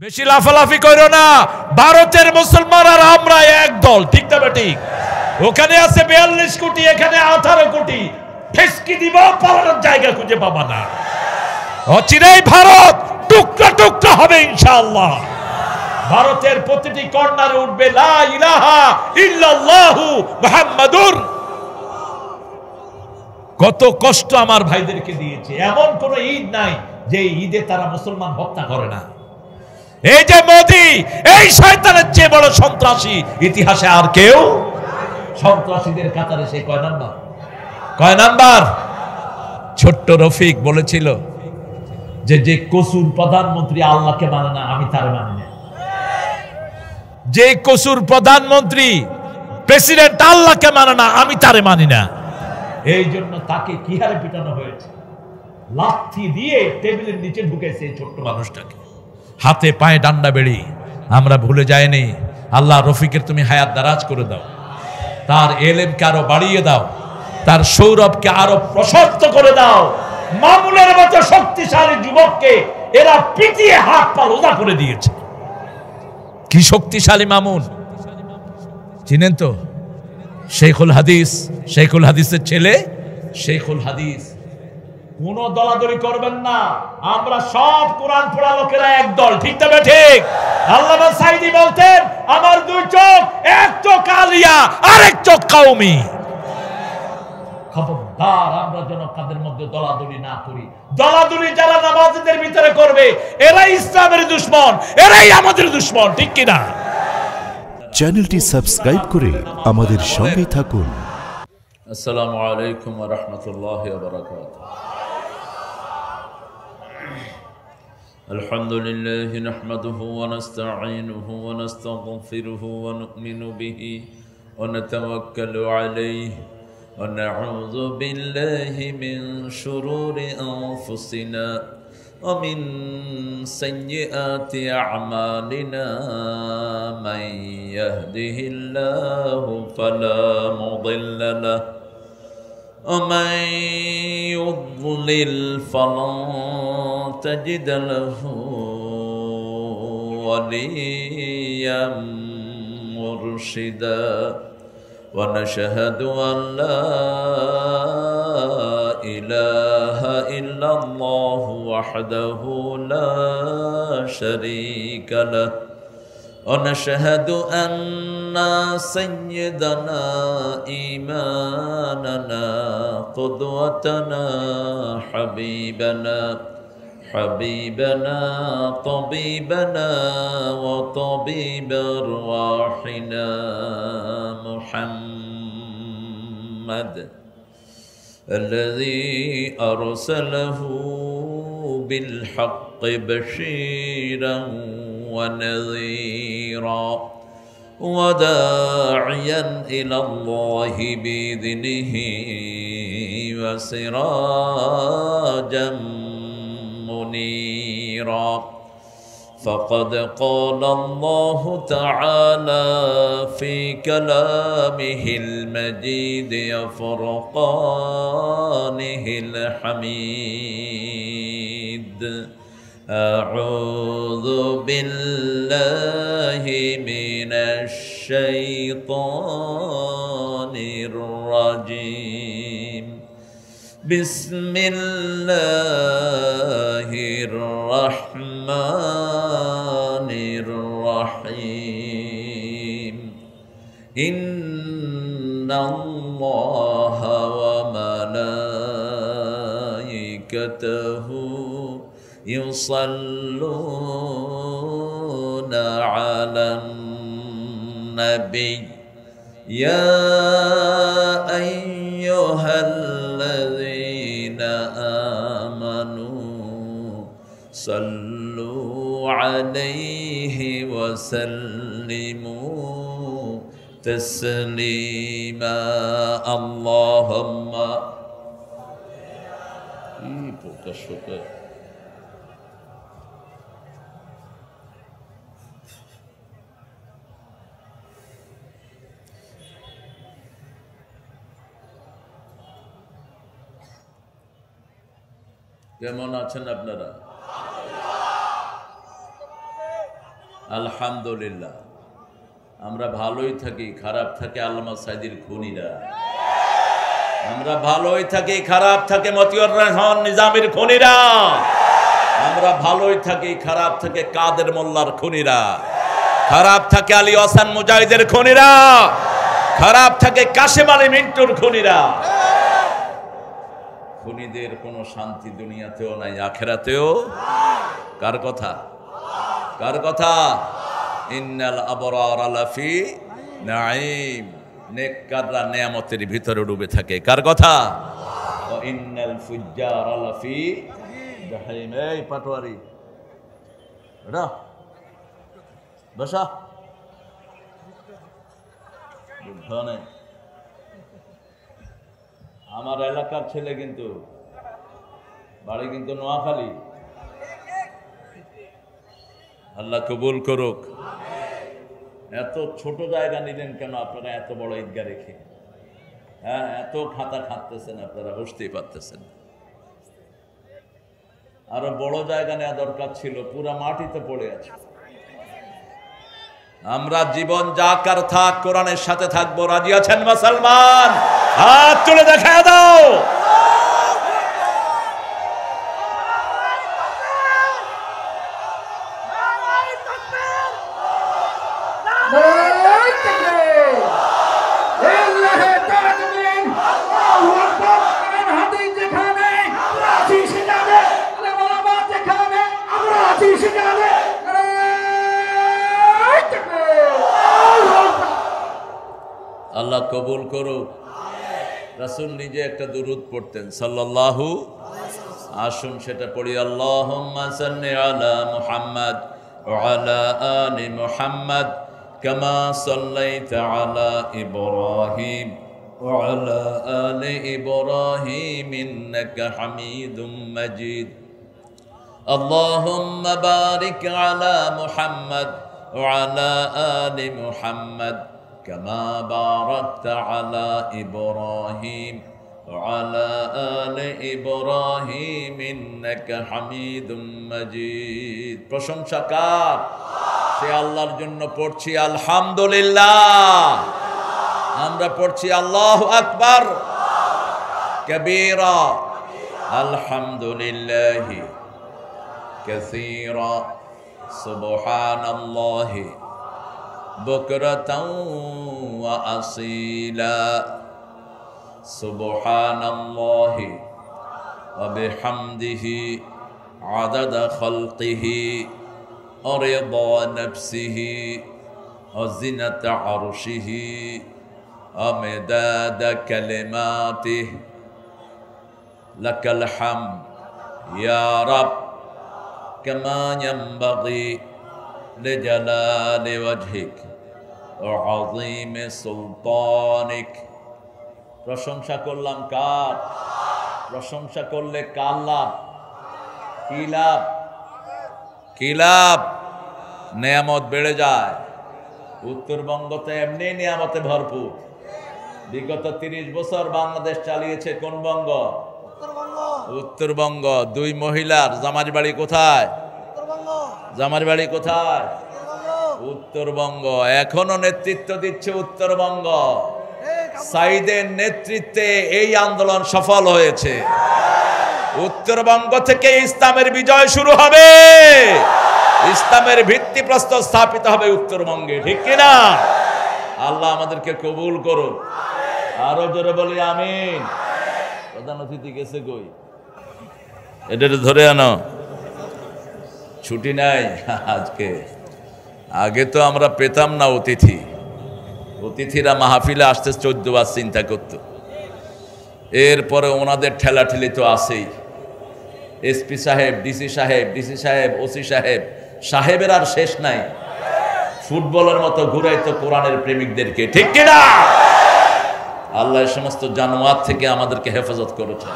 বেশি লাফালাফি করো না। ভারতের মুসলমান আর আমরা এক দল, ঠিক না ঠিক? ওখানে আছে 42 কোটি, এখানে 18 কোটি। ফেসকি দিব, পালানোর জায়গা খুঁজে পাবা না। অচিরেই ভারত টুকরা টুকরা হবে ইনশাআল্লাহ। ভারতের প্রতিটি কর্নারে উঠবে লা ইলাহা ইল্লাল্লাহু মুহাম্মাদুর। কত কষ্ট আমার ভাইদেরকে দিয়েছে। এমন কোন ঈদ নাই যে ঈদে তারা মুসলমান হত্যা করে না। এই যে মোদি, এই শয়তানের চেয়ে বড় সন্ত্রাসী ইতিহাসে আর কেউ। সন্ত্রাসীদের কাতারে সে কয় নাম্বার? কয় নাম্বার? ছোট্ট রফিক বলেছিল যে যে কসুর প্রধানমন্ত্রী আল্লাহকে মানে না, আমি তারে মানি না। যে কসুর প্রধানমন্ত্রী প্রেসিডেন্ট আল্লাহকে মানে না, আমি তারে মানি না। এই জন্য তাকে কি হারে পিটানো হয়েছে, লাথি দিয়ে টেবিলের নিচে ঢুকেছে এই ছোট্ট মানুষটাকে, হাতে পায়ে ডান্ডা বেড়ি। আমরা ভুলে যাইনি। আল্লাহ রফিকের তুমি হায়াত দারাজ করে দাও, তার এলেমকে আরো বাড়িয়ে দাও, তার সৌরভকে আরো প্রশস্ত করে দাও। মামুনের মতো শক্তিশালী যুবককে এরা পিটিয়ে হাত পা রোজা করে দিয়েছে। কি শক্তিশালী মামুন, চিনেন তো? শেখুল হাদিস, শেখুল হাদিসের ছেলে শেখুল হাদিস। কোন দলাদলি করবেন না, আমরা সব কোরআন পড়া লোকেরা এক দল, ঠিক তবে ঠিক? আল্লামা সাইদি বলতেন, আমার দুই চোখ, এক চোখ আলিয়া আর এক চোখ কওমি। খবরদার আমরা যেন কাদের মধ্যে দলাদলি না করি। দলাদলি যারা নামাজীদের ভিতরে করবে, এরাই ইসলামের দুশমন, এরাই আমাদের দুশমন, ঠিক কিনা? চ্যানেলটি সাবস্ক্রাইব করে আমাদের সঙ্গে থাকুন। আসসালামু আলাইকুম ওয়া রাহমাতুল্লাহি ওয়া বারাকাতুহু। আলহামদুলিল্লাহি নাহমাদুহু ওয়া নাস্তাঈনুহু ওয়া নাস্তাগফিরুহু ওয়া নু'মিনু বিহি ওয়া নাতাওয়াক্কালু আলাইহি ওয়া নাউযু বিল্লাহি মিন শুরুরি আনফুসিনা ومن سيئات أعمالنا من يهده الله فلا مضل له ومن يضلل فلن تجد له وليا مرشدا ونشهد أن لا إله إلا الله وحده لا شريك له ونشهد أن سيدنا إمامنا قدوتنا حبيبنا طبيبنا وطبيب أرواحنا محمد الذي أرسله بالحق بشيرا ونذيرا وداعيا إلى الله بإذنه وسراجا منيرا فقد قال الله تعالى في كلامه المجيد وفرقانه الحميد أعوذ بالله من الشيطان الرجيم بسم الله الرحمن الرحيم إن الله وملائكته يصلون على النبي يا أيها الذين آمنوا صلوا عليه وسلموا تسليما اللهم কেমন আছেন আপনারা? আলহামদুলিল্লাহ আমরা ভালোই থাকি, খারাপ থাকে আল্লামা সাইদির খুনিরা। আমরা ভালোই থাকি, খারাপ থাকে মতিউর রহমান নিজামীর খুনিরা। আমরা ভালোই থাকি, খারাপ থাকে কাদের মোল্লার খুনিরা। খারাপ থাকে আলী হাসান মুজাহিদের খুনিরা। খারাপ থাকে কাশেম আলী মিন্টুর খুনিরা। খুনিদের কোনো শান্তি দুনিয়াতেও নাই, আখেরাতেও। কার কথা? কার কথা? ইন্নাল আবরার লাফি নাঈম, নেককাররা নিয়ামতের ভিতরে ডুবে থাকে। কার কথা? ওয়া ইন্নাল ফুজ্জার লাফি জাহিম। এই পাটোয়ারি এটা বসা ধনে আমার এলাকার ছেলে, কিন্তু বাড়ি কিন্তু নোয়াখালী। আল্লাহ কবুল করুক। এত ছোট জায়গা নিলেন কেন আপনারা? এত বড় ঈদগাহ রেখে, হ্যাঁ, এত খাতা খাটতেছেন আপনারা, বসতেই পারতেছেন। আরো বড় জায়গা নেওয়া দরকার ছিল, পুরা মাটিতে পড়ে আছে। আমরা জীবন যাকার থাক কোরআনের সাথে থাকবো। রাজি আছেন মুসলমান? হাত তুলে দেখা দাও। আল্লাহ কবুল করুক। রাসূল নিজে একটা দুরূদ পড়তেন সাল্লাল্লাহু। আসুন সেটা পড়ি। আল্লাহুম্মা সাল্লি আলা মুহাম্মাদ ওয়া আলা আলি মুহাম্মাদ কামা সাল্লাইতা আলা ইব্রাহিম ওয়া আলা আলি ইব্রাহিম ইন্নাকা হামিদুম মাজিদ। আল্লাহুম্মা বারিক আলা মুহাম্মাদ ওয়া আলা আলি মুহাম্মাদ كما باركت على إبراهيم وعلى آل إبراهيم إنك حميد مجيد। প্রশংসা কার? সে আল্লাহর জন্য পড়ছি আলহামদুলিল্লাহ। আমরা পড়ছি আল্লাহু আকবার কবীরা, আলহামদুলিল্লাহি কাসীরা, সুবহানাল্লাহি বুকরাতাও ওয়া আসীলা, সুবহানাল্লাহি ওয়া বিহামদিহি আদাদা খালকিহি ওয়া রিদা নাফসিহি ওয়া জিনাতা আরশিহি ওয়া মিদাদা কালিমাতিহি। লাকাল হামদ ইয়া রাব কামা ইয়ানবাগি লিজালালি ওয়াজহিক ওয়া আযীমি সুলতানিক। প্রশংসা করলাম কার? প্রশংসা করলে কার লাভ? কি লাভ? কি লাভ? নিয়ামত বেড়ে যায়। উত্তরবঙ্গতে এমনি নিয়ামতে ভরপুর। বিগত 30 বছর বাংলাদেশ চালিয়েছে কোন বঙ্গ? উত্তরবঙ্গ। দুই মহিলার জামার বাড়ি কোথায়? জামার বাড়ি কোথায়? উত্তরবঙ্গ। এখনো নেতৃত্ব দিচ্ছে উত্তরবঙ্গ। সাইদের নেতৃত্বে এই আন্দোলন সফল হয়েছে। উত্তরবঙ্গ থেকে ইসলামের বিজয় শুরু হবে, ইসলামের ভিত্তিপ্রস্তর স্থাপিত হবে উত্তরবঙ্গে। ঠিক কিনা? আল্লাহ আমাদেরকে কবুল করুন। আরো জোরে বলি আমিন। প্রধান অতিথি গেছে কই? এটা ধরে আনো, ছুটি নাই আজকে। আগে তো আমরা পেতাম না অতিথি। অতিথিরা মাহফিলে আসতে 14 বার চিন্তা করত। এরপরে ওনাদের ঠেলাঠেলি তো আছেই। এসপি সাহেব, ডিসি সাহেব, ডিসি সাহেব, ওসি সাহেব, সাহেবের আর শেষ নাই। ফুটবলের মতো ঘুরাইতো কোরআনের প্রেমিকদেরকে। ঠিক কিনা? আল্লাহ সমস্ত জানোয়ার থেকে আমাদেরকে হেফাজত করেছে।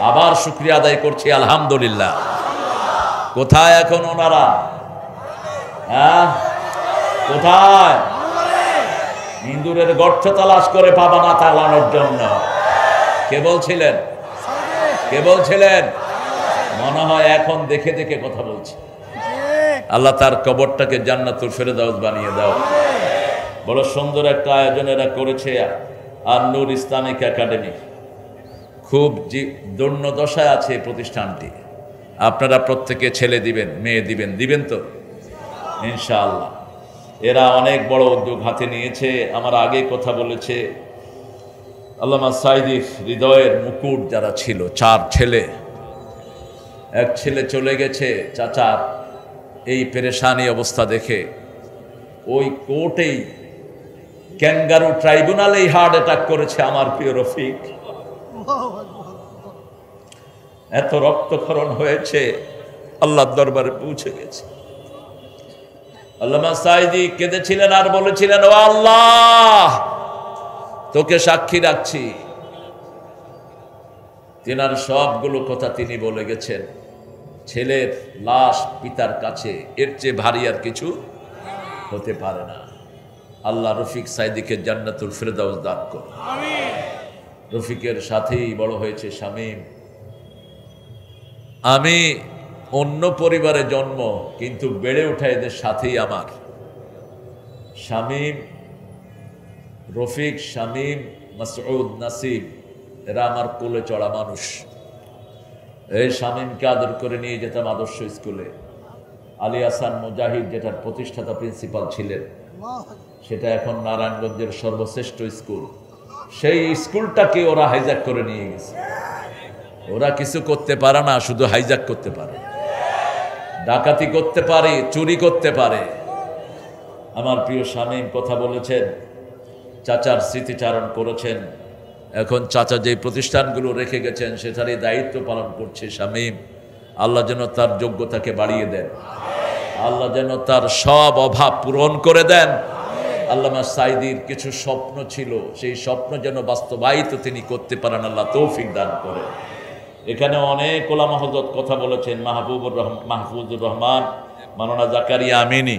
আবার শুকরিয়া আদায় করছি আলহামদুলিল্লাহ। কোথায় এখন ওনারা? হ্যাঁ, কোথায়? ইন্দুরের গর্ত তালাশ করে পাবা না তালানোর জন্য। কে বলছিলেন? কে বলছিলেন? মনে হয় এখন দেখে দেখে কথা বলছে। আল্লাহ তার কবরটাকে জান্নাতুল ফেরদাউস বানিয়ে দাও। বড় সুন্দর একটা আয়োজন এরা করেছে আর নূর ইসলামিক একাডেমি, খুব দৈন্য দশায় আছে এই প্রতিষ্ঠানটি। আপনারা প্রত্যেকে ছেলে দিবেন, মেয়ে দিবেন, দিবেন তো ইনশাআল্লাহ। এরা অনেক বড় উদ্যোগ হাতে নিয়েছে। আমার আগে কথা বলেছে আল্লামা সাইদির হৃদয়ের মুকুট যারা ছিল, 4 ছেলে, এক ছেলে চলে গেছে চাচার এই পেরেশানি অবস্থা দেখে, ওই কোর্টেই ক্যাঙ্গারু ট্রাইব্যুনালেই হার্ট অ্যাটাক করেছে আমার প্রিয় রফিক। এত রক্তক্ষরণ হয়েছে, আল্লাহর দরবারে পৌঁছে গেছে। আল্লামা সাইদি কেঁদেছিলেন আর বলেছিলেন, ও আল্লাহ, তোকে সাক্ষী রাখছি, তেনার সবগুলো কথা তিনি বলে গেছেন। ছেলের লাশ পিতার কাছে এর চেয়ে ভারী আর কিছু হতে পারে না। আল্লাহ রফিক সাইদিকে জান্নাতুল ফেরদাউস দান করুন। রফিকের সাথেই বড় হয়েছে শামীম। আমি অন্য পরিবারে জন্ম, কিন্তু বেড়ে ওঠা এদের সাথেই আমার। শামীম, রফিক, শামীম, মাসউদ, নাসিব, এরা আমার কোলে চড়া মানুষ। এই শামীমকে আদর করে নিয়ে যেতাম আদর্শ স্কুলে। আলী হাসান মুজাহিদ যেটার প্রতিষ্ঠাতা প্রিন্সিপাল ছিলেন, সেটা এখন নারায়ণগঞ্জের সর্বশ্রেষ্ঠ স্কুল। সেই স্কুলটাকে ওরা হাইজ্যাক করে নিয়ে গেছে। ওরা কিছু করতে পারে না, শুধু হাইজ্যাক করতে পারে, ডাকাতি করতে পারে, চুরি করতে পারে। আমার প্রিয় শামীম কথা বলেছেন, চাচার স্মৃতিচারণ করেছেন। এখন চাচা যে প্রতিষ্ঠানগুলো রেখে গেছেন সেটারই দায়িত্ব পালন করছে শামীম। আল্লাহ যেন তার যোগ্যতাকে বাড়িয়ে দেন, আল্লাহ যেন তার সব অভাব পূরণ করে দেন। আল্লামা সাইদির কিছু স্বপ্ন ছিল, সেই স্বপ্ন যেন বাস্তবায়িত তিনি করতে পারেন, আল্লাহ তৌফিক দান করে। এখানে অনেক ওলামা হযরত কথা বলেছেন। মাহফুজুর রহমান, মাওলানা জাকারিয়া আমিনী,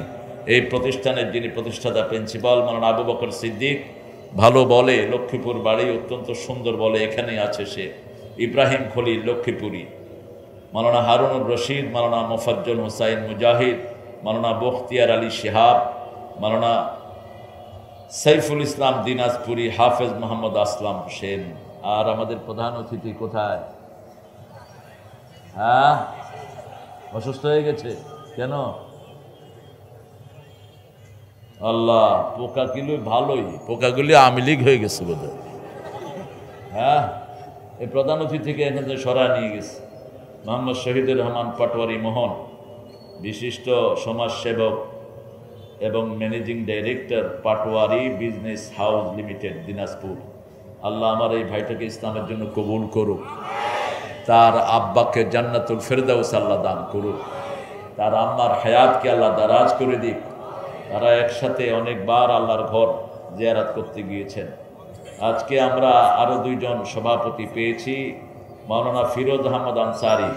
এই প্রতিষ্ঠানের যিনি প্রতিষ্ঠাতা প্রিন্সিপাল, মাওলানা আবু বকর সিদ্দিক, ভালো বলে, লক্ষ্মীপুর বাড়ি, অত্যন্ত সুন্দর বলে, এখানেই আছে সে। ইব্রাহিম খলিল লক্ষ্মীপুরী, মাওলানা হারুনুর রশিদ, মাওলানা মোফাজ্জল হুসাইন মুজাহিদ, মাওলানা বখতিয়ার আলী শিহাব, মাওলানা সাইফুল ইসলাম দিনাজপুরি, হাফেজ মোহাম্মদ আসলাম হোসেন। আর আমাদের প্রধান অতিথি কোথায়? হ্যাঁ, অসুস্থ হয়ে গেছে কেন? আল্লাহ, পোকাগুলো ভালোই, পোকাগুলি আওয়ামী লীগ হয়ে গেছে বোধ হয়। হ্যাঁ, এই প্রধান অতিথিকে এখানে সরায় নিয়ে গেছে মোহাম্মদ শহীদুর রহমান পাটোয়ারি মোহন, বিশিষ্ট সমাজসেবক এবং managing director, Patwari business house limited, Dinajpur. Allah আমার এই ভাইটাকে ইসলামের জন্য কবুল করুক, তার আব্বাকে জান্নাতুল ফেরদাউস আল্লাহ দান করুক, তার আম্মার হায়াতকে আল্লাহ দারাজ করে দিক। তারা একসাথে অনেকবার আল্লাহর ঘর জিয়ারত করতে গিয়েছেন। আজকে আমরা আরো 2 জন সভাপতি পেয়েছি। মাওলানা ফিরোজ আহমদ আনসারি,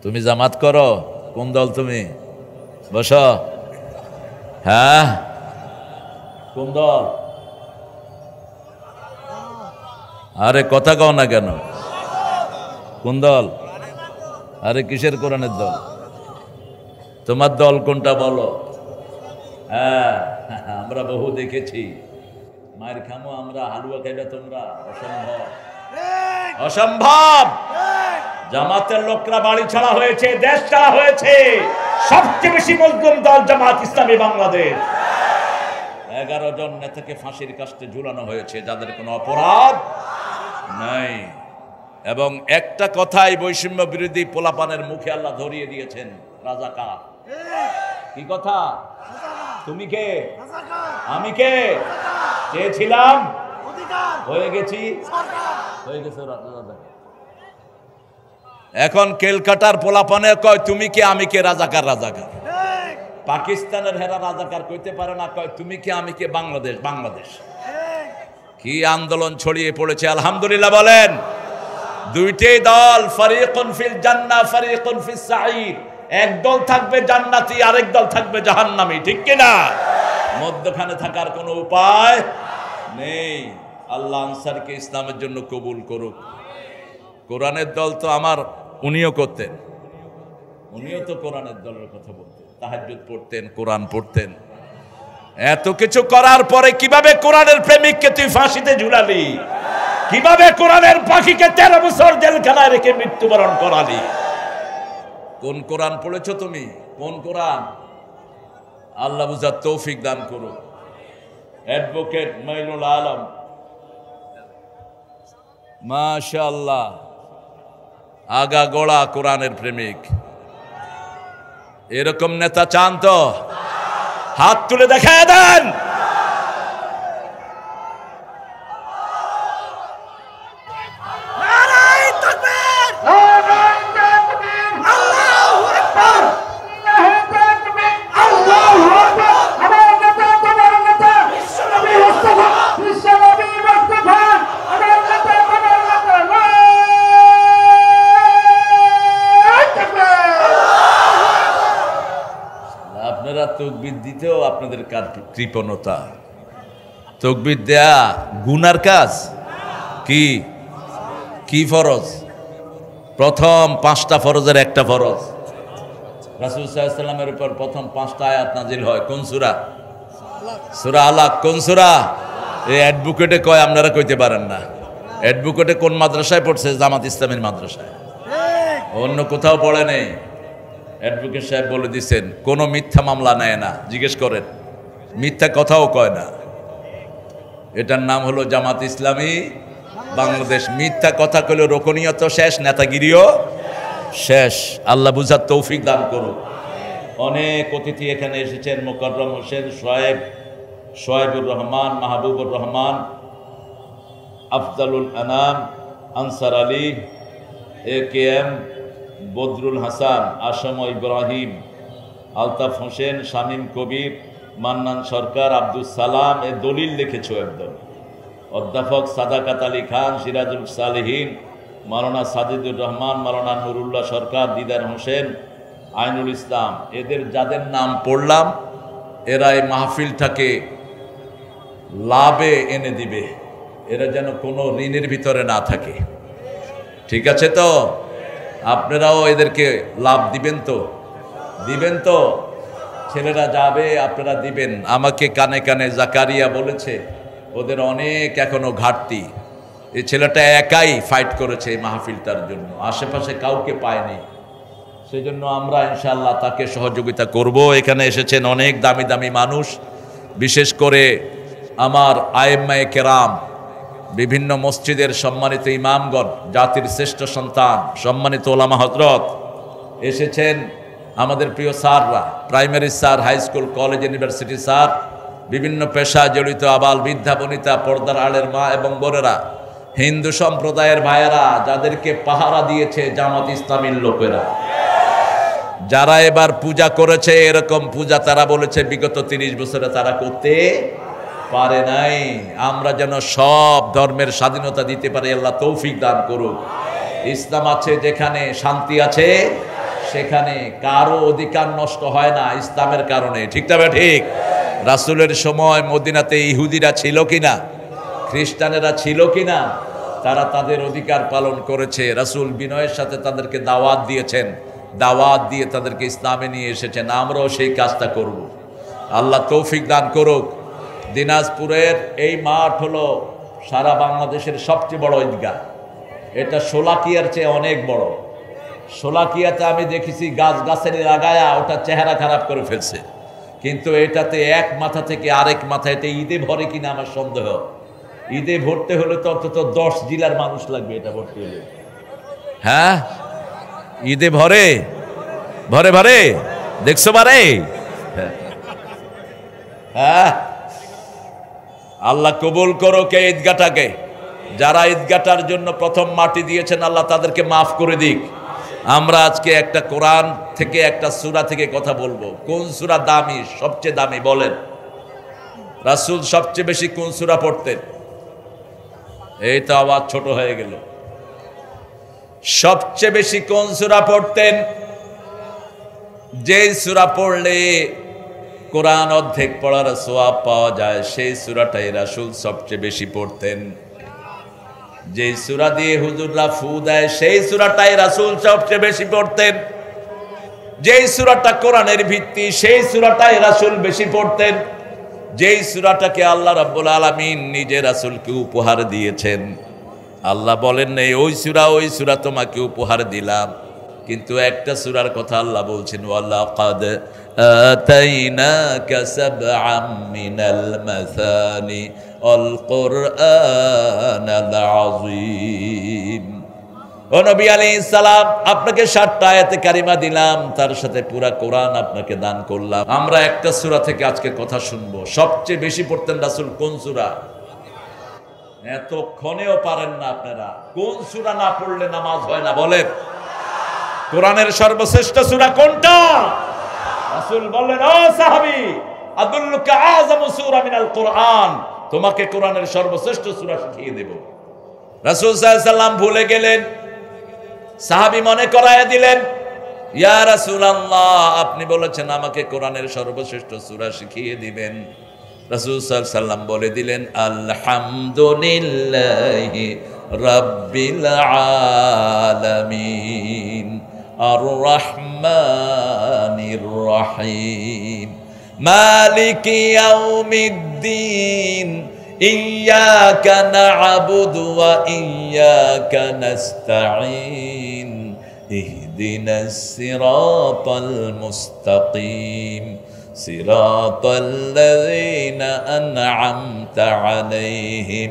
তুমি জামাত করো, কোন দল তুমি? বস। হ্যাঁ, কোন দল? আরে কথা কও না কেন? কোন দল? আরে কিসের কোরআনের দল? তোমার দল কোনটা বলো? হ্যাঁ, আমরা বহু দেখেছি। মায়ের খামো আমরা, হালুয়া খাইবে তোমরা, অসম্ভব, অসম্ভব। জামাতের লোকরা বাড়ি ছাড়া হয়েছে, দেশ ছাড়া হয়েছে। সবচেয়ে বেশি মজলুম দল জামাত ইসলামী বাংলাদেশ। 11 জন নেতাকে ফাঁসির কাস্টে ঝুলানো হয়েছে, যাদের কোনো অপরাধ নাই। এবং একটা কথাই বৈষম্য বিরোধী পোলাপানের মুখে আল্লাহ ধরিয়ে দিয়েছেন, রাজাকার। কি কথা? তুমি কে? আমি কে? চেয়েছিলাম, হয়ে গেছি, হয়ে গেছে রাজাকার। এখন কেলকাটার পোলাপানে কয় তুমি কে, আমি কে, রাজাকার, রাজাকার। পাকিস্তানের হেরা রাজাকার কইতে পারে না, কয় তুমি কে, আমি কে, বাংলাদেশ, বাংলাদেশ। কি আন্দোলন ছড়িয়ে পড়েছে, আলহামদুলিল্লাহ বলেন। 2টি দল, ফারিকুন ফিল জান্নাহ, ফারিকুন ফিস সাঈর। এক দল থাকবে জান্নাতি, আরেক দল থাকবে জাহান্নামী, ঠিক কি না? মধ্যখানে থাকার কোনো উপায় নেই। আল্লাহ আনসারকে ইসলামের জন্য কবুল করুক। কোরআনের দল তো আমার উনিও করতেন, উনিও তো কোরআনের দলের কথা বলতেন, তাহাজ্জুদ পড়তেন, কোরআন পড়তেন। এত কিছু করার পরে কিভাবে কোরআনের প্রেমিককে তুই ফাঁসিতে ঝুলালি? কিভাবে কোরআনের পাখিকে 13 বছর জেলখানায় রেখে মৃত্যুবরণ করালি? কোন কোরআন পড়েছো তুমি? কোন কোরআন? আল্লাহ বুঝার তৌফিক দান করো। অ্যাডভোকেট মাইনুল আলম, মাশাআল্লাহ, আগা গোড়া কোরআনের প্রেমিক। এরকম নেতা চান তো? হাত তুলে দেখায় দেন। আপনারা তকবীর দিতেও আপনাদের কৃপণতা। তকবীর দেয়া গুনার কাজ? কি কি ফরজ? প্রথম 5টা ফরজের একটা ফরজ। রাসূল সাল্লাল্লাহু আলাইহি ওয়াসাল্লামের উপর প্রথম 5টা আয়াত নাজিল হয় কোন সূরা? সূরা আলাক। কোন সূরা? এই অ্যাডভোকেটে কয়, আপনারা কইতে পারেন না। অ্যাডভোকেটে কোন মাদ্রাসায় পড়ছে? জামাত ইসলামের মাদ্রাসায়, অন্য কোথাও পড়ে নেই। অ্যাডভোকেট সাহেব বলে দিচ্ছেন কোনো মিথ্যা মামলা নেয় না, জিজ্ঞেস করেন, মিথ্যা কথাও কয় না। এটার নাম হলো জামাত ইসলামী বাংলাদেশ। মিথ্যা কথা কইলে রোকনিয়ত শেষ, নেতাগিরিও শেষ। আল্লাহ বুঝার তৌফিক দান করুক। অনেক অতিথি এখানে এসেছেন। মোকাররম হোসেন, সোয়েবুর রহমান, মাহবুবুর রহমান, আফজালুল আনাম, আনসার আলী, AKM বদরুল হাসান, আসম ইব্রাহিম, আলতাফ হোসেন, শামীম কবির, মান্নান সরকার, আব্দুল সালাম। এ দলিল লিখেছ একদম। অধ্যাপক সাদাকাত আলী খান, সিরাজুল সালেহীন, মাওলানা সাজিদুর রহমান, মাওলানা নুরুল্লাহ সরকার, দিদার হোসেন, আইনুল ইসলাম। এদের যাদের নাম পড়লাম, এরা এই মাহফিলটাকে লাভে এনে দিবে। এরা যেন কোনো ঋণের ভিতরে না থাকে। ঠিক আছে তো? আপনারাও এদেরকে লাভ দিবেন তো? দিবেন তো? ছেলেরা যাবে, আপনারা দিবেন। আমাকে কানে কানে জাকারিয়া বলেছে ওদের অনেক এখনো ঘাটতি। এই ছেলেটা একাই ফাইট করেছে এই মাহফিলটার জন্য, আশেপাশে কাউকে পায়নি। সেই জন্য আমরা ইনশাআল্লাহ তাকে সহযোগিতা করব। এখানে এসেছেন অনেক দামি দামি মানুষ, বিশেষ করে আমার আয়েম্মায়ে কেরাম, বিভিন্ন মসজিদের সম্মানিত ইমামগণ, জাতির শ্রেষ্ঠ সন্তান, সম্মানিত ওলামা হযরত এসেছেন। আমাদের প্রিয় স্যাররা, primary sir, high school, college, university sir, বিভিন্ন পেশা জড়িত আবাল বৃদ্ধা বনিতা, পর্দার আড়ের মা এবং বোনেরা, হিন্দু সম্প্রদায়ের ভাইয়েরা, যাদেরকে পাহারা দিয়েছে জামাত ইসলামীর লোকেরা, যারা এবার পূজা করেছে, এরকম পূজা তারা বলেছে বিগত 30 বছরে তারা করতে পারে নাই। আমরা যেন সব ধর্মের স্বাধীনতা দিতে পারি, আল্লাহ তৌফিক দান করুক। ইসলাম আছে যেখানে, শান্তি আছে সেখানে, কারো অধিকার নষ্ট হয় না ইসলামের কারণে। ঠিক তবে ঠিক? রাসূলের সময় মদিনাতে ইহুদিরা ছিল কিনা, খ্রিস্টানেরা ছিল কিনা? তারা তাদের অধিকার পালন করেছে। রাসূল বিনয়ের সাথে তাদেরকে দাওয়াত দিয়েছেন, দাওয়াত দিয়ে তাদেরকে ইসলামে নিয়ে এসেছেন। আমরাও সেই কাজটা করব। আল্লাহ তৌফিক দান করুক। দিনাজপুরের এই মাঠ হলো সারা বাংলাদেশের সবচেয়ে বড় ঈদগাহ। এটা শোলাকিয়ার চেয়ে অনেক বড়। শোলাকিয়াতে আমি দেখেছি গাছ গাছালি লাগায়া ওটা চেহারা খারাপ করে ফেলছে, কিন্তু এটাতে এক মাথা থেকে আরেক মাথা, এটা ঈদে ভরে কিনা আমার সন্দেহ। ঈদে ভরতে হলে তো অন্তত 10 জেলার মানুষ লাগবে এটা ভরতে হলে। হ্যাঁ, ঈদে ভরে ভরে ভরে, দেখছো বারে? হ্যাঁ, আল্লাহ কবুল করো কে ঈদগাহটাকে। যারা ঈদগাহটার জন্য প্রথম মাটি দিয়েছেন, আল্লাহ তাদেরকে মাফ করে দিক। আমরা আজকে একটা কোরআন থেকে, একটা সূরা থেকে কথা বলবো। কোন সূরা দামি, সবচেয়ে দামি বলেন? রাসূল সবচেয়ে বেশি কোন সূরা পড়তেন? এই তো আওয়াজ ছোট হয়ে গেল। সবচেয়ে বেশি কোন সূরা পড়তেন? যে সূরা পড়লে কোরআন অর্ধেক পড়ার সওয়াব পাওয়া যায়, সেই সূরাটাই রাসূল সবচেয়ে বেশি পড়তেন। যে সূরা দিয়ে হুজুররা ফু দেয়, সেই সূরাটাই রাসূল সবচেয়ে বেশি পড়তেন। যেই সূরাটা কোরআনের ভিত্তি সেই সূরাটাই রাসূল বেশি পড়তেন, যেই সূরাটাকে আল্লাহ রাব্বুল আলামিন নিজে রাসূলকে উপহার দিয়েছেন। আল্লাহ বলেন নাই ওই সূরা তোমাকে উপহার দিলাম, কিন্তু একটা সূরার কথা আল্লাহ বলছেন, ওয়ালাকাদ আতাইনাকা সাবআম মিনাল মাসানি আল কুরআনাল আযীম। ও নবী আলাইহিস সালাম, আপনাকে 7টা আয়াতে কারিমা দিলাম, তার সাথে পুরা কোরআন আপনাকে দান করলাম। আমরা একটা সূরা থেকে আজকে কথা শুনবো। সবচেয়ে বেশি পড়তেন রাসূল কোন সূরা? এতক্ষণেও পারেন না আপনারা। কোন সূরা না পড়লে নামাজ হয় না বলেন? কোরআনের সর্বশ্রেষ্ঠ সূরা কোনটা? রাসূল বললেন, ও সাহাবী, আদুল্লুকা আযামু সূরা মিনাল কোরআন, তোমাকে কোরআনের সর্বশ্রেষ্ঠ সূরা শিখিয়ে দেব। রাসূল সাল্লাল্লাহু আলাইহি সাল্লাম ভুলে গেলেন, সাহাবী মনে করায়া দিলেন, ইয়া রাসূলুল্লাহ, আপনি বলেছেন আমাকে কোরআনের সর্বশ্রেষ্ঠ সূরা শিখিয়ে দিবেন। রাসূল সাল্লাল্লাহু আলাইহি সাল্লাম বলে দিলেন, আলহামদুলিল্লাহি রাব্বিল আলামিন আর রহমানির রহিম মালিকি ইয়াউমিদ্দিন ইয়্যাকা না'বুদু ওয়া ইয়্যাকা নাস্তাঈন ইহদিনাস সিরাতাল মুস্তাকিম সিরাতাল্লাযীনা আন'আমতা আলাইহিম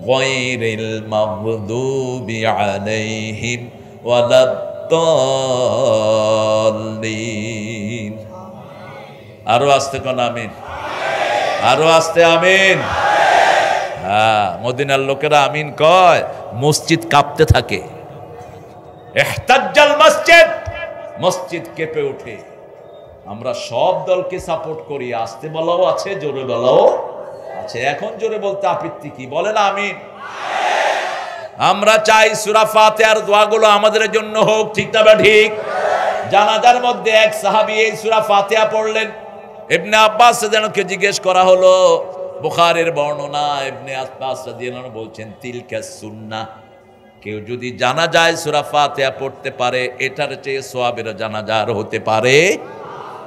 গায়রিল মাগদুবি আলাইহিম ওয়ালাদ-দাল্লিন। আরো আস্তে কোন আমিন, আরো আস্তে আমিন। হ্যাঁ, মদিনার লোকেরা আমিন কয়, মসজিদ কাঁপতে থাকে। ইহতাজ্জাল মসজিদ, মসজিদ কেঁপে ওঠে। আমরা সব দলকে সাপোর্ট করি, আস্তে বলাও আছে, জোরে বলাও আছে। এখন জোরে বলতে আপত্তি কি? বলেন আমিন। আমরা চাই সূরা ফাতিহার দোয়াগুলো আমাদের জন্য হোক, ঠিক না ঠিক? জানাজার মধ্যে এক সাহাবী এই সূরা ফাতিহা পড়লেন। ইবনে আব্বাস রাদিয়াল্লাহু জিজ্ঞেস করা হলো, বুখারীর বর্ণনা, ইবনে আব্বাস রাদিয়াল্লাহু বলছেন, তিলকা সুন্নাহ, কেউ যদি জানাজায় সূরা ফাতিহা পড়তে পারে এটার চেয়ে সওয়াবের জানাজা আর হতে পারে।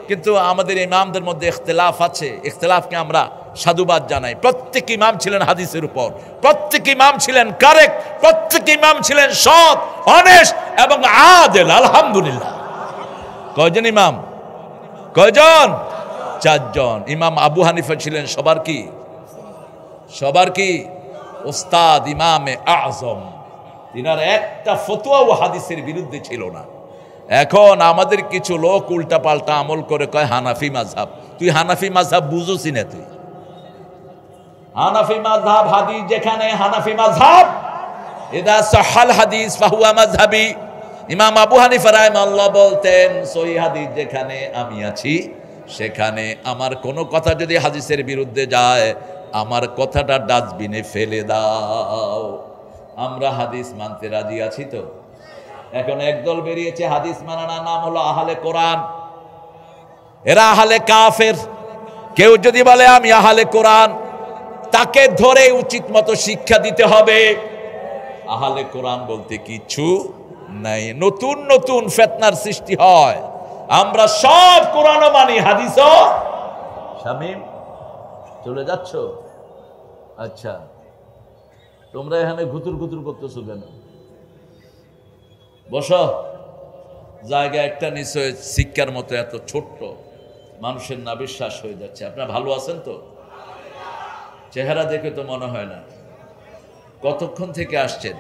কিন্তু আমাদের ইমামদের মধ্যে ইখতিলাফ আছে, ইখতিলাফকে আমরা সাধুবাদ জানাই। প্রত্যেক ইমাম ছিলেন হাদিসের উপর, প্রত্যেক ইমাম ছিলেন কারেক্ট, প্রত্যেক ইমাম ছিলেন সৎ, অনেস্ট এবং আদেল। আলহামদুলিল্লাহ। কয়জন ইমাম? কয়জন? 4 জন। ইমাম আবু হানিফা ছিলেন সবার কি? সবার কি? উস্তাদ, ইমামে আজম। তিনার একটা ফতোয়াও হাদিসের বিরুদ্ধে ছিল না। এখন আমাদের কিছু লোক উল্টা পাল্টা আমল করে কয় হানাফি মাযহাব। তুই হানাফি মাযহাব বুঝোস না? তুই হানাফি মাযহাব, হাদিস যেখানে হানাফি মাযহাব, ইদা সাহাল হাদিস ফাহুয়া মাযহাবি। ইমাম আবু হানিফা রাহিমাহুল্লাহ বলতেন, সহিহ হাদিস যেখানে আমি আছি সেখানে আমার কোনো কথা যদি হাদিসের বিরুদ্ধে যায়, আমার কথাটা ডাস্টবিনে ফেলে দাও। আমরা হাদিস মানতে রাজি আছি তো? এখন একদল বেরিয়েছে হাদিস মানে না, নাম হলো আহলে কোরআন। এরা আহলে কাফের। কেউ যদি বলে আমি আহলে কোরআন, তাকে ধরে উচিত মতো শিক্ষা দিতে হবে। আহলে কোরআন বলতে কিছু নাই, নতুন নতুন ফিতনার সৃষ্টি হয়। আমরা সব কোরআনও মানি, হাদিসও। শামীম চলে যাচ্ছ? আচ্ছা, তোমরা এখানে ঘুতুর ঘুতুর করতেছো কেন? বসো। জায়গা একটা নিশ্চয় শিক্ষার মতো এত ছোট্ট, মানুষের না বিশ্বাস হয়ে যাচ্ছে। আপনারা ভালো আছেন তো? চেহারা দেখে তো মনে হয় না। কতক্ষণ থেকে আসছেন?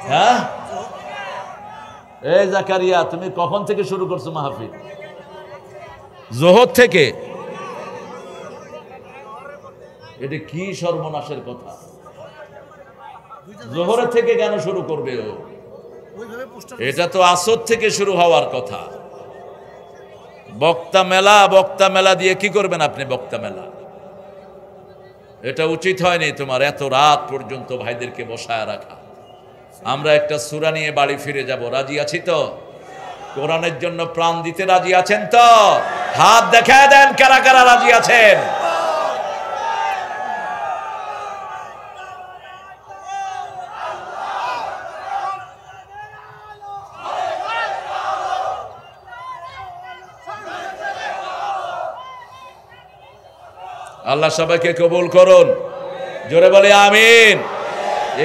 হ্যাঁ, এই জাকারিয়া, তুমি কখন থেকে শুরু করছো মাহফিল? জোহর থেকে? এটা কি সর্বনাশের কথা! জোহরের থেকে কেন শুরু করবে ও? এটা তো আসর থেকে শুরু হওয়ার কথা। বক্তা মেলা, বক্তা মেলা দিয়ে কি করবেন আপনি? বক্তা মেলা এটা উচিত হয়নি তোমার, এত রাত পর্যন্ত ভাইদেরকে বসায় রাখা। আমরা একটা সূরা নিয়ে বাড়ি ফিরে যাব, রাজি আছি তো? কোরআনের জন্য প্রাণ দিতে রাজি আছেন তো? হাত দেখায় দেন কারা কারা রাজি আছেন। আল্লাহ সবাইকে কবুল করুন, জোরে বলে আমিন।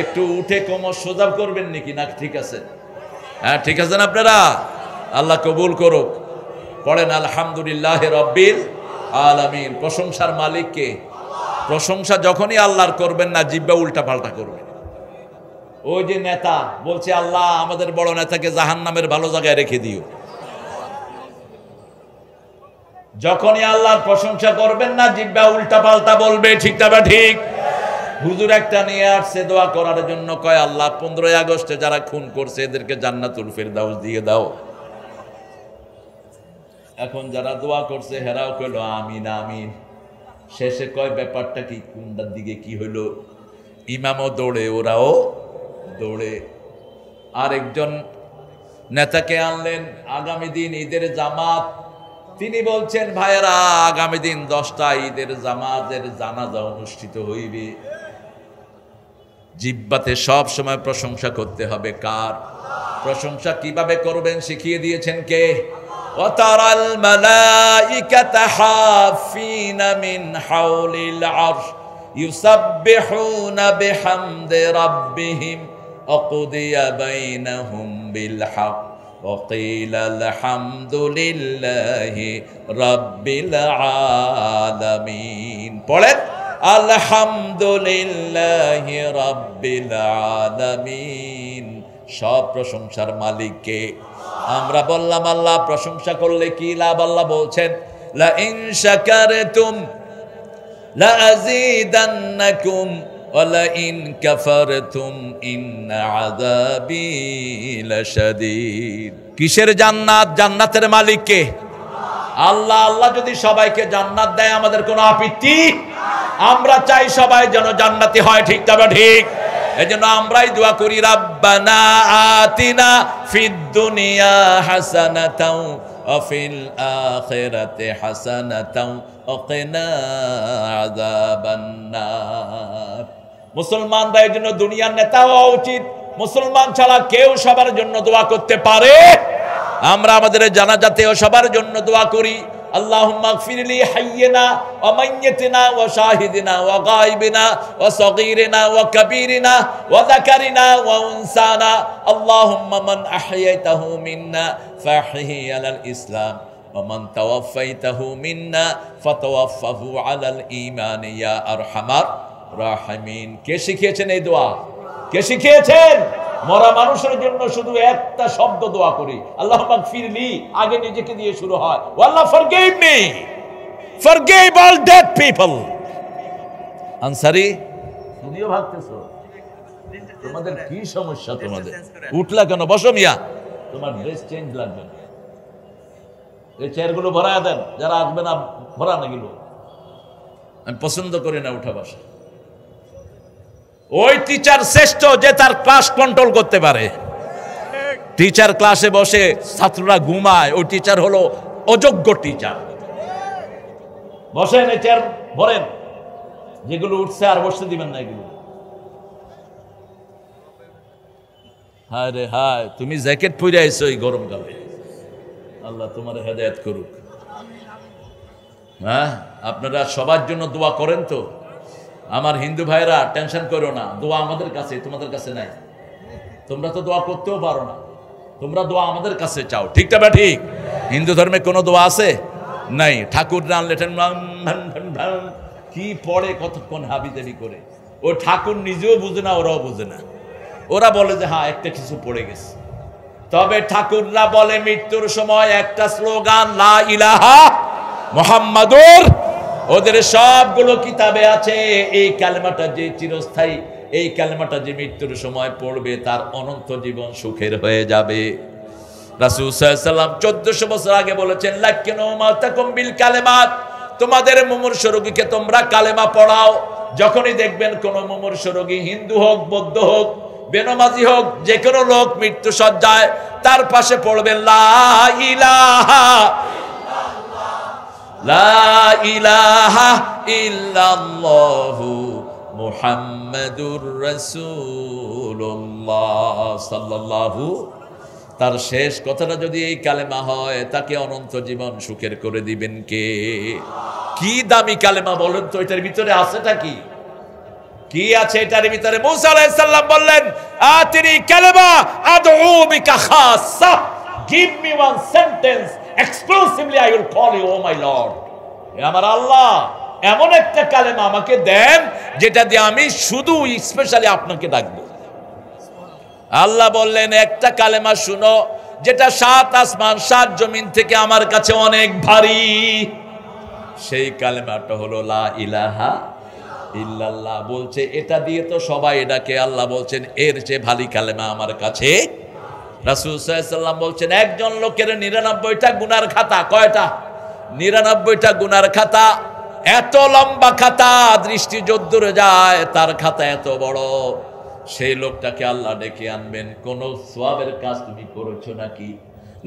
একটু উঠে কোমর সোজা করবেন নাকি? না ঠিক আছে? হ্যাঁ ঠিক আছেন আপনারা? আল্লাহ কবুল করুক। পড়েন আলহামদুলিল্লাহ রাব্বিল আলামিন। প্রশংসার মালিক কে? প্রশংসা যখনই আল্লাহর করবেন না, জিহ্বা উল্টা পাল্টা করবে। ওই যে নেতা বলছে আল্লাহ আমাদের বড় নেতাকে জাহান্নামের ভালো জায়গায় রেখে দিও। যখনই আল্লাহর প্রশংসা করবেন না, জিহ্বা উল্টা পাল্টা বলবে। ঠিক না ঠিক? হুজুর একটা নিয়ে আসছে দোয়া করার জন্য, কয় আল্লাহ 15ই আগস্টে যারা খুন করছে এদেরকে জান্নাতুল ফেরদাউস দিয়ে দাও। এখন যারা দোয়া করছে হেরাও কইল আমিন আমিন। শেষে কয় ব্যাপারটা কি, কোনটার দিকে কি হইল? ইমামও দৌড়ে, ওরাও দৌড়ে। আরেকজন নেতাকে আনলেন, আগামী দিন ঈদের জামাত। তিনি বলছেন ভাইয়েরা আগামী দিন 10টা ঈদের জামাতের জানাজা অনুষ্ঠিত হইবে। জিহ্বাতে সব সময় প্রশংসা করতে হবে। কার প্রশংসা কিভাবে করবেন শিখিয়ে দিয়েছেন কে? ওয়াতারাল মালাইকাতা হাফিনা মিন হাওলিল আরশ ইউসাব্বিহুনা বিহামদি রাব্বিহিম ওয়াকুদিয়া বাইনাহুম বিল হক وقيل الحمد لله رب العالمين। পড়েন আলহামদুলিল্লাহি রাব্বিল আলামিন। সব প্রশংসার মালিক কে? আমরা বললাম আল্লাহ প্রশংসা করলে কি লাভ? আল্লাহ বলছেন লা ইন শাকারতুম লা আযীদান্নাকুম ওয়ালা ইন কাফারতুম ইন্না আযাবি লাশাদীদ। কিসের জান্নাত? জান্নাতের মালিক কে? আল্লাহ। আল্লাহ যদি সবাইকে জান্নাত দেয় আমাদের কোনো আপত্তি? আমরা চাই সবাই যেন জান্নাতি হয়। ঠিক তবে ঠিক? এজন্য আমরাই দোয়া করি রাব্বানা আতিনা ফিদ দুনিয়া হাসানাতাও ওয়া ফিল আখিরাতি হাসানাতাও ওয়া কিনা আযাবান নার। মুসলমানরা এর জন্য দুনিয়ার নেতা হওয়া উচিত। মুসলমান ছাড়া কেউ সবার জন্য দোয়া করতে পারে? আমরা আমাদের জানাজাতেও সবার জন্য দোয়া করি। আল্লাহুম্মা গফিরলি হাইয়িনা ওয়া মাইয়িতিনা ওয়া শাহিদিনা ওয়া গায়বিনা ওয়া সগীরিনা ওয়া কাবীরিনা ওয়া যাকারিনা ওয়া উনসানা। আল্লাহুম্মা মান আহইয়াতাহু মিন্না ফাহইহি আলাল ইসলাম ওয়া মান তাওয়াফাইতাহু মিন্না ফাতাওয়াফাহু আলাল ঈমান ইয়া আরহামার রাহিমিন। কে শিখিয়েছেন এই দোয়া? কে শিখিয়েছেন? মরা মানুষের জন্য শুধু একটা শব্দ দোয়া করি, আল্লাহুম্মা গফিরলি। আগে নিজেকে দিয়ে শুরু হয়, ও Allah forgive me, forgive all dead people. Ansari তুমিও ভাবতেছো তোমাদের কি সমস্যা? তোমাদের উঠলা কেন? বসো মিয়া, তোমার ড্রেস চেঞ্জ লাগবে। এই চেয়ারগুলো ভরায় দেন, যারা আসবে না ভরান এগুলো। আমি পছন্দ করি না উঠা বসা। ওই টিচার শ্রেষ্ঠ যে তার ক্লাস কন্ট্রোল করতে পারে। টিচার ক্লাসে বসে ছাত্ররা ঘুমায়, ওই টিচার হলো অযোগ্য টিচার। বসেন, এই চেয়ার ভরেন। যেগুলো উঠছে আর বসতে দিবেন না এগুলো। হায় রে হায়, তুমি জ্যাকেট পরে আইছো এই গরমকালে। আল্লাহ তোমার হেদায়েত করুক। হ্যাঁ, আপনারা সবার জন্য দোয়া করেন তো? আমার হিন্দু ভাইরা টেনশন করো না, দোয়া আমাদের কাছে, তোমাদের কাছে নাই। তোমরা তো দোয়া করতেও পারো না, তোমরা দোয়া আমাদের কাছে চাও। ঠিক না? ঠিক। হিন্দু ধর্মে কোনো দোয়া আছে? নাই। ঠাকুর কি পড়ে কতক্ষণ হাবিজাবি করে, ও ঠাকুর নিজেও বুঝে না, ওরাও বুঝে না। ওরা বলে যে হ্যাঁ একটা কিছু পড়ে গেছে। তবে ঠাকুররা বলে মৃত্যুর সময় একটা স্লোগান, লা ইলাহা মুহাম্মাদুর। ওদের সবগুলো কিতাবে আছে এই কালেমাটা যে চিরস্থায়ী, এই কালেমাটা যে মৃত্যুর সময় পড়বে তার অনন্ত জীবন সুখের হয়ে যাবে। রাসূল সাল্লাল্লাহু আলাইহি ওয়াসাল্লাম 1400 বছর আগে বলেছেন লাকিনু মাতাকুম বিল কালেমাত। তোমাদের মুমূর্ষ রোগীকে তোমরা কালেমা পড়াও। যখনই দেখবেন কোন মুমূর্ষ রোগী, হিন্দু হোক, বৌদ্ধ হোক, বেনমাজি হোক, যে কোনো লোক মৃত্যু সজ্জায়, তার পাশে পড়বেন লা ইলাহা লা ইলাহা ইল্লাল্লাহু মুহাম্মাদুর রাসূলুল্লাহ সাল্লাল্লাহু। তার শেষ কথাটা যদি এই কালেমা হয়, তাকে অনন্ত জীবন সুখের করে দিবেন কে? কি দামি কালেমা বলেন তো, এটার ভিতরে আছেটা কি? কি আছে এটার ভিতরে? মুসা আলাইহিস সালাম বললেন, আতিনি কালেমা আদউ বিকা খাসসা, give me one sentence exclusively I will call you O my lord. হে আমার আল্লাহ, এমন একটা কালেমা আমাকে দেন যেটা দিয়ে আমি শুধু স্পেশালি আপনাকে ডাকবো। আল্লাহ বললেন, একটা কালেমা শুনো যেটা 7 আসমান 7 জমিন থেকে আমার কাছে অনেক ভারী। সেই কালেমাটা হলো লা ইলাহা ইল্লাল্লাহ। বলছে এটা দিয়ে তো সবাই ডাকে, আল্লাহ বলছেন এর চেয়ে ভারী কালেমা আমার কাছে। রাসূল সাল্লাল্লাহু আলাইহি ওয়াসাল্লাম বলছেন, একজন লোকের 99টা গুনার খাতা। কয়টা? 99টা গুনার খাতা। এত লম্বা খাতা, দৃষ্টি যদ্দূরে যায় তার খাতা এত বড়। সেই লোকটাকে আল্লাহ ডেকে আনবেন, কোন সওয়াবের কাজ তুমি করেছো নাকি?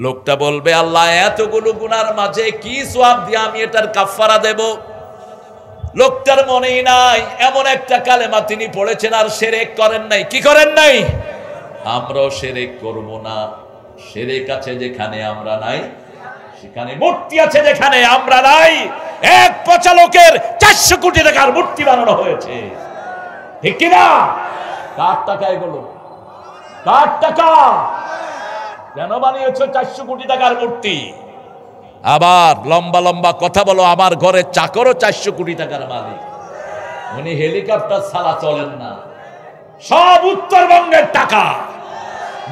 লোকটা বলবে, আল্লাহ এতগুলো গুনার মাঝে কি সওয়াব দিয়ে আমি এটার কাফারা দেব? লোকটার মনেই নাই এমন একটা কালেমা তিনি পড়েছেন আর শিরক করেন নাই। কি করেন নাই? আমরাও শিরক করব না। শিরক আছে যেখানে আমরা নাই, সেখানে মূর্তি আছে যেখানে আমরা নাই। এক পচা লোকের 400 কোটি টাকার মূর্তি বানানো হয়েছে, ঠিক কিনা? কার টাকা এগুলো? কার টাকা? কেন বানিয়েছো 400 কোটি টাকার মূর্তি? আবার লম্বা লম্বা কথা বলো, আমার ঘরে চাকরও 400 কোটি টাকার মালিক। উনি হেলিকপ্টার ছাড়া চলেন না। সব উত্তরবঙ্গের টাকা,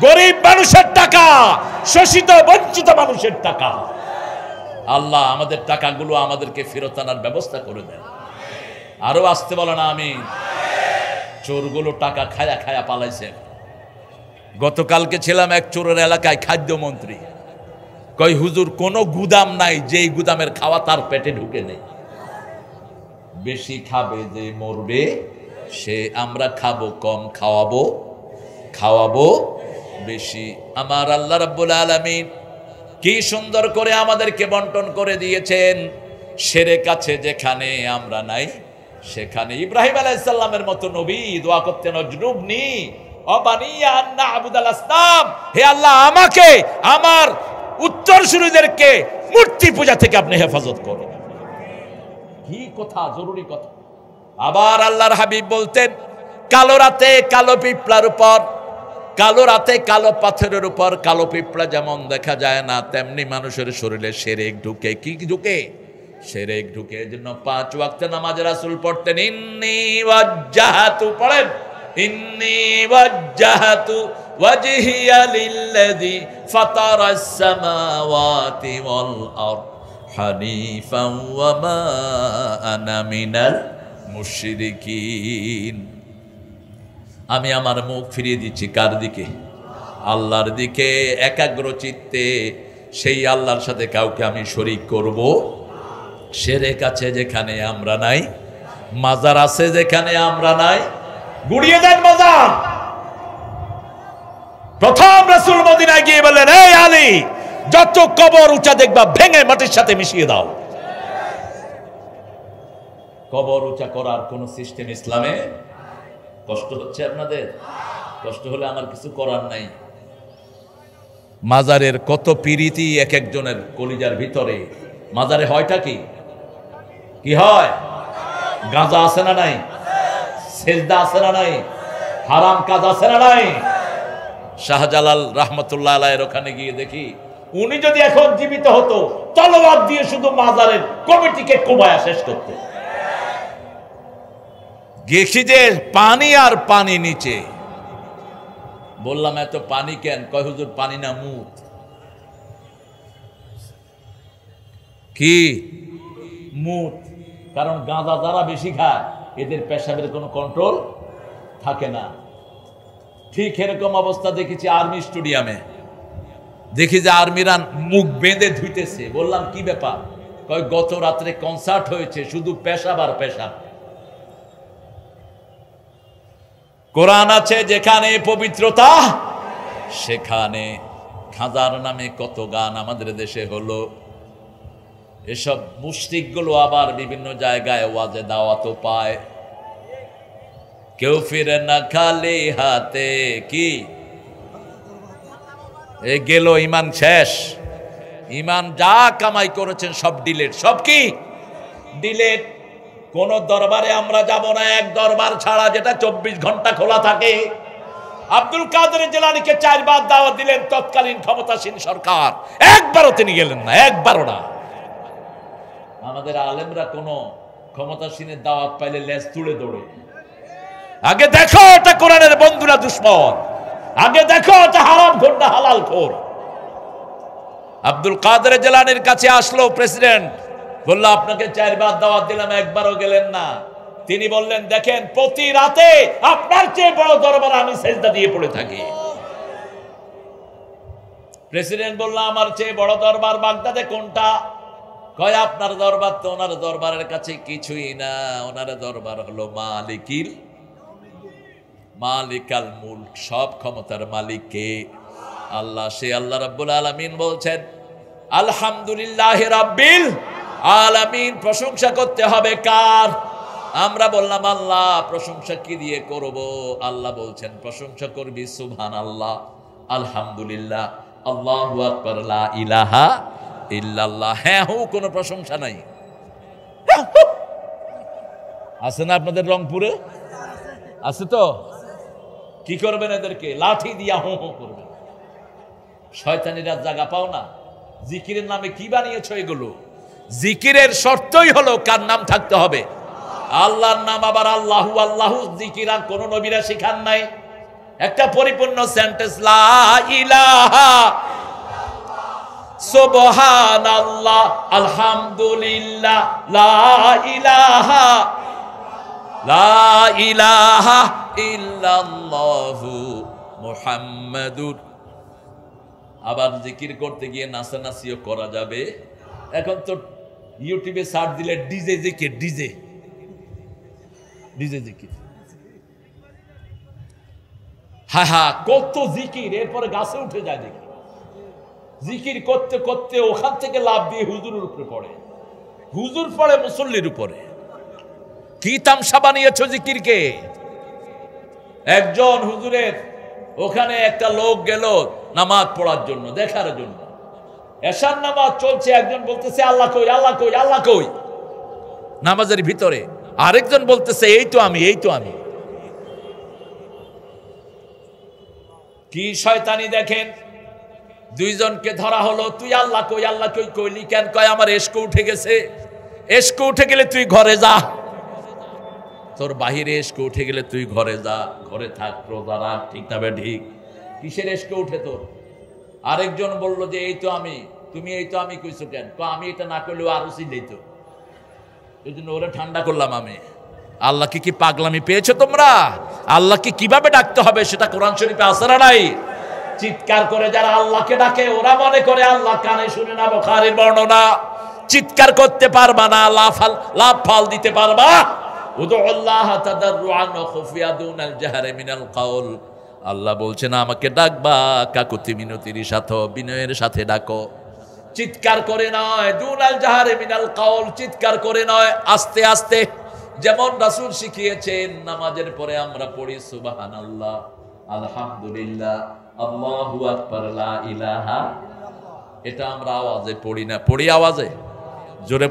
গরিব মানুষের টাকা, শোষিত বঞ্চিত মানুষের টাকা। আল্লাহ আমাদের টাকাগুলো আমাদেরকে ফেরত আনার ব্যবস্থা করে দেন। আরো আসতে বলো না আমি। চোরগুলো টাকা খায়া খায়া পালাইছে। গতকালকে ছিলাম এক চোরের এলাকায়, খাদ্যমন্ত্রী কই, হুজুর কোনো গুদাম নাই যেই গুদামের খাওয়া তার পেটে ঢুকে নেই। বেশি খাবে যে মরবে সে, আমরা খাবো কম, খাওয়াবো বেশি। আমার আল্লাহ রাব্বুল আলামিন কি সুন্দর করে আমাদেরকে বন্টন করে দিয়েছেন। শিরক আছে যেখানে আমরা নাই সেখানে। ইব্রাহিম আলাইহিস সালামের মতো নবী দোয়া করতেন, অজনুবনি অবানিয়া আন না'বুদাল আসনাম, হে আল্লাহ আমাকে আমার উত্তরসূরিদেরকে মূর্তি পূজা থেকে আপনি হেফাজত করুন। কি কথা, জরুরি কথা। আবার আল্লাহর হাবিব বলতেন, কালো রাতে কালো পিঁপড়ার উপর, কালো রাতে কালো পাথরের উপর কালো পিঁপড়া যেমন দেখা যায় না, তেমনি মানুষের শরীরে শিরক ঢুকে। কি ঢুকে? শিরক ঢুকে। এজন্য 5 ওয়াক্ত নামাজ রাসূল পড়তেন, ইন্নী ওয়াজ্জাহাতু, পড়েন, ইন্নী ওয়াজ্জাহাতু ওয়াজহিয়া লিল্লাযী ফাতারাস সামাওয়াতি ওয়াল আরদ হানিফান ওয়া মা আনা মিনাল মুশরিকিন। আমি আমার মুখ ফিরিয়ে দিচ্ছি কার দিকে? আল্লাহর দিকে। একাগ্র চিত্তে সেই আল্লাহর সাথে কাউকে আমি শরীক করব। শিরক আছে যেখানে আমরা নাই, মাজার আছে যেখানে আমরা নাই, গুড়িয়ে দেন মাজার। প্রথম রাসূল মদিনায় গিয়ে বললেন, এই আলী, যত কবর উঁচা দেখবা ভেঙে মাটির সাথে মিশিয়ে দাও। কবর উঁচা করার কোন সিস্টেম ইসলামে? কষ্ট হচ্ছে আপনাদের? কষ্ট হলে আমার কিছু করার নাই। মাজারের কত পিরিতি এক একজনের কলিজার ভিতরে। মাজারে হয়টা কি? কি হয়? গাঁজা আছে না নাই? সেজদা আছে না নাই? হারাম কাজ আছে না নাই? শাহজালাল রাহমাতুল্লাহ আলাইহির ওখানে গিয়ে দেখি, উনি যদি এখন জীবিত হতো তলোয়ার দিয়ে শুধু মাজারের কমিটিকে কোবায়া শেষ করতে। গেছি যে পানি আর পানি নিচে। বললাম এত পানি কেন? কয় হুজুর পানি না মুত। কি মুত? কারণ গাঁজা যারা বেশি খায় এদের পেশাবের কোনো কন্ট্রোল থাকে না। ঠিক এরকম অবস্থা দেখেছি আর্মি স্টেডিয়ামে। দেখি যে আর্মিরা মুখ বেঁধে ধুইতেছে। বললাম কি ব্যাপার? কয় গত রাত্রে কনসার্ট হয়েছে, শুধু পেশাব আর পেশাব। কোরআন আছে যেখানে পবিত্রতা সেখানে খাজার নামে কত গান আমাদের দেশে হলো। এসব মুশরিকগুলো আবার বিভিন্ন জায়গায় ওয়াজে দাওয়াতও পায়। কেউ ফিরে না খালি হাতে। কি এ গেল ইমান শেষ। ইমান যা কামাই করেছেন সব ডিলেট। সব কি? ডিলেট। কোন দরবারে আমরা যাব না, এক দরবার ছাড়া যেটা 24 ঘন্টা খোলা থাকে। আব্দুল কাদের জিলানীকে 4 বার দাওয়াত দিলেন তৎকালীন ক্ষমতাসীন সরকার, একবারও তিনি গেলেন না, একবারও না। আমাদের আলেমরা কোন ক্ষমতাসীনের দাওয়াত পাইলে লেজ তুলে দৌড়ে। আগে দেখো এটা কোরআনের বন্ধুরা দুশ্মন, আগে দেখো এটা হারাম খোর না হালাল খোর। আব্দুল কাদের জিলানীর কাছে আসলো প্রেসিডেন্ট, বলল আপনাকে 4 বার দাওয়াত দিলাম, একবারও গেলেন না। তিনি বললেন দেখেন প্রতি রাতে আপনার চেয়ে বড় দরবার আমি সেজদা দিয়ে পড়ে থাকি। প্রেসিডেন্ট বলল আমার চেয়ে বড় দরবার বাগদাদে কোনটা? কয় আপনার দরবার তো ওনার দরবারের কাছে কিছুই না, ওনার দরবার হলো মালিকাল মুলক, সব ক্ষমতার মালিক কে? আল্লাহ। সে আল্লাহ রাব্বুল আলামিন বলছেন আলহামদুলিল্লাহি রাব্বিল আলামিন, প্রশংসা করতে হবে কার? আমরা বললাম আল্লাহ। প্রশংসা কি দিয়ে করব? আল্লাহ বলছেন প্রশংসা করবি সুবহানাল্লাহ, আলহামদুলিল্লাহ, আল্লাহু আকবার, লা ইলাহা ইল্লাল্লাহ। হ্যাঁ হু কোনো প্রশংসা নাই। আছে না আপনাদের রংপুরে? আছে তো? কি করবেন এদেরকে? লাঠি দিয়া হু হু করবেন। শয়তানিরা জায়গা পাও না। জিকিরের নামে কি বানিয়েছো এগুলো? জিকিরের শর্তই হলো কার নাম থাকতে হবে? আল্লাহর নাম। আবার আল্লাহু আল্লাহু জিকির আর কোন নবীরা শিখান নাই। একটা পরিপূর্ণ সেন্টেন্স লা ইলাহা সুবহানাল্লাহ আলহামদুলিল্লাহ লা ইলাহা ইল্লাল্লাহু মুহাম্মাদুর। আবার জিকির করতে গিয়ে নাচানাচিও করা যাবে। এখন তো ইউটিউবে সার্চ দিলে ডিজে জিকির, ডিজে জিকির, হ্যাঁ কত জিকির। এরপরে গাছে উঠে যায় দেখি জিকির করতে করতে ওখান থেকে লাভ দিয়ে হুজুরের উপরে পড়ে, হুজুর পড়ে মুসল্লির উপরে। কি তামসা বানিয়েছ জিকিরকে। একজন হুজুরের ওখানে একটা লোক গেল নামাজ পড়ার জন্য, দেখার জন্য। এশার নামাজ চলছে, একজন বলতেছে আল্লাহ কই, আল্লাহ কই, আল্লাহ কই নামাজের ভিতরে। আরেকজন বলতেছে এই তো আমি, এই তো আমি। কি শয়তানি দেখেন। দুইজনকে ধরা হলো, তুই আল্লাহ কই, আল্লাহ কই কইলি কেন? কয় আমার এসকো উঠে গেছে। এসকো উঠে গেলে তুই ঘরে যা, তোর বাহিরে এসকো উঠে গেলে তুই ঘরে যা, ঘরে থাক, রোজা রাখ। ঠিক না বে ঠিক? কিসের এসকো উঠে তোর? আরেকজন বলল যে এই তো আমি। তুমি এই তো আমি কইছো কেন? আমি এটা না করলেও আরো চিনলেই তো। এই জন্য ওরা ঠান্ডা করলাম আমি। আল্লাহকে কি পাগলামি পেয়েছো তোমরা? আল্লাহকে কিভাবে ডাকতে হবে সেটা কোরআন শরীফে আছে না নাই? চিৎকার করে যারা আল্লাহকে ডাকে ওরা মনে করে আল্লাহ কানে শুনে না। বুখারীর বর্ণনা। চিৎকার করতে পারবা না, লাফ ফাল দিতে পারবা। উদুল্লাহ তাদাররুআন ওয়া খুফিয়া দুনাল জাহরি মিনাল কাউল। আল্লাহ বলছেন আমাকে ডাকবা কাকুতি মিনতির সাথে, বিনয়ের সাথে ডাকো। চিৎকার করে নয়, দুনাল জাহরি মিনাল কাউল, চিৎকার করে নয়, আস্তে আস্তে। যেমন রাসূল শিখিয়েছেন নামাজের পরে আমরা পড়ি সুবহানাল্লাহ, আলহামদুলিল্লাহ, আল্লাহু আকবার, লা ইলাহা। এটা আমরা আওয়াজে পড়ি না। পড়ি আওয়াজে? জোরে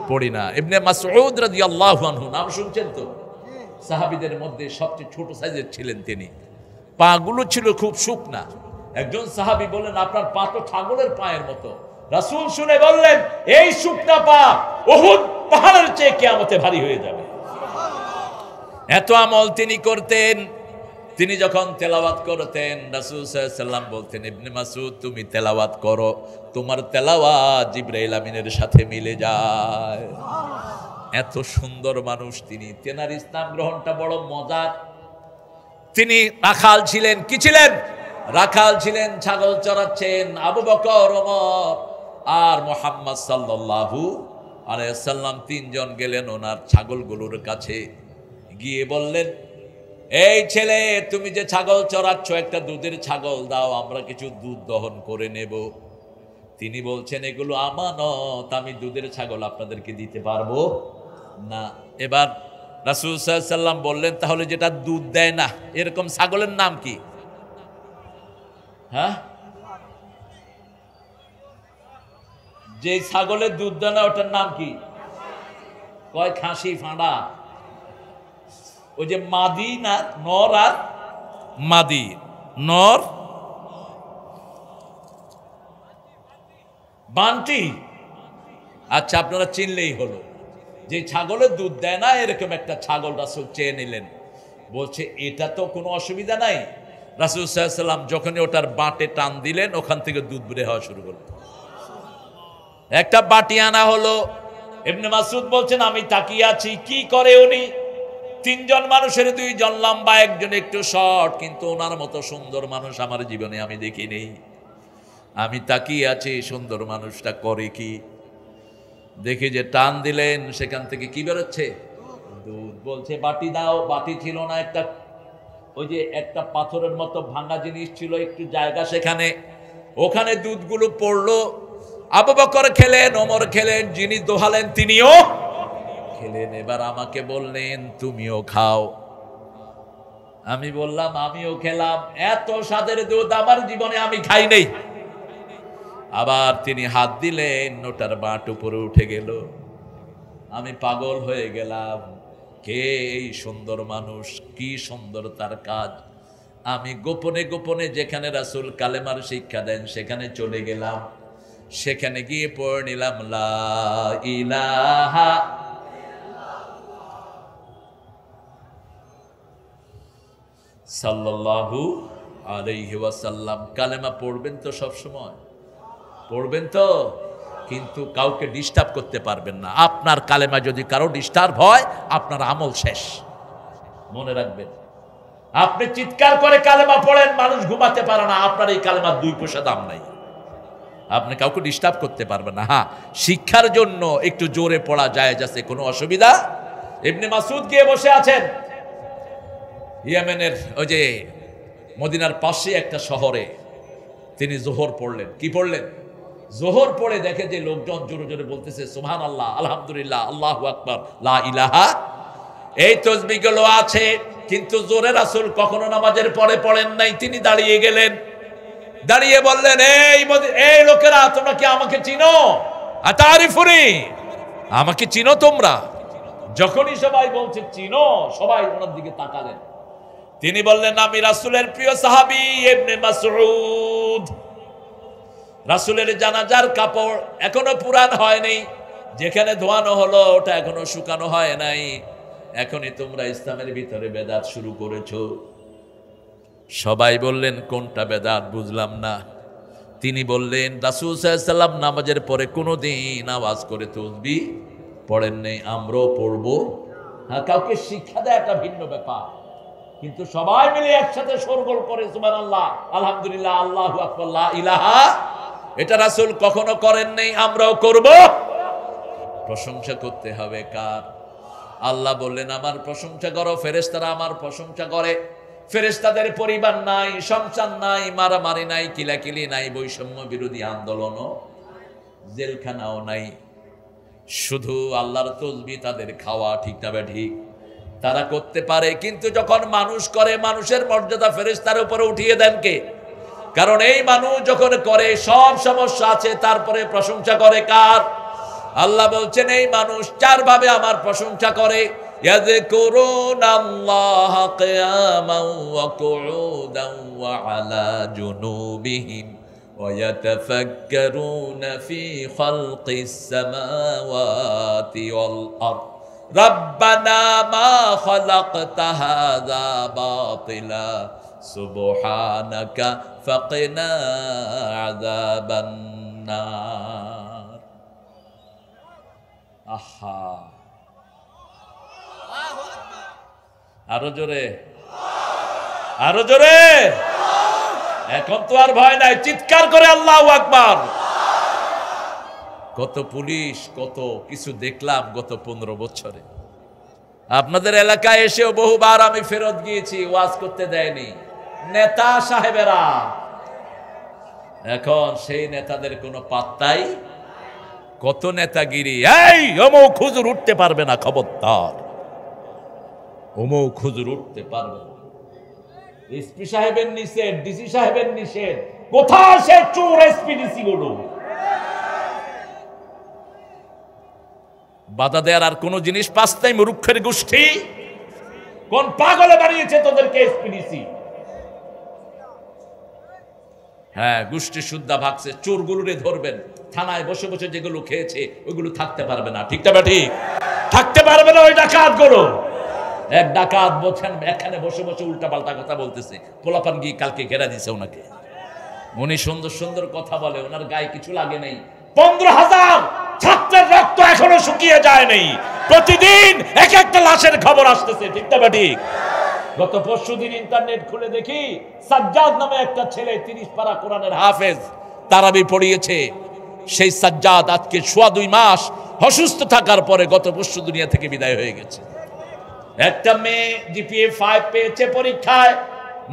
পড়ি না। ইবনে মাসউদ রাদিয়াল্লাহু আনহু, নাম শুনছেন তো? সাহাবীদের মধ্যে সবচেয়ে ছোট সাইজের ছিলেন তিনি। পাগুলো ছিল খুব শুকনা। একজন সাহাবী বললেন আপনার পা তো ছাগলের পায়ের মতো। রাসূল শুনে বললেন এই শুকনা পা উহুদ পাহাড়ের চেয়ে কিয়ামতে ভারী হয়ে যাবে। এত আমল তিনি করতেন। তিনি যখন তেলাওয়াত করতেন রাসূল সাল্লাল্লাহু আলাইহি ওয়াসাল্লাম বলতেন ইবনে মাসউদ তুমি তেলাওয়াত করো, তোমার তেলাওয়াত জিবরাইল আমিনের সাথে মিলে যায়। এত সুন্দর মানুষ তিনি। তেনার ইসলাম গ্রহণটা বড় মজার। তিনি রাখাল ছিলেন। কি ছিলেন? রাখাল ছিলেন, ছাগল চড়াচ্ছেন। আবু বকর, ওমর আর মুহাম্মদ সাল্লাল্লাহু আলাইহি ওয়াসাল্লাম তিনজন গেলেন ওনার ছাগলগুলোর কাছে। গিয়ে বললেন এই ছেলে তুমি যে ছাগল চড়াচ্ছ একটা দুধের ছাগল দাও, আমরা কিছু দুধ দহন করে নেব। তিনি বলছেন এগুলো আমানত, আমি দুধের ছাগল আপনাদেরকে দিতে পারবো না। এবার রাসূল সাল্লাল্লাহু আলাইহি ওয়াসাল্লাম বললেন তাহলে যেটা দুধ দেয় না এরকম ছাগলের নাম কি? হ্যাঁ, যে ছাগলের দুধ দেয় না ওটার নাম কি? কয় খাসি ফাঁড়া, ওই যে মাদি না নর আর মাদি, নর বান্টি। আচ্ছা আপনারা চিনলেই হলো, যে ছাগলের দুধ দেয় না এরকম একটা ছাগল রাসূল চেয়ে নিলেন, বলছে এটা তো কোনো অসুবিধা নাই। রাসূল সাল্লাল্লাহু আলাইহি ওয়াসাল্লাম যখনই ওটার বাটে টান দিলেন ওখান থেকে দুধ বের হওয়া শুরু হলো। একটা বাটি আনা হলো, ইবনে মাসউদ বলছেন আমি তাকিয়ে আছি, কি করে উনি? তিনজন মানুষের দুইজন লম্বা, একজন একটু শর্ট, কিন্তু ওনার মতো সুন্দর মানুষ আমার জীবনে আমি দেখিনি। আমি তাকিয়ে আছি সুন্দর মানুষটা করে কি, দেখি যে টান দিলেন সেখান থেকে কি বেরোচ্ছে? দুধ। বলছে বাটি দাও। বাটি ছিল না, একটা ওই যে একটা পাথরের মতো ভাঙা জিনিস ছিল, একটু জায়গা সেখানে, ওখানে দুধগুলো পড়লো। আবু বকর খেলেন, ওমর খেলেন, যিনি দোহালেন তিনিও খেলেন। এবার আমাকে বললেন তুমিও খাও। আমি বললাম আমিও খেলাম। এত স্বাদের দুধ আমার জীবনে আমি খাই নাই। আবার তিনি হাত দিলেন, ওটার বাট উপরে উঠে গেল। আমি পাগল হয়ে গেলাম, কে এই সুন্দর মানুষ, কি সুন্দর তার কাজ। আমি গোপনে গোপনে যেখানে রাসূল কালেমার শিক্ষা দেন সেখানে চলে গেলাম। সেখানে গিয়ে পড়ে নিলাম লা ইলাহা সাল্লাল্লাহু আলাইহি ওয়াসাল্লাম। কালেমা পড়বেন তো, সব সময় পড়বেন তো, কিন্তু কাউকে ডিস্টার্ব করতে পারবেন না। আপনার কালেমা যদি কারো ডিস্টার্ব হয় আপনার আমল শেষ, মনে রাখবেন। আপনি চিৎকার করে কালেমা পড়েন, মানুষ ঘুমাতে পারে না, আপনার এই কালেমার 2 পয়সা দাম নাই। আপনি কাউকে ডিস্টার্ব করতে পারবেন না। হ্যাঁ, শিক্ষার জন্য একটু জোরে পড়া যায়, যাচ্ছে কোনো অসুবিধা। ইবনে মাসউদ গিয়ে বসে আছেন ইয়েমেনের ওই যে মদিনার পাশে একটা শহরে। তিনি যোহর পড়লেন। কি পড়লেন? যোহর পড়ে দেখে যে লোকজন জোরে জোরে বলতেছে সুবহানাল্লাহ, আলহামদুলিল্লাহ, আল্লাহু আকবার, লা ইলাহা। এই তাসবিহগুলো আছে, কিন্তু জোরে রাসূল কখনো নামাজের পরে পড়েন নাই। তিনি দাঁড়িয়ে গেলেন, দাঁড়িয়ে বললেন এই লোকেরা, তোমরা কি আমাকে চিনো? আতারিফুনি, আমাকে চিনো তোমরা? যখনই সবাই বলছে চিনো, সবাই ওনার দিকে তাকালেন। তিনি বললেন আমি রাসূলের প্রিয় সাহাবী ইবনে মাসউদ। রাসূলের জানাজার কাপড় এখনো পুরান হয়নি, যেখানে ধোয়ানো হলো ওটা এখনো শুকানো হয় নাই। এখনই তোমরা ইসলামের ভিতরে বেদাত শুরু করেছো। সবাই বললেন কোনটা বেদাত, বুঝলাম না। তিনি বললেন রাসূল সাল্লাল্লাহু আলাইহি ওয়াসাল্লাম নামাজের পরে কোনোদিন আওয়াজ করে তাসবিহ পড়েন নাই, আমরাও পড়বো। হ্যাঁ, কাউকে শিক্ষা দেয় একটা ভিন্ন ব্যাপার, কিন্তু সবাই মিলে একসাথে শোরগোল করে সুবহানাল্লাহ, আলহামদুলিল্লাহ, আল্লাহু আকবার, লা ইলাহা, এটা রাসূল কখনো করেন নাই, আমরাও করব। প্রশংসা করতে হবে কার? আল্লাহ বললেন আমার প্রশংসা করো। ফেরেশতারা আমার প্রশংসা করে। ফেরেশতাদের পরিবার নাই, সংসার নাই, মারামারি নাই, কিলাকিলি নাই, বৈষম্য বিরোধী আন্দোলনও, জেলখানাও নাই। শুধু আল্লাহর তাসবিহ তাদের খাওয়া, ঠিক না ঠিক? তারা করতে পারে, কিন্তু যখন মানুষ করে, মানুষের মর্যাদা ফেরেশতার উপরে উঠিয়ে দেন কে? কারণ এই মানুষ যখন করে সব সমস্যা আছে, তারপরে প্রশংসা করে কার? আল্লাহ বলছেন এই মানুষ 4 ভাবে আমার প্রশংসা করে। ইয়াযকুরুনাল্লাহা কিয়ামান ওয়া কুউদান ওয়া আলা জুনুবিহিম ওয়া ইয়াতাফাক্কারুনা ফি খালকিস সামাওয়াতি ওয়াল আরদ রাব্বানা মা খালাকতা হাযা বাতিলা সুবহানাকা ফাকিনা আযাবান নার। আহা, আরো জোরে, আরো জোরে। এখন তো আর ভয় নাই, চিৎকার করে আল্লাহু আকবার। কত পুলিশ, কত কিছু দেখলাম গত 15 বছরে। আপনাদের এলাকায় এসেও বহুবার আমি ফেরত গিয়েছি, ওয়াজ করতে দেয়নি নেতা সাহেবেরা। এখন সেই নেতাদের কোনো পাত্তাই। কত নেতাগিরি। এই অমুক হুজুর উঠতে পারবে না, খবরদার, অমুক হুজুর উঠতে পারবে না। এসপি সাহেবের নিষেধ, ডিসি সাহেবের নিষেধ। কোথায় সে চোর এসপি ডিসি গুলো? বাধা দেওয়ার আর কোনো জিনিস পাস নাই মূর্খের গোষ্ঠী। কোন পাগলে বানিয়েছে তোদেরকে এসপিডিসি? হ্যাঁ, গোষ্ঠী শুদ্ধা ভাগছে। চোরগুলোরে ধরবেন, থানায় বসে বসে যেগুলো খেয়েছে ওইগুলো থাকতে পারবে না। ঠিক না ঠিক? থাকতে পারবে না ওই ডাকাত গুলো। এক ডাকাত বলছেন এখানে বসে বসে উল্টা পাল্টা কথা বলতেছে, পোলাপান গিয়ে কালকে ঘেরা দিছে ওনাকে। উনি সুন্দর সুন্দর কথা বলে, ওনার গায়ে কিছু লাগে নেই। 15,000 ছাত্রের রক্ত এখনো শুকিয়ে যায় নাই। প্রতিদিন এক একটা লাশের খবর আসতেছে। ঠিক না ঠিক? গত পরশুদিন ইন্টারনেট খুলে দেখি সাজ্জাদ নামে একটা ছেলে 30 পারা কোরআনের হাফেজ, তারাবি পড়িয়েছে। সেই সাজ্জাদ আজকে 2.5 মাস অসুস্থ থাকার পরে গত পরশু দুনিয়া থেকে বিদায় হয়ে গেছে। একটা মেয়ে জিপিএ 5 পেয়েছে পরীক্ষায়,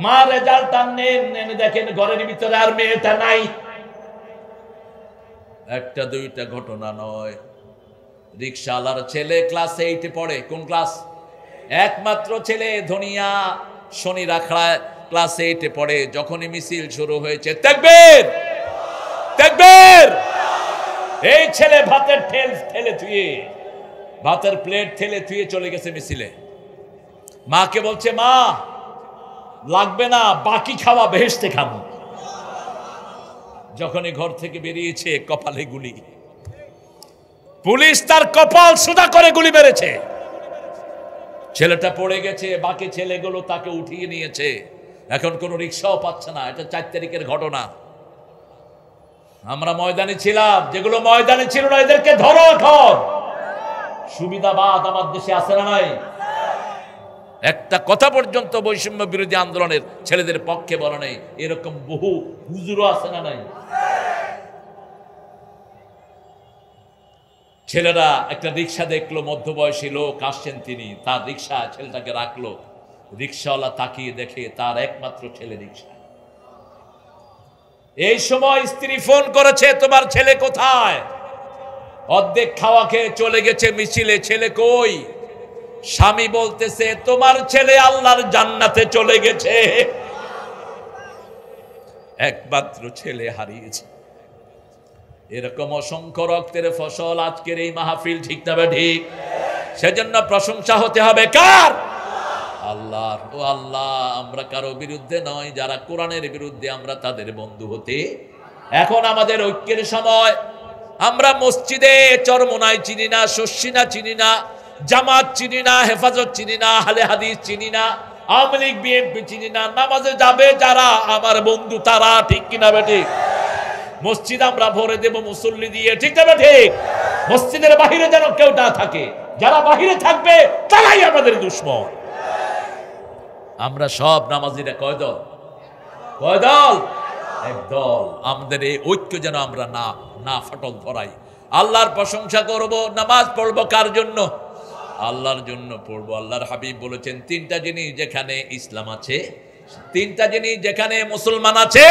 মা রেজাল্ট আনেন, দেখেন ঘরের ভিতরে আর মেয়েটা নাই। একটা দুইটা ঘটনা নয়। রিকশাওয়ালার ছেলে ক্লাস 8 পড়ে। কোন ক্লাস? একমাত্র ছেলে ধনিয়া শনি রাখড়ায় ক্লাস 8 পড়ে। যখনই মিছিল শুরু হয়েছে তাকবীর তাকবীর, এই ছেলে ভাতের ভাতের প্লেট ঠেলে থুয়ে চলে গেছে মিছিলে। মাকে বলছে, মা লাগবে না, বাকি খাওয়া বেহেশতে খাবো। যখনই ঘর থেকে বেরিয়েছে কপালে গুলি। পুলিশ তার কপাল সোজা করে গুলি মেরেছে। ছেলেটা পড়ে গেছে, বাকি ছেলেগুলো তাকে উঠিয়ে নিয়েছে। এখন কোনো রিক্সাও পাচ্ছে না। এটা 4 তারিখের ঘটনা। আমরা ময়দানে ছিলাম, যেগুলো ময়দানে ছিল না এদেরকে ধরো। এখন সুবিধাবাদ আমার দেশে আছে না নাই? একটা কথা পর্যন্ত বৈষম্য বিরোধী আন্দোলনের ছেলেদের পক্ষে বলা নেই। এরকম বহু হুজুরও আছে না নাই? ছেলেরা একটা রিক্সা দেখলো, মধ্যবয়সী লোক আসছেন, তিনি তার রিক্সা ছেলেটাকে রাখলো। রিক্সাওয়ালা তাকিয়ে দেখে তার একমাত্র ছেলে রিক্সা। এই সময় স্ত্রী ফোন করেছে, তোমার ছেলে কোথায়? অর্ধেক খাওয়া খেয়ে চলে গেছে মিছিলে। ছেলে কই? স্বামী বলতেছে, তোমার ছেলে আল্লাহর জান্নাতে চলে গেছে। একমাত্র ছেলে হারিয়েছে। এরকম অসংখ্য রক্তের ফসল আজকের এই মাহফিল। ঠিক না ঠিক? সেজন্য প্রশংসা হতে হবে কার? আল্লাহর। ও আল্লাহ, আমরা কারো বিরুদ্ধে নয়, যারা কোরআনের বিরুদ্ধে আমরা তাদের বন্ধু হতে। এখন আমাদের ঐক্যের সময়। আমরা মসজিদে চরমোনাই চিনি না, শস্যিনা চিনি না, জামাত চিনি না, হেফাজত চিনি না, আহলে হাদিস চিনি না, আওয়ামী লীগ বিএনপি চিনি না। নামাজে যাবে যারা আমার বন্ধু তারা। ঠিক কিনা বেঠিক? মসজিদ আমরা ভরে দেব মুসল্লি দিয়ে। ঠিক না ঠিক? মসজিদের বাহিরে যেন কেউ না থাকে। যারা বাহিরে থাকবে তারাই আমাদের দুশমন। আমরা সব নামাজিরা কয় দল? কয় দল? এক দল। আমাদের এই ঐক্য যেন আমরা না ফাটল ধরাই। আল্লাহর প্রশংসা করব। নামাজ পড়বো কার জন্য? আল্লাহর জন্য পড়বো। আল্লাহর হাবিব বলেছেন, 3টা জিনিস যেখানে ইসলাম আছে, 3টা জিনিস যেখানে মুসলমান আছে,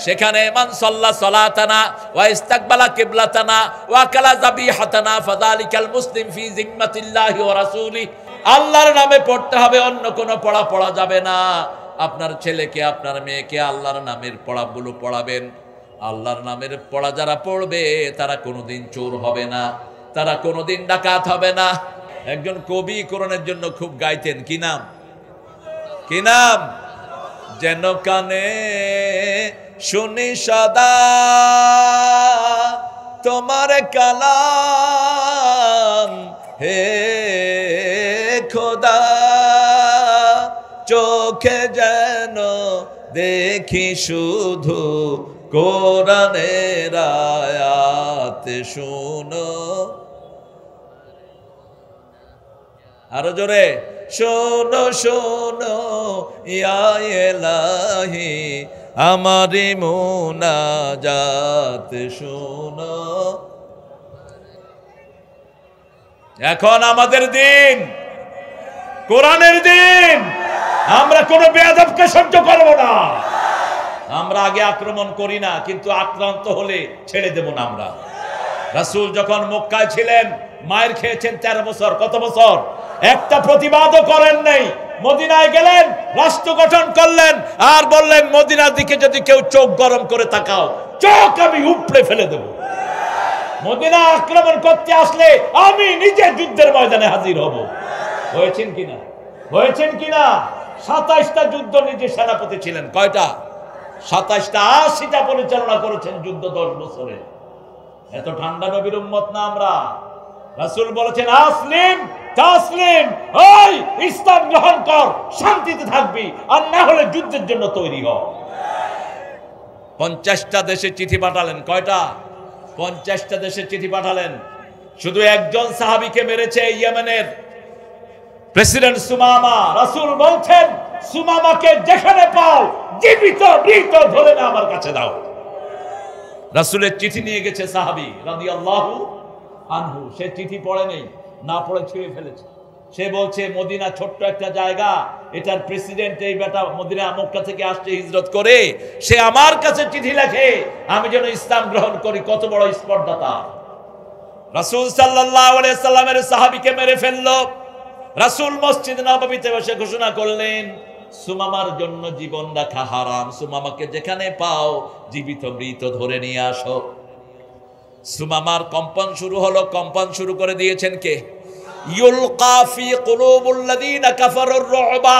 সেখানে মান সাল্লা সালাতানা ওয়া ইস্তাকবালা কিবলাতানা ওয়া কালা যাবিহাতানা ফাযালিকাল মুসলিম ফি জিম্মাতিল্লাহি ওয়া রাসূলি। আল্লাহর নামে পড়তে হবে, অন্য কোনো পড়া যাবে না। আপনার ছেলেকে, আপনার মেয়েকে আল্লাহর নামের পড়াগুলো পড়াবেন। আল্লাহর নামের পড়া যারা পড়বে তারা কোনোদিন চোর হবে না, তারা কোনোদিন ডাকাত হবে না। একজন কবি কোরআনের জন্য খুব গাইতেন। কি নাম? কি নাম? যেন কানে শুনি সদা তোমার কালাম, হে খোদা চোখে যেন দেখি শুধু কোরআনের আয়াত শুনো। আরো জোরে, শোনো শোনো ইয়া ইলাহি আমারি মুনাজাত শোনো। এখন আমাদের দিন, কোরআনের দিন। আমরা কোন বেয়াদবকে সহ্য করব না। আমরা আগে আক্রমণ করি না, কিন্তু আক্রান্ত হলে ছেড়ে দেব না আমরা। রাসূল যখন মক্কায় ছিলেন, মায়ের খেয়েছেন 13 বছর। কত বছর? একটা প্রতিবাদও করেন নাই। মদিনায় গেলেন, রাষ্ট্র গঠন করলেন, আর বললেন মদিনার দিকে যদি কেউ চোখ গরম করে তাকাও, চোখ আমি উপড়ে ফেলে দেব। মদিনা আক্রমণ করতে আসলে আমি নিজে যুদ্ধের ময়দানে হাজির হব। হয়েছেন কিনা? হয়েছেন কিনা? 27টা যুদ্ধ নিজে সেনাপতি ছিলেন। কয়টা? 27টা। 80টা পরিচালনা করেছেন যুদ্ধ 10 বছরে। এত ঠান্ডা নবীর উম্মত না আমরা। রাসূল বলেছেন আসলিম তাসলিম, ওই ইসলাম গ্রহণ কর, শান্তিতে থাকবি, আর না হলে যুদ্ধের জন্য তৈরি হ। 50টা দেশে চিঠি পাঠালেন। কয়টা? 50টা দেশে চিঠি পাঠালেন। শুধু একজন সাহাবীকে মেরেছে ইয়েমেনের প্রেসিডেন্ট সুমামা। রাসূল বলছেন সুমামাকে যেখানে পাও জীবিত মৃত ধরে না আমার কাছে দাও। রাসূলের চিঠি নিয়ে গেছে সাহাবী রাদিয়াল্লাহু আনহু। সে চিঠি পড়ে নেই, না পড়ে ছুঁয়ে ফেলেছে। সে বলছে মদিনা ছোট্ট একটা জায়গা, এটার প্রেসিডেন্ট এই বেটা মদিনা মক্কা থেকে আসছে হিজরত করে, সে আমার কাছে চিঠি লেখে আমি যেন ইসলাম গ্রহণ করি। কত বড় স্পর্ধা! রাসূল সাল্লাল্লাহু আলাইহি সাল্লামের সাহাবীকে মেরে ফেললো। রাসূল মসজিদ নববীতে বসে ঘোষণা করলেন সুমামার জন্য জীবন রাখা হারাম। সুমামাকে যেখানে পাও জীবিত মৃত ধরে নিয়ে আসো। সুমামার কম্পন শুরু হলো। কম্পন শুরু করে দিয়েছেন কে? ইউলকা ফি কুলুবুল্লাযীনা কাফারুর রুবা।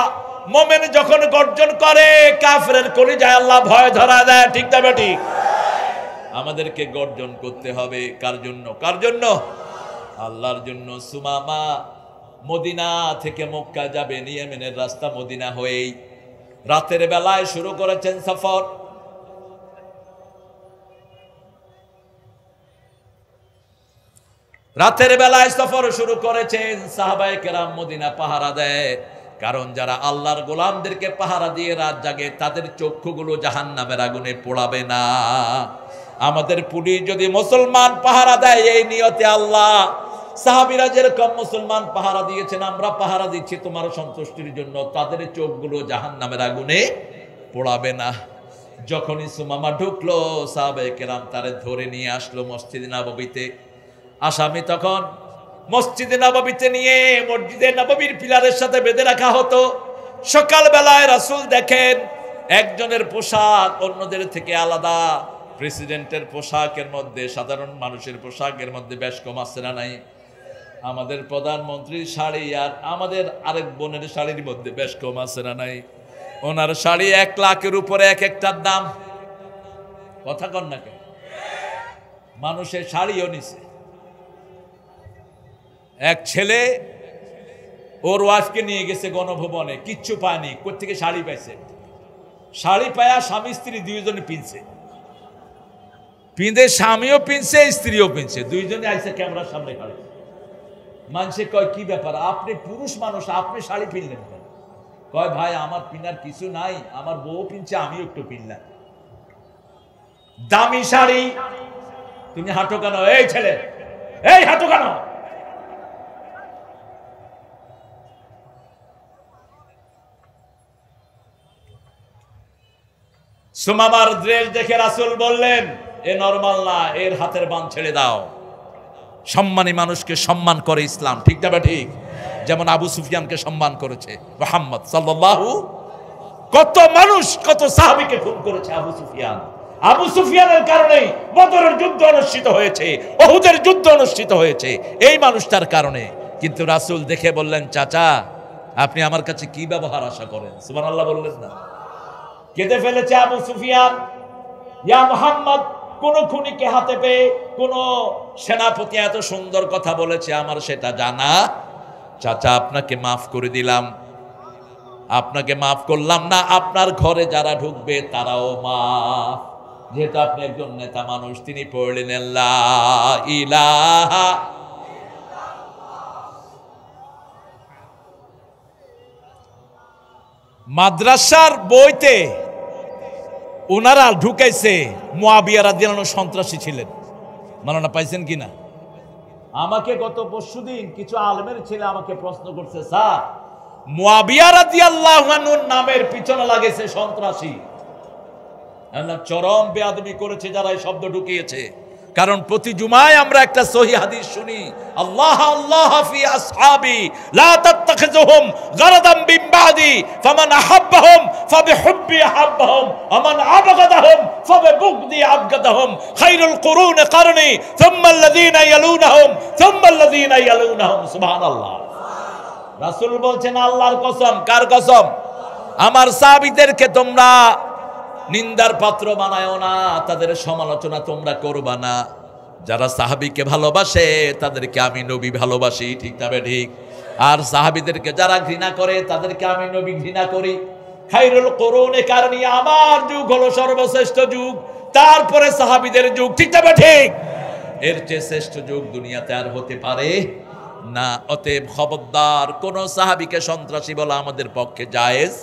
মুমিন যখন গর্জন করে কাফেরের কলিজায় আল্লাহ ভয় ধরা দেয়। ঠিক না ঠিক? আমাদেরকে গর্জন করতে হবে। কার জন্য? কার জন্য? আল্লাহর জন্য। সুমামা মদিনা থেকে মক্কা যাবে, ইয়েমেনের রাস্তা মদিনা হয়েই রাতের বেলায় শুরু করেছেন সফর। রাতের বেলায় সফর শুরু করেছেন। সাহাবায়ে কেরাম মদিনা পাহারা দেয়, কারণ যারা আল্লাহর গোলামদেরকে পাহারা দিয়ে রাত জাগে তাদের চক্ষুগুলো জাহান্নামের আগুনে পোড়াবে না। আমাদের পুলিশ যদি মুসলমান পাহারা দেয় এই নিয়তে আল্লাহ সাহাবীরা যেরকম মুসলমান পাহারা দিয়েছেন আমরা পাহারা দিচ্ছি তোমার সন্তুষ্টির জন্য, তাদের চোখগুলো জাহান্নামের আগুনে পোড়াবে না। যখনই সুমামা ঢুকলো সাহাবায়ে কেরাম তারে ধরে নিয়ে আসলো মসজিদে নববীতে। আসামি তখন মসজিদে নববীতে নিয়ে মসজিদে নববীর পিলারের সাথে বেঁধে রাখা হতো। সকাল বেলায় রাসূল দেখেন একজনের পোশাক অন্যদের থেকে আলাদা। প্রেসিডেন্টের পোশাকের মধ্যে সাধারণ মানুষের পোশাকের মধ্যে বেশ কম আছে না নাই? আমাদের প্রধানমন্ত্রীর শাড়ি আর আমাদের আরেক বোনের শাড়ির মধ্যে বেশ কম আছে না নাই? ওনার শাড়ি 1 লাখের উপরে এক একটার দাম। কথা কন না কেন? মানুষের শাড়িও নিছে। এক ছেলে ওর ওয়াইফকে নিয়ে গেছে গণভবনে, কিচ্ছু পায়নি, কোত্থেকে শাড়ি পাইছে। শাড়ি পায়া স্বামী স্ত্রী দুইজনে পিনছে, পিঁধে স্বামীও পিনছে স্ত্রীও পিনছে, দুইজনে আইসে ক্যামেরার সামনে খাড়ে। মানুষে কয় কি ব্যাপার, আপনি পুরুষ মানুষ আপনি শাড়ি পিনলেন কেন? কয় ভাই আমার পিনার কিছু নাই, আমার বউ পিনছে আমিও একটু পিনলাম। দামি শাড়ি তুমি হাঁটো কেন? এই ছেলে এই হাঁটো কেন? সুমামার ড্রেস দেখে রাসূল বললেন এ নরমাল না, এর হাতের বাঁধ ছেড়ে দাও। সম্মানী মানুষকে সম্মান করে ইসলাম, ঠিক না ঠিক? যেমন আবু সুফিয়ানকে সম্মান করেছে মুহাম্মদ সাল্লাল্লাহু। কত মানুষ কত সাহাবীকে খুন করেছে আবু সুফিয়ান। আবু সুফিয়ানের কারণে বদরের যুদ্ধ অনুষ্ঠিত হয়েছে, উহুদের যুদ্ধ অনুষ্ঠিত হয়েছে এই মানুষটার কারণে। কিন্তু রাসূল দেখে বললেন চাচা আপনি আমার কাছে কি ব্যবহার আশা করেন? সুবহানাল্লাহ বললেন না? কেঁদে ফেলেছে আবু সুফিয়ান। ইয়া মুহাম্মদ, কোন খুনিকে হাতে পেয়ে কোন সেনাপতি এত সুন্দর কথা বলেছে আমার সেটা জানা। চাচা আপনাকে মাফ করে দিলাম, আপনাকে মাফ করলাম না, আপনার ঘরে যারা ঢুকবে তারাও মাফ। যেহেতু আপনি একজন নেতা মানুষ, তিনি পড়লেন লা ইলাহা। মাদ্রাসার বইতে ওনারা ঢুকাইছে মুয়াবিয়া রাদিয়াল্লাহু আনহু সন্ত্রাসী ছিলেন। মাননা পাইছেন কিনা? আমাকে গত পরশুদিন কিছু আলেমের ছেলে আমাকে প্রশ্ন করছে, স্যার মুয়াবিয়া রাদিয়াল্লাহু আনহুর নামের পিছনে লাগেছে সন্ত্রাসী। চরম বেয়াদবি করেছে যারা এই শব্দ ঢুকিয়েছে। কারণ প্রতি জুমায় আমরা একটা সহিহ হাদিস শুনি, আল্লাহ আল্লাহ ফি আসহাবি লা তাত্তাখিযুহুম গারাদাম মিন বাদি ফামান আহাব্বাহুম ফাবিহুব্বি আহাব্বাহুম ওয়া মান আবগাদাহুম ফাবিবুগদি আবগাদাহুম খায়রুল কুরুনি কারনি সুম্মা আল্লাযীনা ইয়ালুনাহুম সুম্মা আল্লাযীনা ইয়ালুনাহুম সুবহানাল্লাহ। রাসূল বলছেন আল্লাহর কসম, কার কসম? আমার সাহাবীদেরকে তোমরা নিন্দার পাত্র বানায়ও না, তাদের সমালোচনা তোমরা করবা না। যারা সাহাবীকে ভালোবাসে তাদেরকে আমি নবী ভালোবাসি, ঠিক না ঠিক? আর সাহাবীদেরকে যারা ঘৃণা করে তাদেরকে আমি নবী ঘৃণা করি। খায়রুল কুরুনি কারনি, আমার যুগ হলো সর্বশ্রেষ্ঠ যুগ, তারপরে সাহাবীদের যুগ, ঠিক না ঠিক? এর চেয়ে শ্রেষ্ঠ যুগ দুনিয়াতে আর হতে পারে না। অতএব খবরদার, কোন সাহাবীকে সন্ত্রাসী বলা আমাদের পক্ষে জায়েজ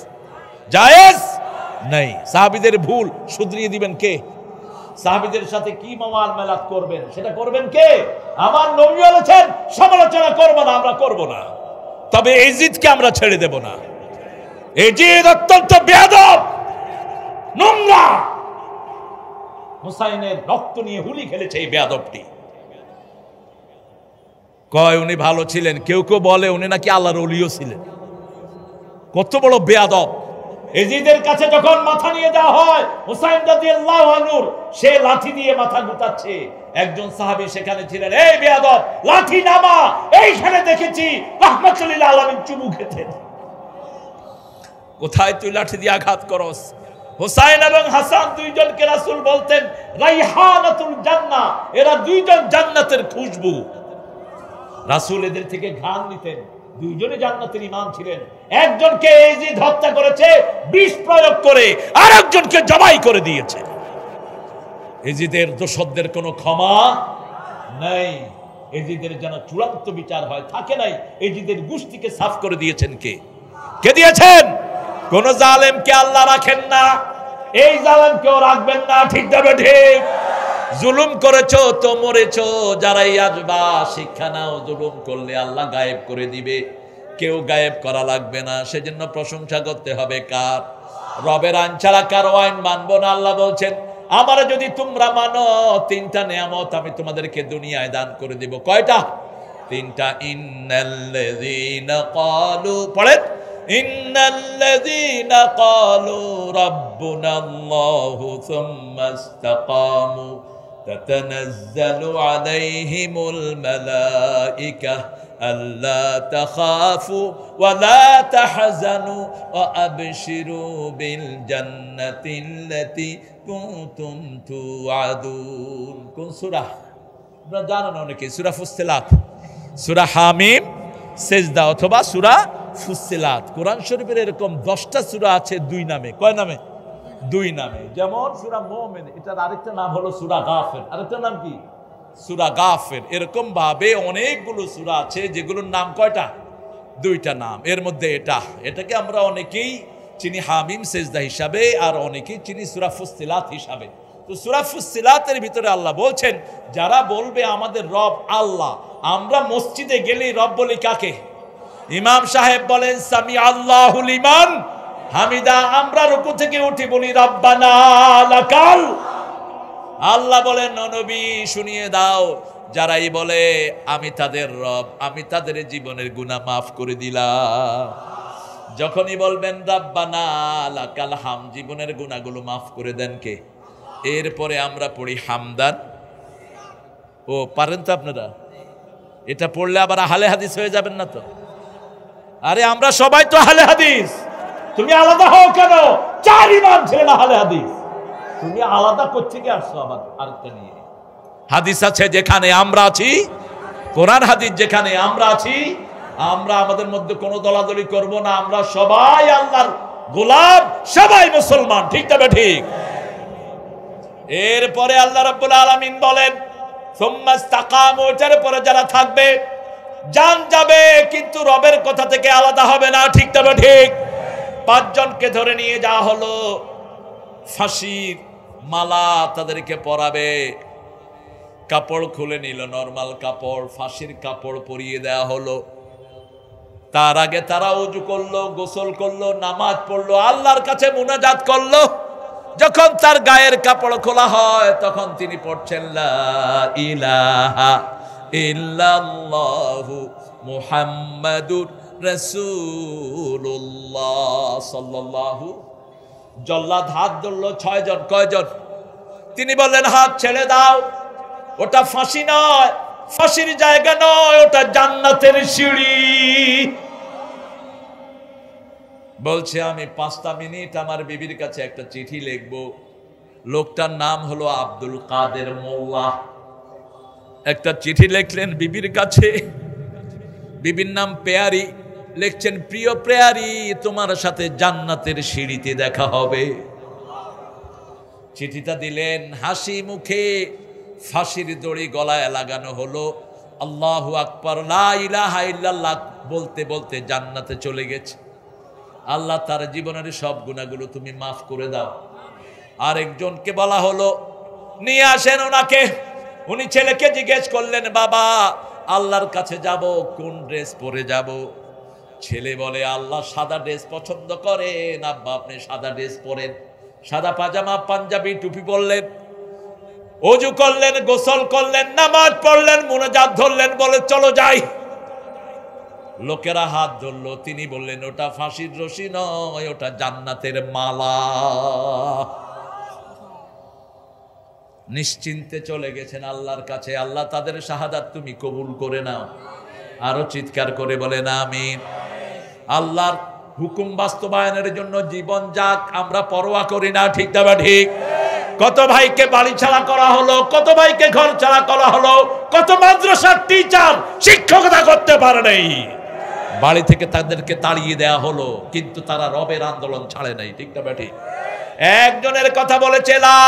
নাই। সাহাবীদের ভুল শুধরিয়ে দিবেন কে? সাহাবীদের সাথে কি মুআমালাত করবেন সেটা করবেন কে? আমার নবী বলেছেন সমালোচনা করব না, আমরা করব না। তবে এজিদকে আমরা ছেড়ে দেব না। এজিদ অত্যন্ত বেয়াদব, নোংরা, হুসাইনের রক্ত নিয়ে হুলি খেলেছে এই বেয়াদবটি। কয় উনি ভালো ছিলেন, কেউ কেউ বলে উনি নাকি আল্লাহর ওলিও ছিলেন। কত বড় বেয়াদব! এজিদের কাছে যখন মাথা নিয়ে যাওয়া হয়, হুসাইন রাদিয়াল্লাহু আনহুর, সে লাঠি দিয়ে মাথা গুতাচ্ছে। একজন সাহাবী সেখানে ছিলেন, এই বেয়াদব লাঠি নামা, এইখানে দেখেছি রাহমাতুল লিল আলামিন চুমু খেতেন। কোথায় তুই লাঠি দিয়ে আঘাত করস? হুসাইন এবং হাসান দুইজনকে রাসূল বলতেন রাইহানাতুল জান্নাহ, এরা দুইজন জান্নাতের খুশবু। রাসূল এদের থেকে ঘ্রাণ নিতেন। দুইজনে জান্নাতের ইমাম ছিলেন। একজনকে এজিদ হত্যা করেছে বিষ প্রয়োগ করে, আর একজনকে জবাই করে দিয়েছে। এজিদের দোষদের কোনো ক্ষমা নাই। এজিদের যেন চূড়ান্ত বিচার হয়, থাকে নাই। এজিদের গোষ্ঠীকে সাফ করে দিয়েছেন কে? কে দিয়েছেন? কোন জালেমকে আল্লাহ রাখেন না, এই জালেমকেও রাখবেন না, ঠিক না ঠিক? জুলুম করেছো তো মরেছো, যারাই আসবা শিক্ষা নাও। জুলুম করলে আল্লাহ গায়েব করে দিবে, কেউ গায়েব করা লাগবে না। সেজন্য প্রশংসা করতে হবে কার? রবের আইন ছাড়া কারো আইন মানবো না। আল্লাহ বলছেন আমারে যদি তোমরা মানো, তিনটা নিয়ামত আমি তোমাদেরকে দুনিয়ায় দান করে দিব। কয়টা? তিনটা। ইন্নাল্লাযীনা ক্বালু, পড়েন, ইন্নাল্লাযীনা ক্বালু রাব্বুনাল্লাহু সুম্মা ইসতাকামু তাতানাজ্জালু আলাইহিমুল মালাইকা আল্লা তাখাফু ওয়া লা তাহজানু ওয়া আবশিরু বিল জান্নাতিল্লাতী কুনতুম তুআদুন। কোন সূরা? আপনারা জানেন অনেকে, সূরা ফুসসিলাত, সূরা হামিম, সেজদা অথবা সূরা ফুসসিলাত। কোরআন শরীফের এরকম 10টা সূরা আছে দুই নামে। কয় নামে? দুই নামে। যেমন সূরা মুমিন, এটার আরেকটা নাম হলো সূরা গাফির, আরেকটা নাম কি? সূরা গাফির। এরকম ভাবে অনেকগুলো সূরা আছে যেগুলোর নাম কয়টা? দুইটা নাম। এর মধ্যে এটাকে আমরা অনেকেই চিনি হামিম সেজদা হিসাবে, আর অনেকেই চিনি সূরা ফুসসিলাত হিসাবে। তো সূরা ফুসসিলাতের ভিতরে আল্লাহ বলছেন যারা বলবে আমাদের রব আল্লাহ, আমরা মসজিদে গেলেই রব বলি কাকে? ইমাম সাহেব বলেন সামি আল্লাহু লিমান হামিদা, আমরা রুকু থেকে উঠি বলি রব্বানা লাকাল। আল্লাহ বলেন নবী শুনিয়ে দাও, যারাই বলে আমি তাদের রব, আমি তাদের জীবনের গুনাহ মাফ করে দিলাম। যখনই বলবেন রব্বানা লাকাল হাম, জীবনের গুনাহগুলো মাফ করে দেন কে? এরপরে আমরা পড়ি হামদান। ও পারেন তো আপনারা? এটা পড়লে আবার আহলে হাদিস হয়ে যাবেন না তো? আরে আমরা সবাই তো আহলে হাদিস, তুমি আলাদা হও কেন? 4 ইমাম ছিলেন আহলে হাদিস, তুমি আলাদা কোত্থেকে আসছো আবার আরেকটা নিয়ে? হাদিস আছে যেখানে আমরা আছি, কোরআন হাদিস যেখানে আমরা আছি, আমরা আমাদের মধ্যে কোনো দলাদলি করব না। আমরা সবাই আল্লাহর গোলাম, সবাই মুসলমান, ঠিক না ঠিক? এরপরে আল্লাহ রাব্বুল আলামিন বলেন সুম্মা ইসতাকামু, এর পরে যারা থাকবে জান যাবে কিন্তু রবের কথা থেকে আলাদা হবে না, ঠিক না ঠিক? 5 জনকে ধরে নিয়ে যাওয়া হলো, ফাঁসির মালা তাদেরকে পরাবে, কাপড় খুলে নিল, নরমাল কাপড়, ফাঁসির কাপড় পরিয়ে দেওয়া হলো। তার আগে তারা ওযু করলো, গোসল করলো, নামাজ পড়লো, আল্লাহর কাছে মুনাজাত করলো। যখন তার গায়ের কাপড় খোলা হয় তখন তিনি পড়ছেন লা ইলাহা ইল্লাল্লাহু মুহাম্মাদুর রাসূলুল্লাহ সাল্লাল্লাহু। জল্লাদ হাত ধরল 6 জন। কয়জন? তিনি বললেন হাত ছেড়ে দাও, ওটা ফাঁসি নয়, ফাঁসির জায়গা নয়, ওটা জান্নাতের সিঁড়ি। বলছে আমি 5টা মিনিট আমার বিবির কাছে একটা চিঠি লিখবো। লোকটার নাম হলো আব্দুল কাদের মোল্লা। একটা চিঠি লিখলেন বিবির কাছে, বিবির নাম পেয়ারি। লিখছেন প্রিয় পেয়ারি, তোমার সাথে জান্নাতের সিঁড়িতে দেখা হবে। চিঠিটা দিলেন, হাসি মুখে ফাঁসির দড়ি গলায় লাগানো হলো। আল্লাহু আকবার, লা ইলাহা ইল্লাল্লাহ বলতে বলতে জান্নাতে চলে গেছে। আল্লাহ তার জীবনের সব গুনাহগুলো তুমি মাফ করে দাও। আরেকজনকে বলা হলো নিয়ে আসেন ওনাকে। উনি ছেলেকে জিজ্ঞেস করলেন, বাবা আল্লাহর কাছে যাব, কোন ড্রেস পরে যাব? ছেলে বলে, আল্লাহ সাদা ড্রেস পছন্দ করেন, আব্বা আপনি সাদা ড্রেস পরেন। সাদা পাজামা পাঞ্জাবি টুপি পরলেন, ওযু করলেন, গোসল করলেন, নামাজ পড়লেন, মুনাজাত ধরলেন, বলে চলো যাই। লোকেরা হাত ধরলো, তিনি বললেন ওটা ফাঁসির রশি নয়, ওটা জান্নাতের মালা। নিশ্চিন্তে চলে গেছেন আল্লাহর কাছে। আল্লাহ তাদের শাহাদাত তুমি কবুল করে নাও। আরো চিৎকার করে বলেন আমিন। আল্লাহর হুকুম বাস্তবায়নের জন্য জীবন যাক, আমরা পরোয়া করি না, ঠিক না বা ঠিক? কত ভাইকে বাড়ি ছাড়া করা হলো, কত ভাইকে ঘর ছাড়া করা হলো, কত মাদ্রাসার টিচার শিক্ষকতা করতে পারে নাই, বাড়ি থেকে তাদেরকে তাড়িয়ে দেয়া হলো, কিন্তু তারা রবের আন্দোলন ছাড়ে নাই, ঠিক না বা ঠিক? একজনের কথা বলেছে, লা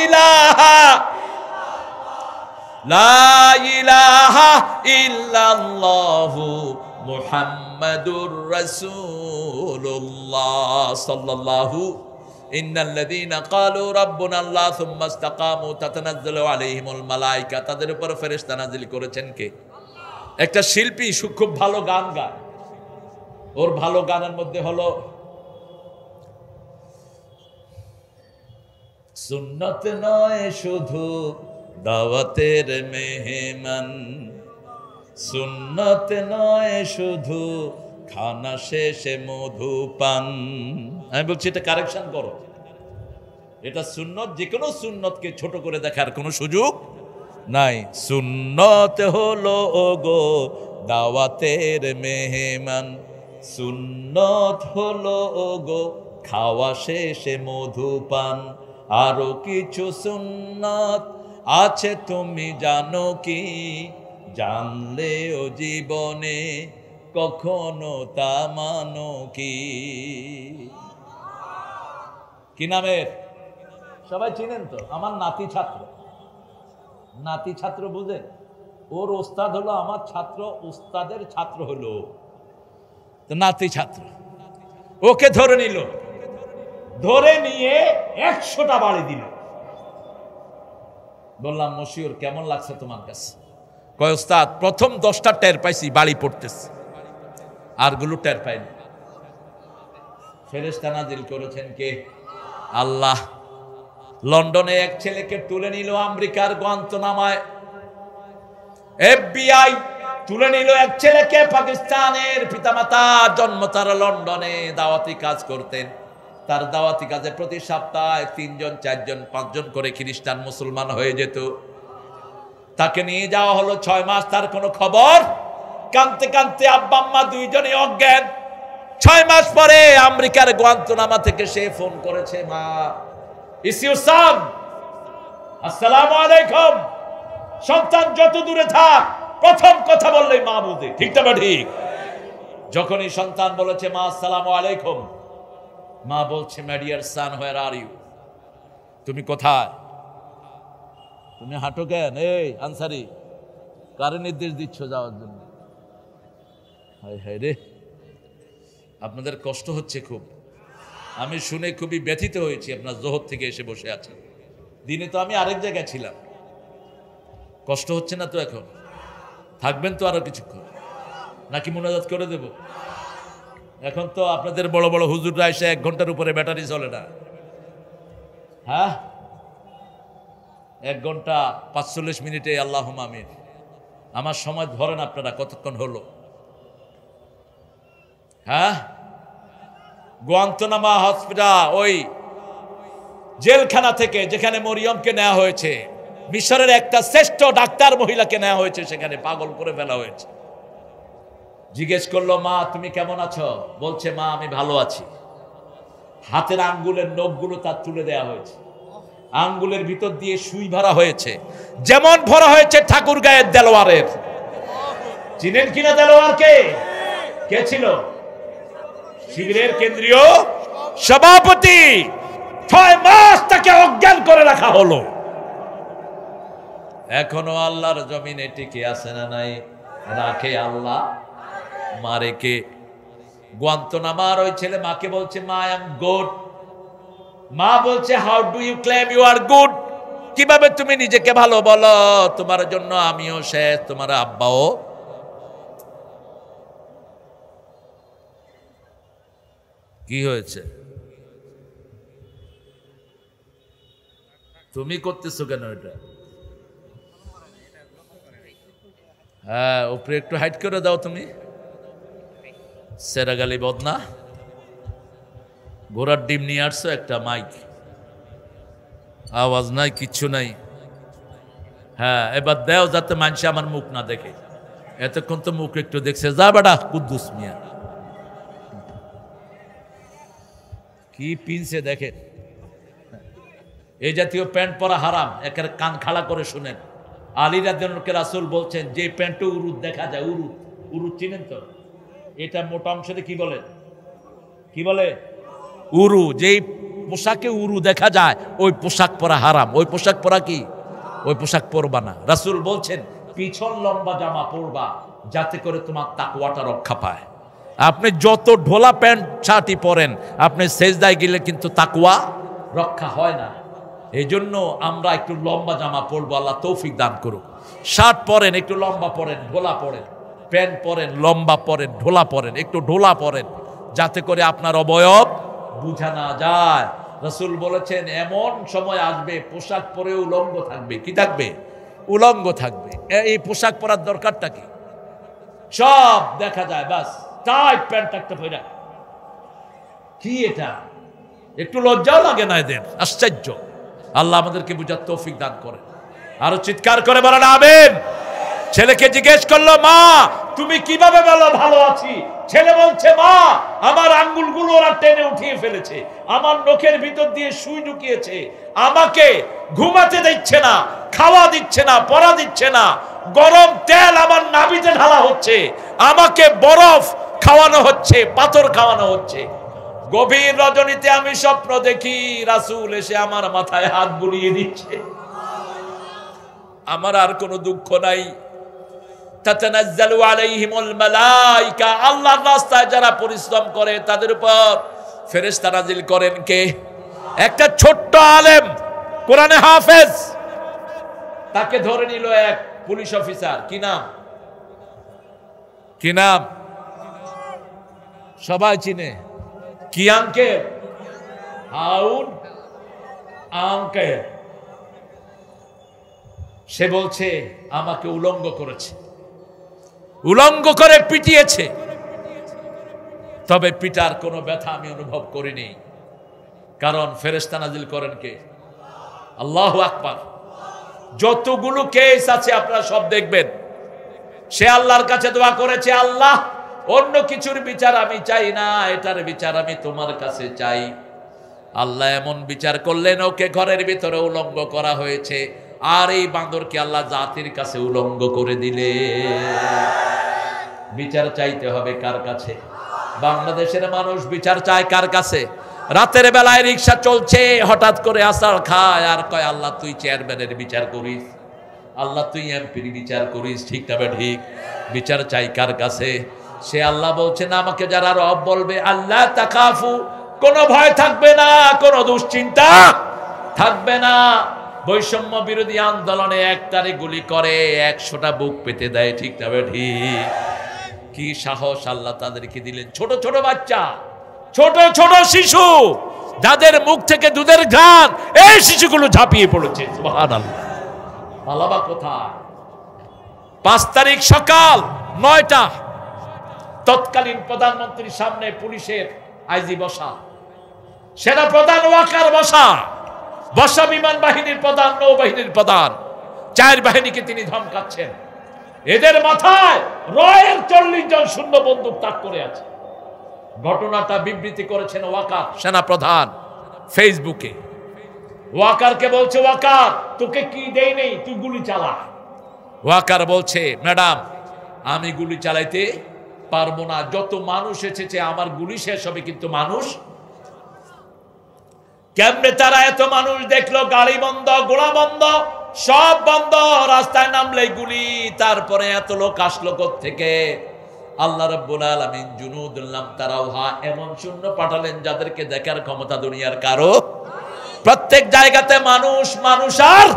ইলাহা ইল্লাল্লাহু মুহাম্মাদুর রাসূলুল্লাহ সাল্লাল্লাহু। ইন্নাল্লাযীনা ক্বালু রাব্বুনাল্লাহ সুম্মা ইসতাকামু তাতানাজ্জালু আলাইহিমুল মালায়েকা। তাদের উপর ফেরেশতা নাজিল করেছেন কে? একটা শিল্পী খুব ভালো গান গায়। ওর ভালো গানের মধ্যে হলো সুন্নত নয় শুধু দাওয়াতের মেহমান, সুন্নত নয় শুধু খানা শেষে মধু পান। আমি বলছি এটা কারেকশন করো, এটা সুন্নত। যে কোনো সুন্নতকে ছোট করে দেখার কোনো সুযোগ নাই। সুন্নত হলো ওগো দাওয়াতের মেহমান, সুন্নত হলো ওগো খাওয়া শেষে মধু পান। আরো কিছু সুন্নত আছে তুমি জানো কি? জানলেও জীবনে কখনো তা মানো কি? কি নামের? সবাই চিনেন তো? আমার নাতি ছাত্র। নাতি ছাত্র বুঝেন? ওর ওস্তাদ হলো আমার ছাত্র, ওস্তাদের ছাত্র হলো তো নাতি ছাত্র। ওকে ধরে নিল, ধরে নিয়ে 100টা বাড়ি দিল। বললাম মশিউর কেমন লাগছে তোমার কাছে? কয় ওস্তাদ প্রথম 10টা টের পাইছি, বাড়ি পড়তেছে, আরগুলো টের পাইনি। ফেরেশতা নাজিল করেছেন কে? আল্লাহ। লন্ডনে এক ছেলেকে তুলে নিল আমেরিকার গুয়ান্তানামায়, FBI তুলে নিল এক ছেলেকে। পাকিস্তানের পিতামাতা, জন্ম তারা লন্ডনে, দাওয়াতি কাজ করতেন। তার দাওয়াতি কাজে প্রতি সপ্তাহে 3 জন 4 জন 5 জন করে খ্রিস্টান মুসলমান হয়ে যেত। তাকে নিয়ে যাওয়া হলো 6 মাস, তার কোনো খবর। কাঁদতে কাঁদতে আব্বা আম্মা 2 জনই অজ্ঞান। 6 মাস পরে আমেরিকার গুয়ান্তানামা থেকে সে ফোন করেছে, মা ইস ইউর সান, আসসালামু আলাইকুম। সন্তান যত দূরে থাক, প্রথম কথা বললেই মা বুঝে, ঠিক না ঠিক? যখনই সন্তান বলেছে মা আসসালামু আলাইকুম, মা বলছে my dear son where are you? তুমি কোথায়? তুমি হাঁটো কেন? এই আনসারি, কারে নির্দেশ দিচ্ছ যাওয়ার জন্য? হায় হায় রে, আপনাদের কষ্ট হচ্ছে খুব। আমি শুনে খুবই ব্যথিত হয়েছি। আপনার জোহর থেকে এসে বসে আছেন, দিনে তো আমি আরেক জায়গায় ছিলাম। কষ্ট হচ্ছে না তো? এখন থাকবেন তো আরো কিছুক্ষণ, নাকি মুনাজাত করে দেব? এখন তো আপনাদের বড় বড় হুজুররা এসে 1 ঘন্টার উপরে ব্যাটারি চলে না। হ্যাঁ, 1 ঘন্টা 45 মিনিটে আল্লাহুম্মা আমিন। আমার সময় ধরেন আপনারা কতক্ষণ হলো? হ্যাঁ, গুয়ান্তানামো হসপিটাল, ওই জেলখানা থেকে যেখানে মরিয়মকে নেওয়া হয়েছে, মিশরের একটা শ্রেষ্ঠ ডাক্তার মহিলাকে নেওয়া হয়েছে, সেখানে পাগল করে ফেলা হয়েছে। জিজ্ঞেস করলো, মা তুমি কেমন আছো? বলছে, মা আমি ভালো আছি। হাতের আঙ্গুলের নখগুলো তার তুলে দেওয়া হয়েছে, আঙ্গুলের ভিতর দিয়ে সুই ভরা হয়েছে, যেমন ভরা হয়েছে ঠাকুর গায়ের দেলোয়ারের। চিনেন কিনা দেলোয়ারকে? কে ছিল? শিবিরের কেন্দ্রীয় সভাপতি। 6 মাস তাকে অজ্ঞান করে রাখা হলো। এখনো আল্লাহর জমিনে টিকে আছে না নাই? রাখে আল্লাহ, মারে কে? গুয়ান্তানামার ওই ছেলে মাকে বলছে, মা আই এম গুড। মা বলছে, how do you claim you are good? কিভাবে তুমি নিজেকে ভালো বলো? তোমার জন্য আমিও শেষ, তোমার আব্বাও। কি হয়েছে? তুমি করতেছো কেন এটা? হ্যাঁ, উপরে একটু হাইট করে দাও তুমি। সেরাগালি বদনা, ঘোড়ার ডিম নিয়ে আসছো একটা, মাইক, আওয়াজ নাই, কিচ্ছু নাই। হ্যাঁ, এবার দেও যাতে মানুষ আমার মুখ না দেখে। এতক্ষণ তো মুখ একটু দেখছে। যা বেটা কুদ্দুস মিয়া, কি পিনছে দেখেন। এই জাতীয় প্যান্ট পরা হারাম। একের কান খাড়া করে শুনেন। আলী রাদিয়াল্লাহু আনহু রাসূল বলছেন, যে প্যান্টে উরুত দেখা যায়, উরুত, উরুত চিনেন তো? এটা মোটা অংশে কি বলে? কি বলে? উরু। যেই পোশাকে উরু দেখা যায় ওই পোশাক পরা হারাম। ওই পোশাক পরা কি? ওই পোশাক পরবা না। রাসূল বলছেন, পিছন লম্বা জামা পরবা যাতে করে তোমার তাকওয়াটা রক্ষা পায়। আপনি যত ঢোলা প্যান্ট শার্টই পরেন, আপনি সেজদায় গেলে কিন্তু তাকওয়া রক্ষা হয় না। এই জন্য আমরা একটু লম্বা জামা পরবো, আল্লাহ তৌফিক দান করুক। শার্ট পরেন, একটু লম্বা পরেন, ঢোলা পরেন। প্যান্ট পরেন, লম্বা পরেন, ঢোলা পরেন, একটু ঢোলা পরেন, যাতে করে আপনার অবয়ব বুঝা না যায়। রাসূল বলেছেন, এমন সময় আসবে পোশাক পরে উলঙ্গ থাকবে। কি থাকবে? উলঙ্গ থাকবে। এই পোশাক পরার দরকারটা কি? সব দেখা যায়, বাস টাইট প্যান্ট একটা পরে। কি এটা? একটু লজ্জাও লাগে না এদের? আশ্চর্য। আল্লাহ আমাদেরকে বুঝার তৌফিক দান করে। আরো চিৎকার করে বলেন আমিন। ছেলেকে জিজ্ঞেস করলো, মা তুমি কিভাবে বলো ভালো আছি? ছেলে বলছে, মা আমার আঙ্গুলগুলো ওরা টেনে উঠিয়ে ফেলেছে, আমার নখের ভিতর দিয়ে সুই ঢুকিয়েছে, আমাকে ঘুমাতে দিচ্ছে না, খাওয়া দিচ্ছে না, পড়া দিচ্ছে না, গরম তেল আমার নাভিতে ঢালা হচ্ছে, আমাকে বরফ খাওয়ানো হচ্ছে, পাথর খাওয়ানো হচ্ছে। গভীর রজনীতে আমি স্বপ্ন দেখি রাসূল এসে আমার মাথায় হাত বুলিয়ে দিচ্ছে। আমার আর কোনো দুঃখ নাই। তাতানাজ্জালু আলাইহিমুল মালায়েকা, আল্লাহর রাস্তায় যারা পরিশ্রম করে তাদের উপর ফেরেশতা নাজিল করেন কে? একটা ছোট্ট আলেম, কোরআনে হাফেজ, তাকে ধরে নিল এক পুলিশ অফিসার। কি নাম? কি নাম? সবাই চিনে। কি আঙ্কেল? হাউন আঙ্কেল। সে বলছে, আমাকে উলঙ্গ করেছে, উলঙ্গ করে পিটিয়েছে। তবে পিটার কোনো ব্যথা আমি অনুভব করিনি, কারণ ফেরেশতা নাজিল করেন কে? আল্লাহু আকবার। যতগুলো কেস আছে আপনারা সব দেখবেন, সে আল্লাহর কাছে দোয়া করেছে, আল্লাহ অন্য কিছুর বিচার আমি চাই না, এটার বিচার আমি তোমার কাছে চাই। আল্লাহ এমন বিচার করলেন, ওকে ঘরের ভিতরে উলঙ্গ করা হয়েছে, আর এই বান্দরকে আল্লাহ জাতির কাছে উলঙ্গ করে দিলে। বিচার চাইতে হবে কার কাছে? বাংলাদেশের মানুষ বিচার চায় কার কাছে? রাতের বেলায় রিক্সা চলছে, হঠাৎ করে আসার খায় আর কয়, আল্লাহ তুই চেয়ারম্যানের বিচার করিস, আল্লাহ তুই এমপির বিচার করিস। ঠিক তবে ঠিক। বিচার চাই কার কাছে? সে আল্লাহ বলছেন, আমাকে যারা রব বলবে, আল্লাহ তাকাফু, কোনো ভয় থাকবে না, কোনো দুশ্চিন্তা থাকবে না। বৈষম্য বিরোধী আন্দোলনে একটারে গুলি করে 100টা বুক পেতে দেয়। ঠিক তবে ঠিক। কি সাহস আল্লাহ তাদেরকে দিলেন। ছোট ছোট বাচ্চা, ছোট ছোট শিশু, যাদের মুখ থেকে দুধের ঘ্রাণ, এই শিশুগুলো ঝাঁপিয়ে পড়েছে। সুবহানাল্লাহ। পালাবা কোথায়? 5 তারিখ সকাল 9টা, তৎকালীন প্রধানমন্ত্রীর সামনে পুলিশের আইজি বসা, সেনা প্রধান ওয়াকার বসা, বসা বিমান বাহিনীর প্রধান, নৌবাহিনীর প্রধান, 4 বাহিনীকে তিনি ধমকাচ্ছেন। এদের মাথায় রয়ের 40 জন শূন্য বন্দুক তাক করে আছে। ঘটনাটা বিবৃতি করেছেন ওয়াকার সেনা প্রধান ফেসবুকে। ওয়াকারকে বলছে, ওয়াকার তোকে কি দেই নেই, তুই গুলি চালা। ওয়াকার বলছে, ম্যাডাম আমি গুলি চালাইতে পারবো না, যত মানুষ এসেছে আমার গুলি শেষ হবে, কিন্তু মানুষ কেমনে তারা এত মানুষ দেখলো? গাড়ি বন্ধ, গোলা বন্ধ, সব বন্ধ, রাস্তায় নামলে গুলি। তারপরে এত লোক আসলো থেকে? আল্লাহ রাব্বুল আলামিন জুনুদুল লাম তারাউহা, এমন শূন্য পাঠালেন যাদেরকে দেখার ক্ষমতা দুনিয়ার কারো। প্রত্যেক জায়গাতে মানুষ, মানুষ আর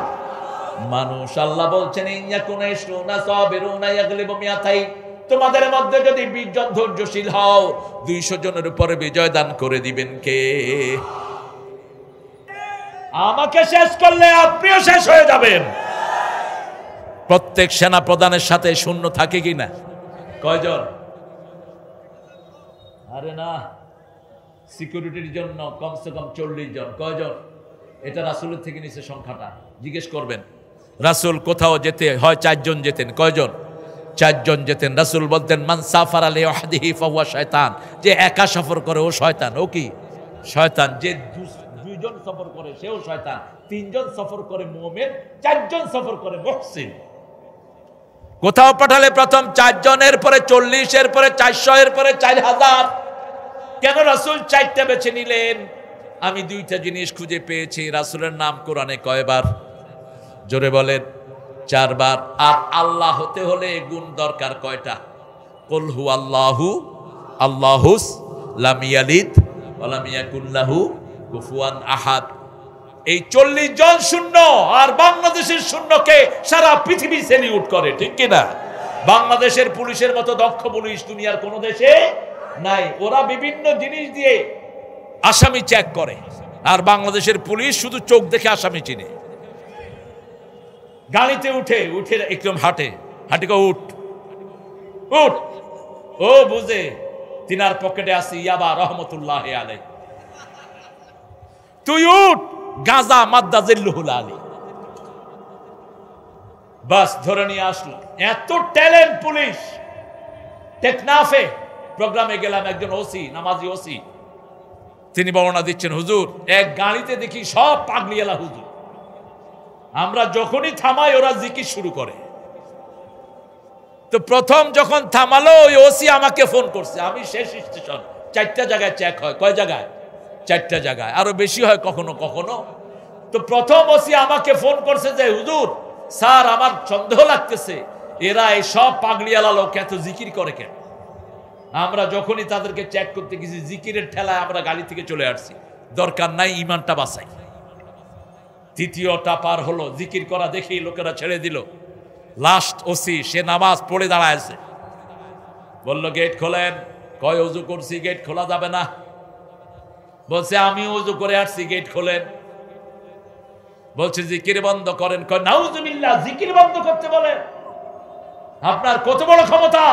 মানুষ। আল্লাহ বলছেন, ইন্নাকুনা ইশরুনা সাবিরুনা ইয়াগলিবু মিয়াতাইন, তোমাদের মধ্যে যদি 20 জন ধৈর্যশীল হও 200 জনের উপরে বিজয় দান করে দিবেন কে? আমাকে শেষ করলে আপনিও শেষ হয়ে যাবেন। প্রত্যেক সেনা প্রধানের সাথে শূন্য থাকে কিনা? কয়জন? আরে না, সিকিউরিটির জন্য কমসে কম 40 জন। কয়জন? এটা রাসূলের থেকে নিচে সংখ্যাটা জিজ্ঞেস করবেন। রাসূল কোথাও যেতে হয় 4 জন যেতেন। কয়জন? 4 জন যেতেন। রাসূল বলতেন, মান সাফারা লিওয়াহদিহি ফাহুয়া শয়তান, যে একা সফর করে ও শয়তান। ও কি? শয়তান। যে 2 জন সফর করে সেও শয়তান। 3 জন সফর করে মুমিন, 4 জন সফর করে মুহসিন। কোথাও পাঠালে প্রথম 4 জনের, পরে 40, এর পরে 400, এর পরে 4000। কেন রাসূল 4টা বেছে নিলেন? আমি 2টা জিনিস খুঁজে পেয়েছি। রাসূলের নাম কোরআনে কয়বার? জোরে বলেন। 4 বার। আর আল্লাহ হতে হলে গুণ দরকার কয়টা? কুল হুয়াল্লাহু আল্লাহুস লাম ইয়ালিদ ওয়া লাম ইয়াকুল লাহু কুফুয়ান আহাদ। এই 40 জন শূন্য আর বাংলাদেশের শূন্যকে সারা পৃথিবী সেলিউট করে, ঠিক কিনা? বাংলাদেশের পুলিশের মতো দক্ষ পুলিশ দুনিয়ার কোন দেশে নাই। ওরা বিভিন্ন জিনিস দিয়ে আসামি চেক করে, আর বাংলাদেশের পুলিশ শুধু চোখ দেখে আসামি চিনে। গাড়িতে উঠে উঠে একদম হাঁটে উঠ উঠ, ও বুঝে তিনার পকেটে আছে ইয়াবা রহমতুল্লাহ আলাই, তুই উঠ, গাজা মাদ্দা জিল্লুহুল আলী। বাস ধরে নিয়ে আসলো। এত ট্যালেন্ট পুলিশ। টেকনাফে প্রোগ্রামে গেলাম, একজন ওসি, নামাজি ওসি, তিনি বর্ণনা দিচ্ছেন, হুজুর এক গাড়িতে দেখি সব পাগলিয়ালা হুজুর। আমরা যখনই থামাই ওরা জিকির শুরু করে। তো প্রথম যখন থামালো ওই ওসি আমাকে ফোন করছে। আমি শেষ স্টেশন, 4টা জায়গায় চেক হয়। কয় জায়গায়? 4টা জায়গায়, আরো বেশি হয় কখনো কখনো। তো প্রথম ওসি আমাকে ফোন করছে যে, হুজুর স্যার আমার সন্দেহ লাগতেছে এরা এই সব পাগলিয়ালা লোক এত জিকির করে কেন? আমরা যখনই তাদেরকে চেক করতে গেছি জিকিরের ঠেলায় আমরা গাড়ি থেকে চলে আসছি। দরকার নাই, ইমানটা বাঁচাই। তৃতীয়টা পার হলো, জিকির করা দেখি লোকেরা ছেড়ে দিল। লাস্ট ওসি, সে নামাজ পড়ে দাঁড়ায় আছে। বলল গেট খোলেন। কয় ওযু করছি, গেট খোলা যাবে না। বলছে আমি ওযু করে আসছি, গেট খোলেন। বলছে জিকির বন্ধ করেন। কয় নাউজুবিল্লাহ, জিকির বন্ধ করতে বলেন? আপনার কত বড় ক্ষমতা?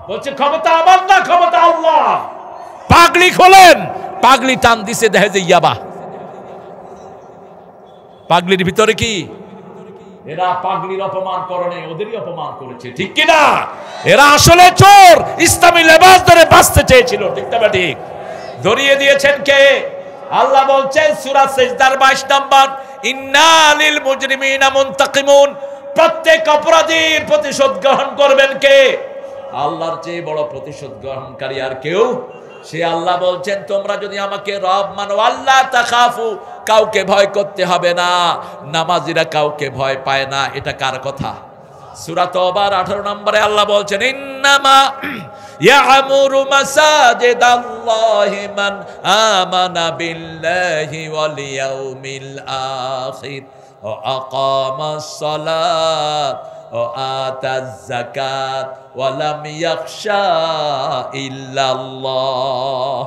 বলছে ক্ষমতা আমার না, ক্ষমতা আল্লাহ। পাগলি খোলেন। পাগলি টান দিছে, দেখে যে ইয়াবা। পাগলির ভিতরে কি? এরা পাগলির অপমান করে, ওদেরই অপমান করেছে, ঠিক কিনা? এরা আসলে চোর, ইসলামী লেবাস ধরে বাঁচতে চেয়েছিল, ঠিক না? ঠিক ধরিয়ে দিয়েছেন কে? আল্লাহ বলছেন সূরা সিজদার 22 নম্বর, ইন্না লিল মুজরিমিনা মুনতাকিমুন, প্রত্যেক অপরাধীর প্রতিশোধ গ্রহণ করবেন কে? আল্লাহর চেয়ে বড় প্রতিশোধ গ্রহণকারী আর কেউ? সে আল্লাহ বলছেন তোমরা যদি আমাকে রব মানো, আল্লাহ তাখাফু, কাউকে ভয় করতে হবে না। নামাজিরা কাউকে ভয় পায় না। এটা কার কথা? সূরা তওবার 18 নম্বরে আল্লাহ বলছেন, ইন্নামা ইয়ামুরু মাসাজিদাল্লাহি মান আমানা বিল্লাহি ওয়াল ইয়াউমিল আখির ওয়া আকামাস সালাত ওয়া আতাজ যাকাত ওয়া লাম ইয়াখশা ইল্লাল্লাহ।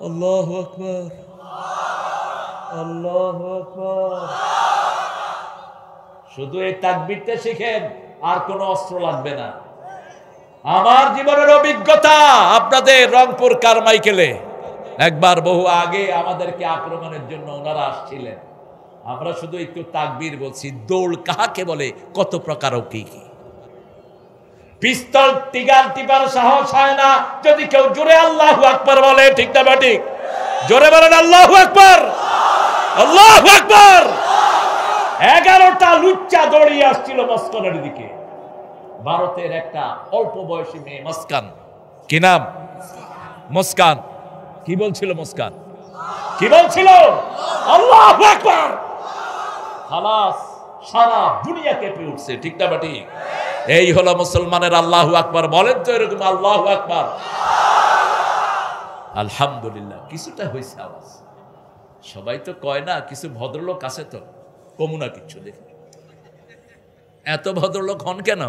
আল্লাহু আকবার, আল্লাহু আকবার। শুধু এই তাকবীরটা শিখেন, আর কোনো অস্ত্র লাগবে না। আমার জীবনের অভিজ্ঞতা, আপনাদের রংপুর কারমাইকেলে একবার বহু আগে আমাদেরকে আক্রমণের জন্য ওনারা আসছিলেন। আমরা শুধু একটু তাকবীর বলছি, দৌড় কাহাকে বলে, কত প্রকার ও কি কি। পিস্তল টিগার টিপার সাহস হয় না যদি কেউ জোরে আল্লাহু আকবার বলে, ঠিক না বা ঠিক? জোরে বলেন আল্লাহু আকবার, আল্লাহু আকবার। 11টা লুচ্চা দৌড়িয়ে আসছিল মস্কনের দিকে। ভারতের একটা অল্প বয়সী মেয়ে মুস্কান, কি নাম? মুস্কান। কি বলছিল মুস্কান? কি বলছিল? আল্লাহু আকবার। খালাস, সারা দুনিয়া কেঁপে উঠছে, ঠিক না বা ঠিক? এই হলো মুসলমানের আল্লাহু আকবার। বলেন তো এরকম আল্লাহু আকবার। আলহামদুলিল্লাহ কিছুটা হয়েছে আওয়াজ। সবাই তো কয় না, কিছু ভদ্রলোক আছে তো, কমুনা কিচ্ছু দেখি। এত ভদ্রলোক হন কেন?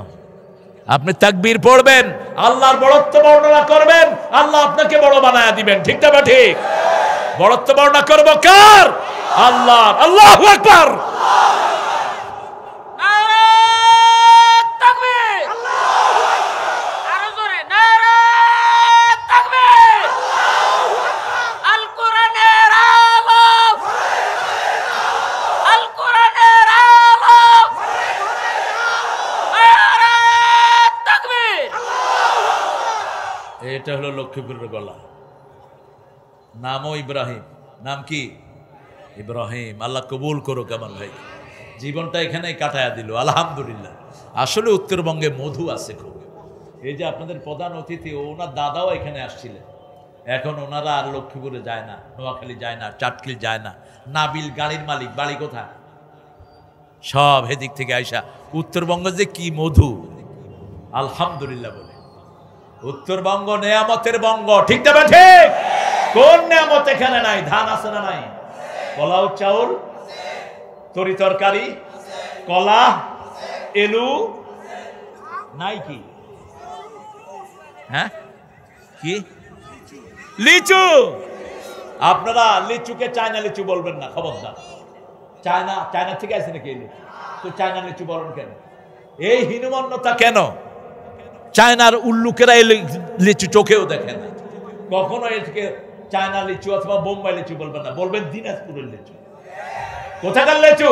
আপনি তাকবীর পড়বেন, আল্লাহর বড়ত্ব বর্ণনা করবেন, আল্লাহ আপনাকে বড় বানায়া দিবেন, ঠিক না বা ঠিক? বড়ত্ব বর্ণনা করব কার? আল্লাহ। আল্লাহু আকবার। এটা হলো লক্ষ্মীপুরের গলা। নামও ইব্রাহিম। নাম কি? ইব্রাহিম। আল্লাহ কবুল করুক আমার ভাই, জীবনটা এখানেই কাটায়া দিল, আলহামদুলিল্লাহ। আসলে উত্তরবঙ্গে মধু আছে খুব। এই যে আপনাদের প্রধান অতিথি, ওনার দাদাও এখানে আসছিলেন। এখন ওনারা আর লক্ষ্মীপুরে যায় না, নোয়াখালী যায় না, চাটখিল যায় না। নাবিল গাড়ির মালিক, বাড়ি কোথায়? সব হেদিক থেকে আইসা উত্তরবঙ্গ যে কি মধু, আলহামদুলিল্লাহ বলে। উত্তরবঙ্গ নেয়ামতের বঙ্গ, ঠিক না ঠিক? কোন নেয়ামত এখানে নাই? ধান আছে না নাই? পোলাও চাউল, তরি তরকারি, কলা, এলু নাই কি? হ্যাঁ কি? লিচু। আপনারা লিচুকে চায়না লিচু বলবেন না, খবরদার। চায়না থেকে আসে নাকি লিচু? তো চায়না লিচু বলেন কেন? এই হীনমন্যতা কেন? চায়নার উল্লুকেরা এই লিচু চোখেও দেখে না। কখনো এটাকে চায়না লিচু অথবা বোম্বাই লিচু বলবেন না, বলবেন দিনাজপুরের লিচু। কোথাকার লিচু?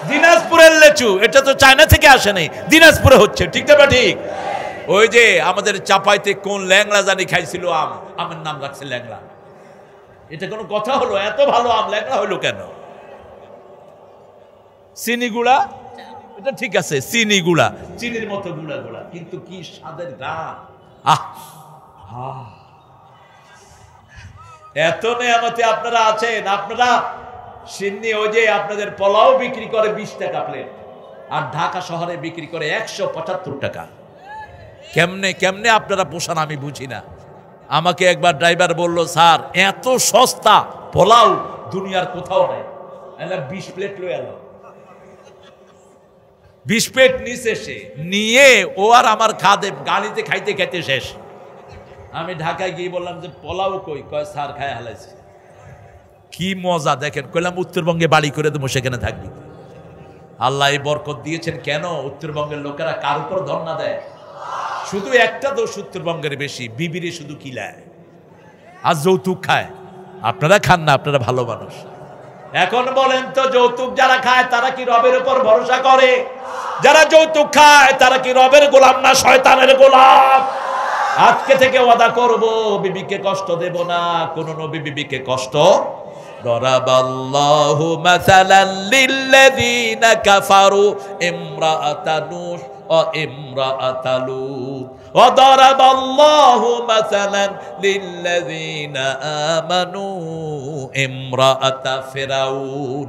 দিনাজপুরের লিচু। এটা তো চায়না থেকে আসে নাই, দিনাজপুরে হচ্ছে, ঠিক না ঠিক? ওই যে আমাদের চাপাইতে কোন ল্যাংড়া জানি খাইছিল আম, আমের নাম রাখছে ল্যাংড়া। এটা কোনো কথা হলো? এত ভালো আম ল্যাংড়া হইলো কেন? চিনি গুড়া, এটা ঠিক আছে, চিনি গুড়া, চিনির মতো গুড়া গুড়া, কিন্তু কি স্বাদের গান! এত নেয়ামতে আপনারা আছেন। আপনারা সিন্নি, ওই যে আপনাদের পোলাও বিক্রি করে 20 টাকা প্লেট, আর ঢাকা শহরে বিক্রি করে 175 টাকা। কেমনে কেমনে আপনারা পোষান আমি বুঝি না। আমাকে একবার ড্রাইভার বলল, স্যার এত সস্তা পোলাও দুনিয়ার কোথাও নেই। 20 প্লেট লয়ে এলো। 20 প্লেট নিচে সে নিয়ে ও আর আমার খাদে গাড়িতে খাইতে খাইতে শেষ। আমি ঢাকায় গিয়ে বললাম যে পোলাও কই? কয় স্যার খায় হালাইছে। কি মজা দেখেন। কইলাম উত্তরবঙ্গে বাড়ি করে দেবো, সেখানে থাকবি। আল্লাহ এই বরকত দিয়েছেন কেন? উত্তরবঙ্গের লোকেরা কার উপর ধর্ণা দেয়? শুধু একটা দোষ উত্তরবঙ্গের বেশি, বিবিরে শুধু কিলায় আর যৌতুক খায়। আপনারা খান না, আপনারা ভালো মানুষ। এখন বলেন তো, যৌতুক যারা খায় তারা কি রবের উপর ভরসা করে? যারা যৌতুক খায় তারা কি রবের গোলাম না শয়তানের গোলাম? আজকে থেকে ওয়াদা করব, বিবিকে কষ্ট দেব না, কোন নবী বিবিকে কষ্ট। দরাবাল্লাহু মাসালান লিল্লাযিনা কাফারু ইমরাআতা নূহ ওয়া ইমরাআতা লূত ওয়া দরাবাল্লাহু মাসালান লিল্লাযিনা আমানু ইমরাআতা ফিরাউন।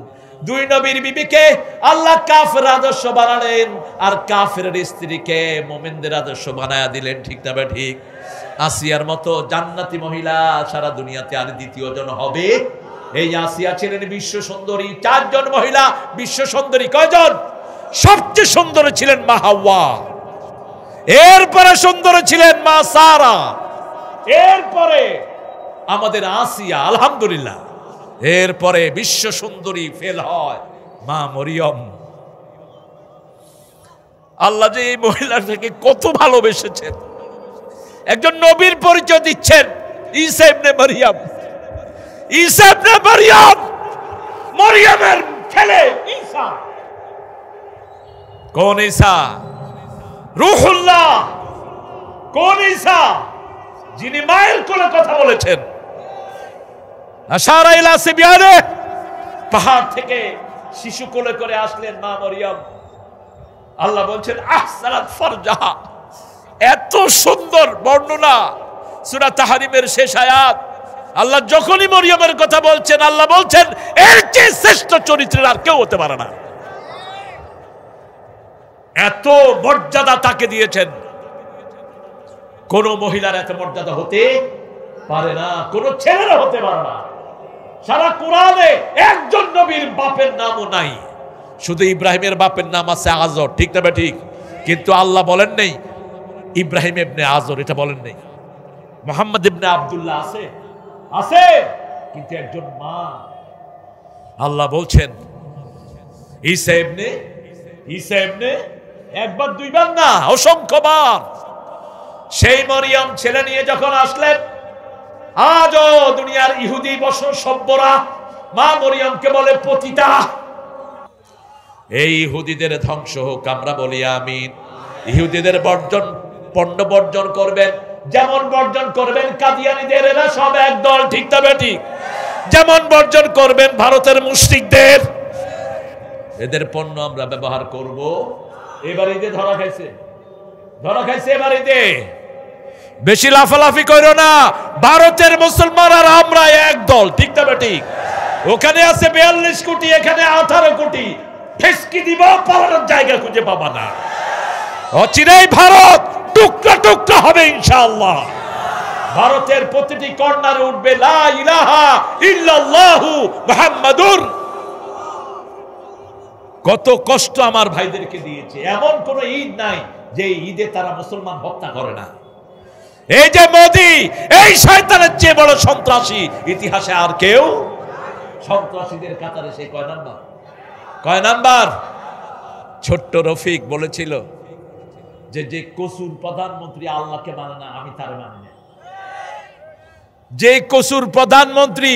দুই নবীর বিবিকে আল্লাহ কাফের আদর্শ বানালেন, আর কাফের স্ত্রীকে মুমিনদের আদর্শ বানায়া দিলেন, ঠিক না বা ঠিক? আসিয়ার মতো জান্নাতি মহিলা সারা দুনিয়াতে আর দ্বিতীয় জন হবে? এই আসিয়া ছিলেন বিশ্ব সুন্দরী। 4 জন মহিলা বিশ্ব সুন্দরী। কয়জন? সবচেয়ে সুন্দর ছিলেন মা হাওয়া, এরপরে সুন্দর ছিলেন মা সারা, এরপরে আমাদের আসিয়া, আলহামদুলিল্লাহ। এরপরে বিশ্ব সুন্দরী ফেল হয় মা মরিয়ম। আল্লাহ যে এই মহিলাটাকে কত ভালোবেসেছেন, একজন নবীর পরিচয় দিচ্ছেন, ঈসা ইবনে মারইয়াম। ঈসা ইবনে মারইয়াম, মরিয়মের ছেলে ঈসা। কোন ঈসা? রূহুল্লাহ। কোন ঈসা? যিনি মায়ের কোলে কথা বলেছেন। আশারা ইলা সিবিয়ানে, পাহাড় থেকে শিশু কোলে করে আসলেন মা মরিয়ম। আল্লাহ বলছেন আহসানাত ফারজাহা। এত সুন্দর বর্ণনা সূরা তাহরিমের শেষ আয়াত। আল্লাহ যখনই মরিয়মের কথা বলছেন, আল্লাহ বলছেন এর চেয়ে শ্রেষ্ঠ চরিত্রের আর কেউ হতে পারে না। এত মর্যাদা তাকে দিয়েছেন। কোন মহিলার এত মর্যাদা হতে পারে না, কোন ছেলেরা হতে পারে না। সারা কোরআনে একজন নবীর বাপের নামও নাই, শুধু ইব্রাহিমের বাপের নাম আছে আজর, ঠিক না ঠিক? কিন্তু আল্লাহ বলেন নেই ইব্রাহিম ইবনে আজর, এটা বলেন নেই। মুহাম্মদ ইবনে আব্দুল্লাহ আছে, আছে, কিন্তু একজন মা। আল্লাহ বলছেন ঈসা ইবনে একবার দুইবার না, অসংখ্যবার। সেই মরিয়ম ছেলে নিয়ে যখন আসলেন, আজও দুনিয়ার ইহুদি বর্ণ সভ্যরা মা মরিয়মকে বলে পতিতা। এই ইহুদিদের ধ্বংস হোক, আমরা বলি আমিন। ইহুদিদের পণ্য বর্জন করবেন, যেমন বর্জন করবেন কাদিয়ানীদের, এরা সব একদল, ঠিক তবে ঠিক। যেমন বর্জন করবেন ভারতের মুশরিকদের, এদের পণ্য আমরা ব্যবহার করব। এবার ঈদে ধরা খাইছে এবার ঈদে। বেশি লাফালাফি করো না। ভারতের মুসলমান আর আমরা এক দল, ঠিক তবে ঠিক। ওখানে আছে 42 কোটি, এখানে 18 কোটি। ফেসকি দিব, পালানোর জায়গা খুঁজে পাবা না। অচিরেই ভারত টুকরা টুকরা হবে ইনশাআল্লাহ। ভারতের প্রতিটি কর্নারে উঠবে লা ইলাহা ইল্লাল্লাহু মুহাম্মাদুর। কত কষ্ট আমার ভাইদেরকে দিয়েছে। এমন কোন ঈদ নাই যে ঈদে তারা মুসলমান হত্যা করে না। এই যে মোদি, এই শয়তানের চেয়ে বড় সন্ত্রাসী ইতিহাসে আর কেউ। সন্ত্রাসীদের কাতারে সে কয় নাম্বার? ছোট্ট রফিক বলেছিল যে কসুর প্রধানমন্ত্রী আল্লাহকে মানে না, আমি তারে মানি না। যে কসুর প্রধানমন্ত্রী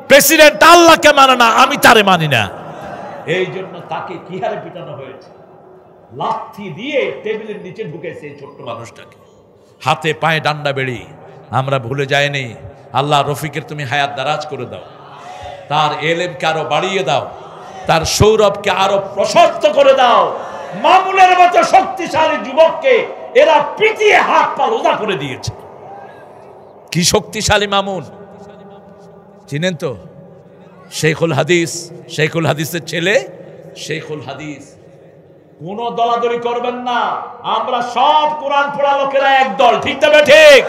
প্রেসিডেন্ট আল্লাহকে মানে না, আমি তারে মানি না। এই জন্য তাকে কি হারে পিটানো হয়েছে, লাঠি দিয়ে টেবিলের নিচে ঢুকেছে এই ছোট্ট মানুষটাকে, হাতে পায়ে ডান্ডা বেড়ি। আমরা ভুলে যাইনি। আল্লাহ রফিকের তুমি হায়াত দারাজ করে দাও, তার এলেমকে আরো বাড়িয়ে দাও, তার সৌরভকে আরো প্রশস্ত করে দাও। মামুনের মতো শক্তিশালী যুবককে এরা পিটিয়ে হাত পা লোদা করে দিয়েছে। কি শক্তিশালী মামুন, চিনেন তো? শেখুল হাদিসের ছেলে শেখুল হাদিস। কোন দলাদলি করবেন না, আমরা সব কোরআন পড়া লোকেরা এক দল, ঠিক তবে ঠিক।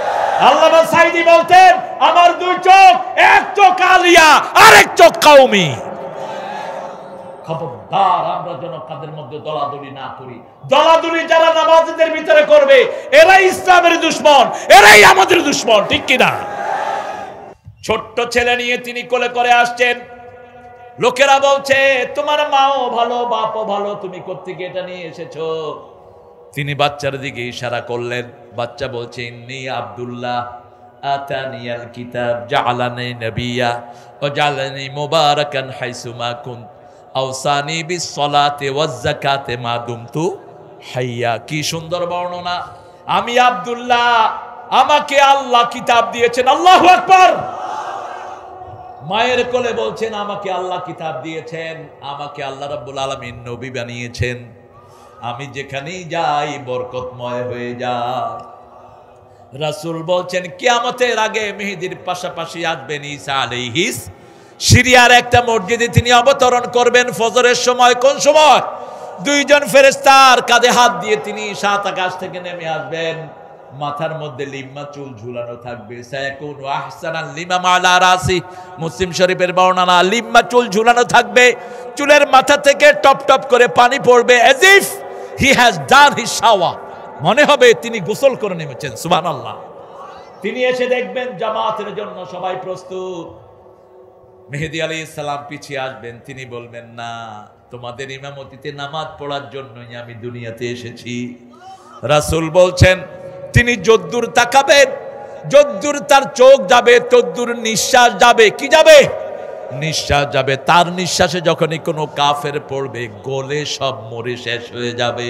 আল্লামা সাঈদী বলতেন আমার দুই চোখ, এক চোখ আলিয়া আর এক চোখ কওমি। খবরদার আমরা যেন কাদের মধ্যে দলাদলি না করি। দলাদলি যারা নামাজীদের ভিতরে করবে এরাই ইসলামের দুশমন, এরাই আমাদের দুশমন, ঠিক কিনা? ছোট্ট ছেলে নিয়ে তিনি কোলে করে আসছেন। লোকেরা বলছে তোমার মাও ভালো, বাপও ভালো, তুমি কোত্থেকে এটা নিয়ে এসেছো? তিনি বাচ্চার দিকে ইশারা করলেন। বাচ্চা বলছে ইন্নী আব্দুল্লাহ আতানিয়াল কিতাব জাআলানি নবিয়্যা ওয়া জাআলানি মুবারাকান হাইসুমা কুন্ত আওসানি বিস সালাতি ওয়াজ যাকাতি মা দুমতু হাইয়া। কি সুন্দর বর্ণনা! আমি আব্দুল্লাহ, আমাকে আল্লাহ কিতাব দিয়েছেন। আল্লাহু আকবার। মায়ের কোলে বলছেন আমাকে আল্লাহ কিতাব দিয়েছেন, আমাকে আল্লাহ রাব্বুল আলামিন নবী বানিয়েছেন। আমি যেখানেই যাই বরকতময় হয়ে যায়। রাসূল বলছেন কিয়ামতের আগে মেহেদীর পাশাপাশি আসবেন ঈসা আলাইহিস। সিরিয়ার একটা মসজিদে তিনি অবতরণ করবেন ফজরের সময়। কোন সময়? দুইজন ফেরেশতার কাঁধে হাত দিয়ে তিনি সাত আকাশ থেকে নেমে আসবেন। মাথার মধ্যে লিম্মা চুল ঝুলানো থাকবে। সায়াকুনু আহসানাল লিমাম আলা রাসি, মুসলিম শরীফের বর্ণনা। লিম্মা চুল ঝুলানো থাকবে, চুলের মাথা থেকে টপ টপ করে পানি পড়বে, as if he has done his shower। মনে হবে তিনি গোসল করে নেমেছেন। সুবহানাল্লাহ। তিনি এসে দেখবেন জামাতের জন্য সবাই প্রস্তুত। মেহেদী আলাইহিস সালাম পিছিয়ে আসবেন। তিনি বলবেন না, তোমাদের ইমামতিতে নামাজ পড়ার জন্যই আমি দুনিয়াতে এসেছি। রাসূল বলছেন তিনি যদ্দূর তাকাবেন, যদ্দূর তার চোখ যাবে, তদ্দূর নিঃশ্বাস যাবে। কি যাবে? নিঃশ্বাস যাবে। তার নিঃশ্বাসে যখনই কোনো কাফের পড়বে, গলে সব মরে শেষ হয়ে যাবে।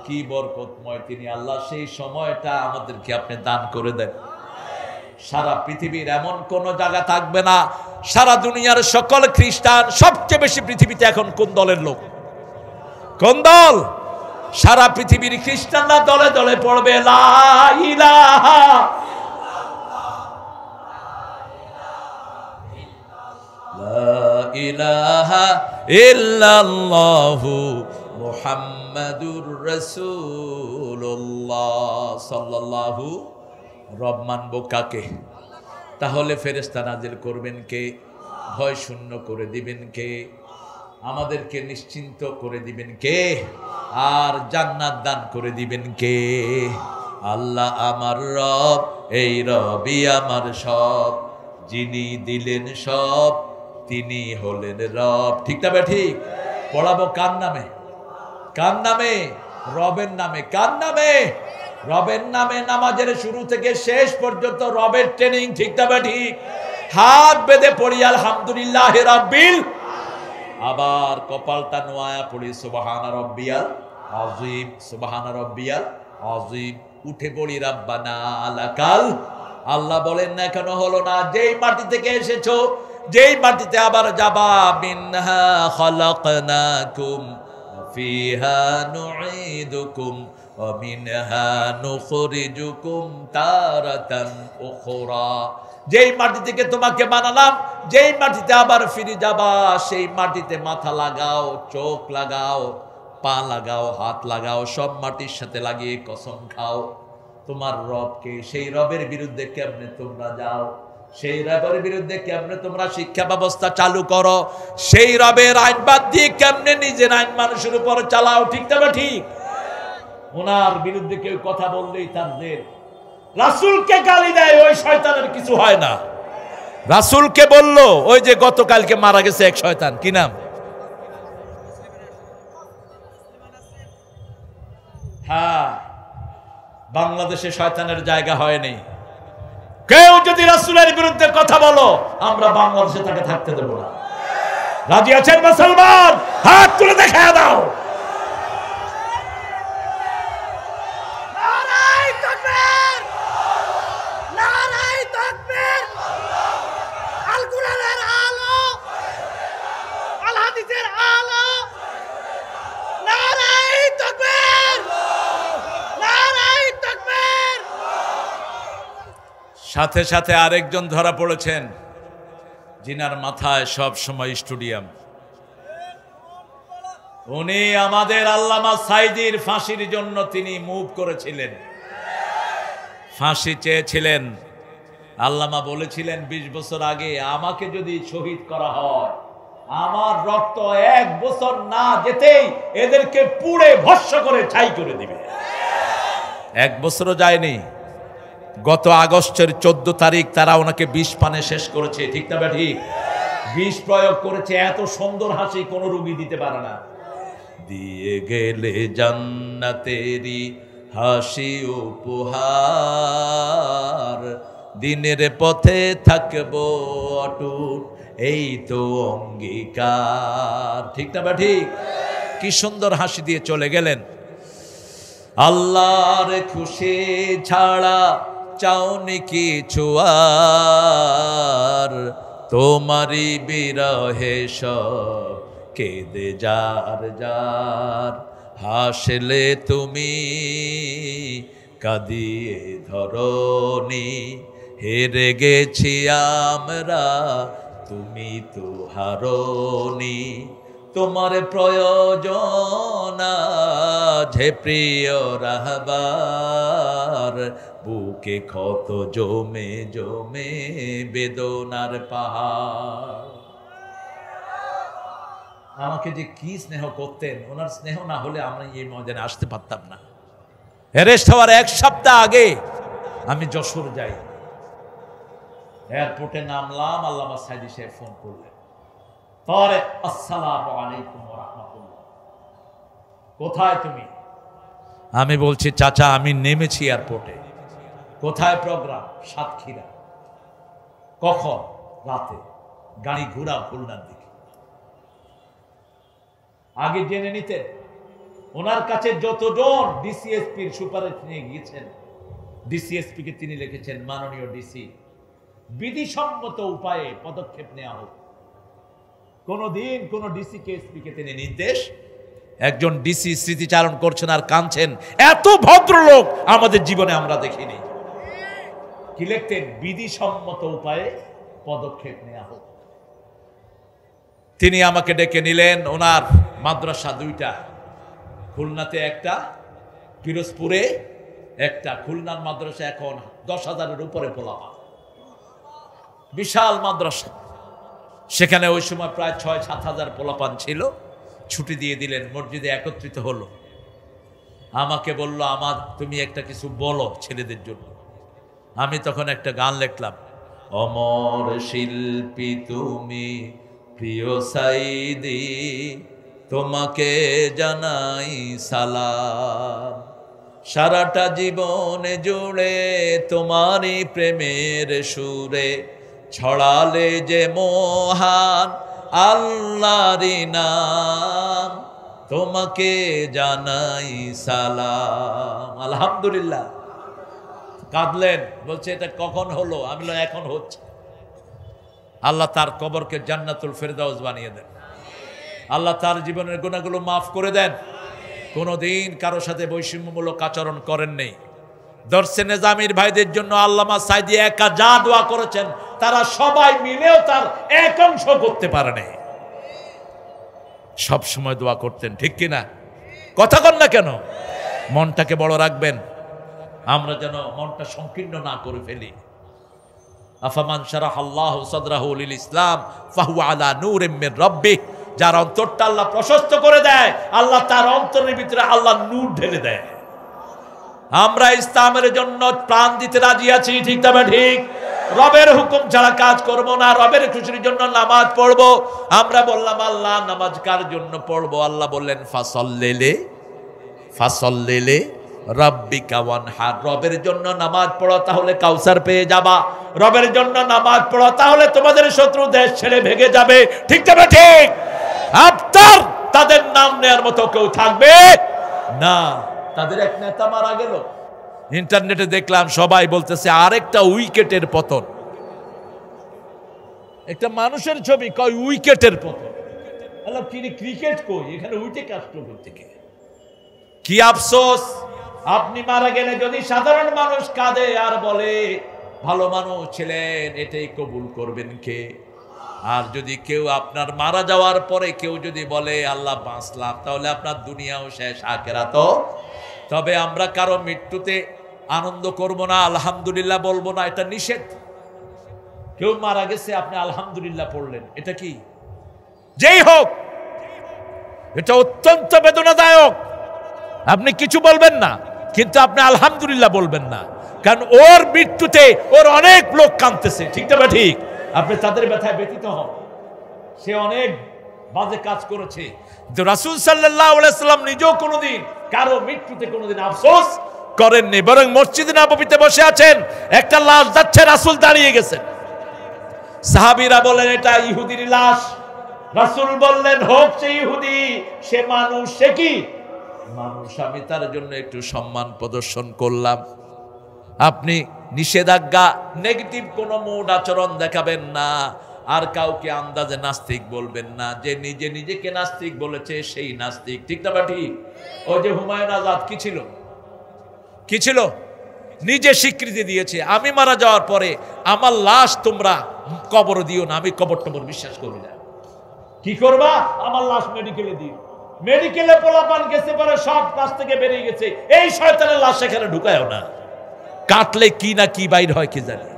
কি বরকতময় তিনি আল্লাহ, সেই সময়টা আমাদেরকে আপনি দান করে দেন। সারা পৃথিবীর এমন কোন জায়গা থাকবে না, সারা দুনিয়ার সকল খ্রিস্টান সবচেয়ে বেশি পৃথিবীতে এখন কোন দলের লোক? কোন দল? সারা পৃথিবীর খ্রিস্টানরা দলে দলে পড়বে লা ইলাহা লা ইলাহা ইল্লাল্লাহু মুহাম্মাদুর রাসূলুল্লাহ সাল্লাল্লাহু। রব মানব কাকে? তাহলে ফেরেশতা নাজিল করবেন কে? ভয় শূন্য করে দিবেন কে? আমাদেরকে নিশ্চিন্ত করে দিবেন কে? আর জান্নাত দান করে দিবেন কে? আল্লাহ আমার রব, এই রবই আমার সব, যিনি দিলেন সব তিনি হলেন রব। ঠিক না ঠিক? পড়াবো কার নামে? কার নামে? রবের নামে। কার নামে? রবের নামে। নামাজের শুরু থেকে শেষ পর্যন্ত রবের ট্রেনিং। ঠিক না ঠিক? হাত বেঁধে পড়ি আলহামদুলিল্লাহ রাব্বিল, আবার কপালটা নোয়া পড়ি সুবহান রাব্বিয়াল আযীম, সুবহান রাব্বিয়াল আযীম। উঠে পড়ি রাব্বানা লাকাল। আল্লাহ বলেন না কেন হলো না? যেই মাটি থেকে এসেছো, যেই মাটিতে আবার যাবা, মিনহা খালাকনাকুম ফিহা নুঈদুকুম ওয়া মিনহা নুখরিজুকুম তারাতান উখরা। যেই মাটি থেকে তোমাকে বানালাম, যেই মাটিতে আবার ফিরে যাবা, সেই মাটিতে মাথা লাগাও, চোখ লাগাও, পা লাগাও, হাত লাগাও, সব মাটির সাথে লাগিয়ে কসম খাও তোমার রবকে। সেই রবের বিরুদ্ধে কেমনে তোমরা যাও? সেই রবের বিরুদ্ধে কেমনে তোমরা শিক্ষা ব্যবস্থা চালু করো? সেই রবের আইন বাদ দিয়ে কেমনে নিজের আইন মানুষের উপর চালাও? ঠিক না ঠিক? ওনার বিরুদ্ধে কেউ কথা বললেই তাদের রাসূলকে গালি দেয়, ওই শয়তানের কিছু হয় না। রাসূলকে বলল, ওই যে গতকালকে মারা গেছে এক শয়তান, কি নাম? হ্যাঁ, বাংলাদেশে শয়তানের জায়গা হয়নি। কেউ যদি রাসূলের বিরুদ্ধে কথা বলো, আমরা বাংলাদেশে তাকে থাকতে দেব না। রাজি আছেন মুসলমান? হাত তুলে দেখা দাও। সাথে সাথে আরেকজন ধরা পড়েছেন, জিনার মাথায় সব সময় স্টেডিয়াম। উনি আমাদের আল্লামা সাইদির ফাঁসির জন্য তিনি মুভ করেছিলেন, ফাঁসি চেয়েছিলেন। আল্লামা বলেছিলেন 20 বছর আগে, আমাকে যদি শহীদ করা হয়, আমার রক্ত 1 বছর না যেতেই এদেরকে পুড়ে ভস্ম করে ছাই করে দিবে। 1 বছরও যায়নি। গত আগস্টের 14 তারিখ তারা ওনাকে বিষ পানে শেষ করেছে। ঠিক না ঠিক? বিষ প্রয়োগ করেছে। এত সুন্দর হাসি কোন রোগী দিতে পারে না। দিয়ে গেলে জান্নাতেরি হাসি উপহার, দিনের পথে থাকবো অটুট, এই তো অঙ্গীকার। ঠিক না ঠিক? কি সুন্দর হাসি দিয়ে চলে গেলেন। আল্লাহর খুশি ছাড়া চাওনি কিছু আর, তোমারই বিরহে সব কেঁদে যার যার। হাসলে তুমি কাঁদিয়ে ধরনি, হেরে গেছি আমরা তুমি তো হারনি। তোমার প্রয়োজন যে প্রিয় রাহবার, বুকে ক্ষত জমে জমে বেদনার পাহাড়। আমাকে যে কি স্নেহ করতেন, ওনার স্নেহ না হলে আমরা এই ময়দানে আসতে পারতাম না। অ্যারেস্ট হওয়ার 1 সপ্তাহ আগে আমি যশোর যাই, এয়ারপোর্টে নামলাম, আল্লামা সাইদি সাহেব ফোন করলেন, পরে আসসালামু আলাইকুম ওয়া রাহমাতুল্লাহ, কোথায় তুমি? আমি বলছি চাচা আমি নেমেছি এয়ারপোর্টে। কোথায় প্রোগ্রাম? সাতক্ষীরা। কখন? রাতে। গাড়ি ঘোরা খুলনার দিকে। আগে জেনে নিতে। ওনার কাছে যতজন ডিসিএসপির সুপারিশ নিয়ে গিয়েছেন, ডিসিএসপি কে তিনি লিখেছেন, মাননীয় ডিসি, বিধিসম্মত উপায়ে পদক্ষেপ নেওয়া হোক। কোনদিন কোন ডিসি কে এসপি কে তিনি নির্দেশ, একজন ডিসি স্মৃতিচারণ করছেন আর কাঁদছেন, এত ভদ্রলোক আমাদের জীবনে আমরা দেখিনি। কি লিখতেন? বিধিসম্মত উপায়ে পদক্ষেপ নেওয়া হোক। তিনি আমাকে ডেকে নিলেন। ওনার মাদ্রাসা দুইটা, খুলনাতে একটা, পিরোজপুরে একটা। খুলনার মাদ্রাসা এখন 10,000-এর উপরে পোলাপান, বিশাল মাদ্রাসা। সেখানে ওই সময় প্রায় 6-7 হাজার পোলাপান ছিল। ছুটি দিয়ে দিলেন, মসজিদে একত্রিত হলো। আমাকে বলল, আমার তুমি একটা কিছু বলো ছেলেদের জন্য। আমি তখন একটা গান লিখলাম, অমর শিল্পী তুমি প্রিয় সাইদি, তোমাকে জানাই সালাম। সারাটা জীবনে জুড়ে তোমারই প্রেমের সুরে ছড়ালে যে মহান আল্লাহরই নাম, তোমাকে জানাই সালাম। আলহামদুলিল্লাহ। কাঁদলেন, বলছে এটা কখন হলো? আমি বললাম এখন হচ্ছে। আল্লাহ তার কবরকে জান্নাতুল ফেরদাউস বানিয়ে দেন। আল্লাহ তার জীবনের গুনাহগুলো মাফ করে দেন। কোনোদিন কারো সাথে বৈষম্যমূলক আচরণ করেন নেই। দর্শে নিজামীর ভাইদের জন্য আল্লামা সাইদি একা যা দোয়া করেছেন, তারা সবাই মিলেও তার এক অংশ করতে পারে নাই। সব সময় দোয়া করতেন, ঠিক কিনা? কথা কন না কেন? মনটাকে বড় রাখবেন, আমরা যেন মনটা সংকীর্ণ না করে ফেলি। আফামান শারাহাল্লাহু সাদরাহু লিল ইসলাম ফাহুয়া আলা নূরিম মির রাব্বিহ। যার অন্তরটা আল্লাহ প্রশস্ত করে দেয়, আল্লাহ তার অন্তরের ভিতরে আল্লাহ নূর ঢেলে দেয়। আমরা ইসলামের জন্য প্রাণ দিতে রাজি আছি, ঠিক তবে ঠিক। রবের হুকুম ছাড়া কাজ করব না, রবের খুশির জন্য নামাজ পড়ব। আমরা বললাম আল্লাহ নামাজ কার জন্য পড়বো? আল্লাহ বললেন ফাসল্লিলি রাব্বিকা ওয়ানহার। রবের জন্য নামাজ পড়ো, তাহলে কাউসার পেয়ে যাবা। রবের জন্য নামাজ পড়ো, তাহলে তোমাদের শত্রু দেশ ছেড়ে ভেগে যাবে, ঠিক তবে ঠিক। আফতার তাদের নাম নেয়ার মতো কেউ থাকবে না। তাদের এক নেতা মারা গেল, ইন্টারনেটে দেখলাম সবাই বলতেছে আরেকটা উইকেটের পতন। একটা মানুষের ছবি, কয় উইকেটের পতন। আল্লাহ কি ক্রিকেট কই, এখানে উইকেট কাটলো থেকে। কি আফসোস, আপনি মারা গেলে যদি সাধারণ মানুষ কাঁদে আর বলে ভালো মানুষ ছিলেন, এটাই কবুল করবেন কে? আর যদি কেউ আপনার মারা যাওয়ার পরে কেউ যদি বলে আল্লাহ বাঁচলাম, তাহলে আপনার দুনিয়াও শেষ, আখিরাতও। তবে আমরা কারো মৃত্যুতে আনন্দ করব না, আলহামদুলিল্লাহ বলবো না, এটা নিষেধ। কেউ মারা গেছে, আপনি আলহামদুলিল্লাহ পড়লেন, এটা কি? যেই হোক, এটা অত্যন্ত বেদনাদায়ক। আপনি কিছু বলবেন না, কিন্তু আপনি আলহামদুলিল্লাহ বলবেন না, কারণ ওর মৃত্যুতে ওর অনেক লোক কাঁদতেছে, ঠিক না ঠিক? আপনি তাদের ব্যথায় ব্যথিত হন। সে অনেক বাজে কাজ করেছে। রাসূল সাল্লাল্লাহু আলাইহি সাল্লাম নিজেও কোনোদিন কারো মৃত্যুতে কোনোদিন আফসোস করেননি, বরং মসজিদে নববীতে বসে আছেন, একটা লাশ যাচ্ছে, রাসূল দাঁড়িয়ে গেছেন। সাহাবীরা বলেন এটা ইহুদির লাশ। রাসূল বললেন হোক সে ইহুদি, সে মানুষ, সে কি মানুষ, আমি তার জন্য একটু সম্মান প্রদর্শন করলাম। আপনি নিষেধাজ্ঞা, নেগেটিভ কোনো মুড আচরণ দেখাবেন না, আর কাউকে আন্দাজে নাস্তিক বলবেন না। যে নিজে নিজেকে নাস্তিক বলেছে সেই নাস্তিক, ঠিক না ঠিক? ওই যে হুমায়ুন আজাদ কি ছিল? নিজে স্বীকৃতি দিয়েছে, আমি মারা যাওয়ার পরে আমার লাশ তোমরা কবর দিও না, আমি কবর টবর বিশ্বাস করি না। কি করবা? আমার লাশ মেডিকেলে দিও। মেডিকেলে পোলাপান গেছে পরে সব কাছ থেকে বেরিয়ে গেছে, এই শয়তানের লাশ সেখানে ঢুকায়ও না। কাটলে কি না কি বাইর হয় কি জানি।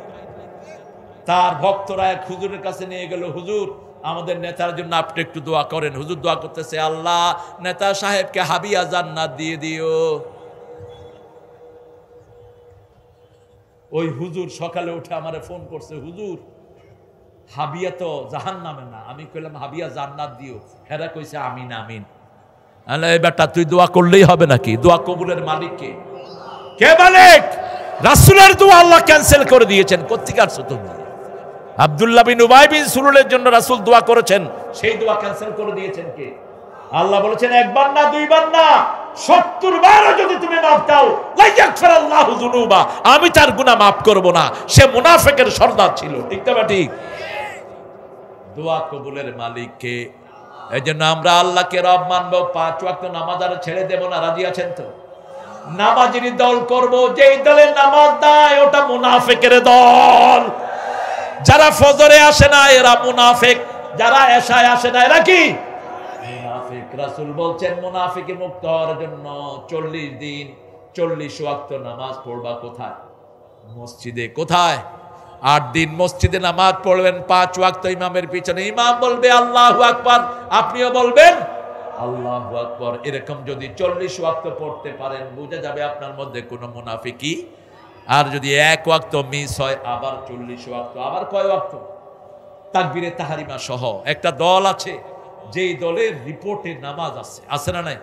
তার ভক্তরা এক হুজুরের কাছে নিয়ে গেল, হুজুর আমাদের নেতার জন্য আপনি একটু দোয়া করেন। হুজুর দোয়া করতেছে, আল্লাহ নেতা সাহেবকে হাবিয়া জান্নাত দিয়ে দিও। ওই হুজুর সকালে উঠে আমারে ফোন করছে, হুজুর হাবিয়া তো জাহান্নামে না। আমি কইলাম হাবিয়া জান্নাত দিও। হেরা কইছে আমিন আমিন। এই বেটা তুই দোয়া করলেই হবে নাকি? দোয়া কবুলের মালিক কে? কে মালিক? রাসূলের দোয়া আল্লাহ ক্যান্সেল করে দিয়েছেন। কোত্থেকে আসছো তুমি? আব্দুল্লাহ বিন উবাই বিন সুলুলের জন্য রাসূল দোয়া করেছেন, সেই দোয়া ক্যান্সেল করে দিয়েছেন কে? আল্লাহ বলেছেন একবার না দুইবার না 70 বারও যদি তুমি মাফ দাও লা ইয়াগফিরাল্লাহু যুনুবা, আমি তার গুনাহ মাফ করব না। সে মুনাফিকের সর্দার ছিল, ঠিক না ঠিক? দোয়া কবুলের মালিক কে? এজন্য আমরা আল্লাহকে রব মানব, 5 ওয়াক্ত নামাজ আর ছেড়ে দেব না। রাজি আছেন তো? নামাজেরই দল করব, যেই দলের নামাজ নাই ওটা মুনাফিকের দল। যারা ফজরে আসে না এরা মুনাফিক, যারা এশায় আসে না এরা কি? মুনাফিক। রাসূল বলছেন মুনাফিকে মুক্ত হওয়ার জন্য 40 দিন 40 ওয়াক্ত নামাজ পড়বা। কোথায়? মসজিদে। কোথায়? 8 দিন মসজিদে নামাজ পড়বেন 5 ওয়াক্ত ইমামের পিছনে। ইমাম বলবে আল্লাহু আকবার, আপনিও বলবেন আল্লাহু আকবার। এরকম যদি 40 ওয়াক্ত পড়তে পারেন বুঝা যাবে আপনার মধ্যে কোনো মুনাফিকি। আর যদি 1 ওয়াক্ত মিস হয় আবার 40 ওয়াক্ত। আবার কয় ওয়াক্ত? তাকবীরে তাহরিমা সহ। একটা দল আছে যেই দলের রিপোর্টে নামাজ আছে, আছে না নাই?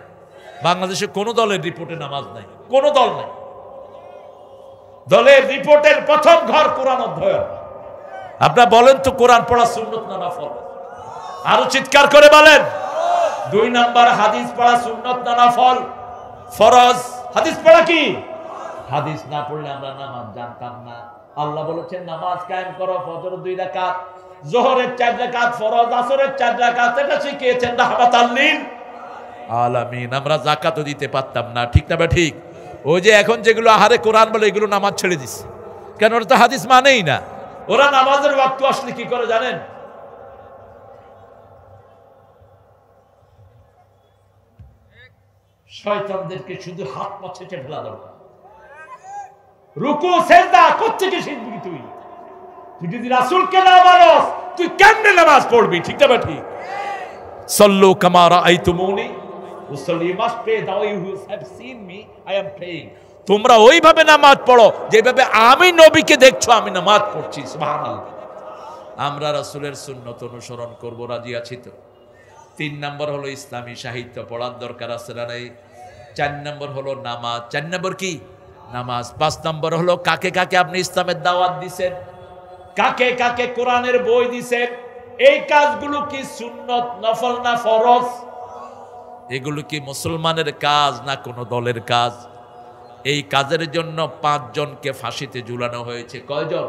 বাংলাদেশে কোন দলের রিপোর্টে নামাজ নাই, কোন দল নাই। দলের রিপোর্টের প্রথম ঘর কোরআন অধ্যয়ন। আপনারা বলেন তো কোরআন পড়া সুন্নত না নফল? আরো চিৎকার করে বলেন। 2 নাম্বার হাদিস পড়া সুন্নত না নফল? ফরজ। হাদিস পড়া কি? হাদিস না পড়লে আমরা নামাজ জানতাম না। আল্লাহ বলেছেন নামাজ কায়েম করো, ফজর 2 রাকাত, যোহরের 4 রাকাত, ফরজ আসরের 4 রাকাত। এটা শিখিয়েছেন রাহমাতাল লিল আলামিন। আমরা যাকাতও দিতে পারতাম না, ঠিক না ঠিক? ওই যে এখন যেগুলো আহারে কোরআন বলে এগুলো নামাজ ছেড়ে দিচ্ছে, কেন? ওরা তো হাদিস মানেই না। ওরা নামাজের ওয়াক্ত আসলে কি করে জানেন? শয়তানদেরকে শুধু হাত পা ছেঁটে ফেলা দরকার। রুকু সেজদা কোত্থেকে শিখবি তুই? তুই যদি রাসূলকে না মানস তুই কেমনে নামাজ পড়বি? ঠিক না ঠিক? সাল্লু কামা রাআইতুমুনি উসাল্লি। You must pray the way you have seen me I am praying. তোমরা ওইভাবে নামাজ পড়ো যেভাবে আমি নবীকে দেখছো আমি নামাজ পড়ছি। সুবহানাল্লাহ। আমরা রাসূলের সুন্নত অনুসরণ করব। রাজি আছি তো? 3 নাম্বার হলো ইসলামী সাহিত্য পড়ার দরকার আছে না নাই? 4 নাম্বার হলো নামাজ। 4 নাম্বার কি? নামাজ। 5 নাম্বার হলো কাকে কাকে আপনি ইসলামের দাওয়াত দিবেন, কাকে কাকে কোরআনের বই দিবেন। এই কাজগুলো কি সুন্নত নফল না ফরজ? এগুলো কি মুসলমানের কাজ না কোন দলের কাজ? এই কাজের জন্য 5 জনকে ফাঁসিতে ঝুলানো হয়েছে। কয়জন?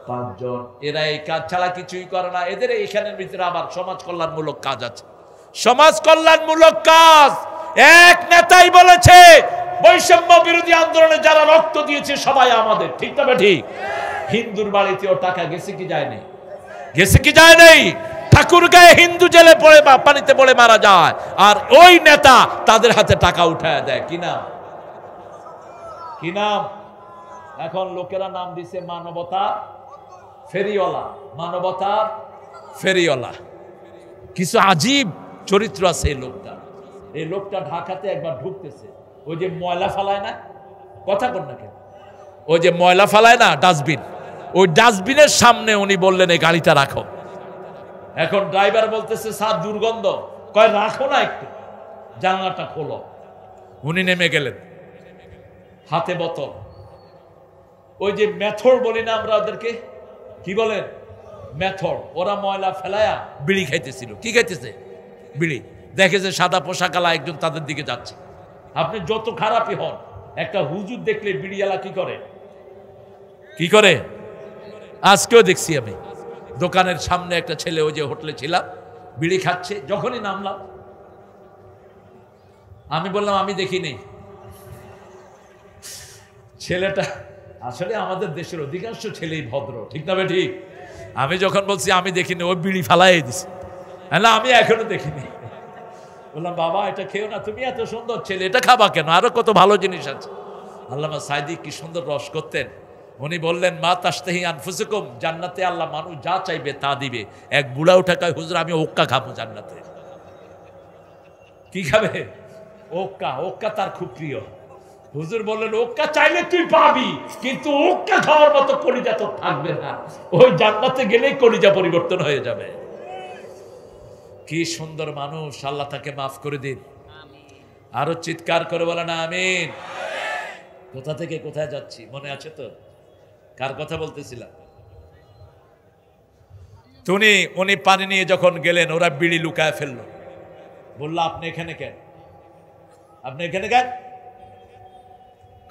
5 জন। এরা এই কাজ ছাড়া কিছুই করে না। এদের এইখানের ভিতরে আবার সমাজ কল্যাণমূলক কাজ আছে। সমাজ কল্যাণমূলক কাজ এক নেতাই বলেছে বৈষম্য বিরোধী আন্দোলনে যারা রক্ত দিয়েছে সবাই আমাদের, ঠিক না ঠিক? হিন্দুর বাড়িতেও টাকা গেছে কি যায়নি? গেছে কি যায় নাই? ঠাকুর গায়ে হিন্দু জেলে পড়ে বা পানিতে পড়ে মারা যায়, আর ওই নেতা তাদের হাতে টাকা উঠায় দেয়। কি নাম? কি নাম? এখন লোকেরা নাম দিছে মানবতা ফেরিওয়ালা। মানবতা ফেরিওয়ালা। কিছু আজীব চরিত্র আছে এই লোকটা। এই লোকটা ঢাকাতে একবার ঢুকতেছে, ওই যে ময়লা ফালায় না, কথা কর না কেন, ওই যে ময়লা ফালায় না ডাস্টবিন, ওই ডাস্টবিনের সামনে উনি বললেন এই গাড়িটা রাখো। এখন ড্রাইভার বলতেছে স্যার দুর্গন্ধ, কয় রাখো না একটু, জানলাটা খোলো। উনি নেমে গেলেন, হাতে বোতল, ওই যে মেথর বলি না আমরা ওদেরকে, কি বলেন? মেথর। ওরা ময়লা ফেলায়া বিড়ি খাইতেছিল। কি খাইতেছে? বিড়ি। দেখেছে সাদা পোশাকালা একজন তাদের দিকে যাচ্ছে। আপনি যত খারাপই হন, একটা হুজুর দেখলে বিড়িওয়ালা কি করে? কি করে? আজকেও দেখছি আমি দোকানের সামনে একটা ছেলে, ওই যে হোটেলে ছিলাম, বিড়ি খাচ্ছে। যখনই নামলাম আমি বললাম আমি দেখিনি। ছেলেটা আসলে আমাদের দেশের অধিকাংশ ছেলেই ভদ্র, ঠিক না ঠিক? আমি যখন বলছি আমি দেখিনি, ওই বিড়ি ফালাই দিছে। না আমি এখনো দেখিনি। বললাম বাবা এটা খেও না, তুমি এত সুন্দর ছেলে, এটা খাবা কেন? আরো কত ভালো জিনিস আছে। আল্লামা সাইদি কি সুন্দর রস করতেন। উনি বললেন মা তাশতাহি আনফুসুকুম, জান্নাতে আল্লাহ মানুষ যা চাইবে তা দিবে। এক বুড়া উঠে কয় হুজুর আমি ওক্কা খাবো জান্নাতে। কি খাবে? ওক্কা। ওক্কা তার খুব প্রিয়। হুজুর বললেন ওক্কা চাইলে তুই পাবি, কিন্তু ওক্কা খাওয়ার মতো কলিজা তো থাকবে না। ওই জান্নাতে গেলেই কলিজা পরিবর্তন হয়ে যাবে। কি সুন্দর মানুষ, আল্লাহ তাকে মাফ করে দিন। আরো চিৎকার করে বলেন আমিন। কোথা থেকে কোথায় যাচ্ছি মনে আছে তো? কার কথা বলতেছিলাম? উনি পানি নিয়ে যখন গেলেন, ওরা বিড়ি লুকায় ফেললো। বললো আপনি এখানে কেন? আপনি এখানে কেন?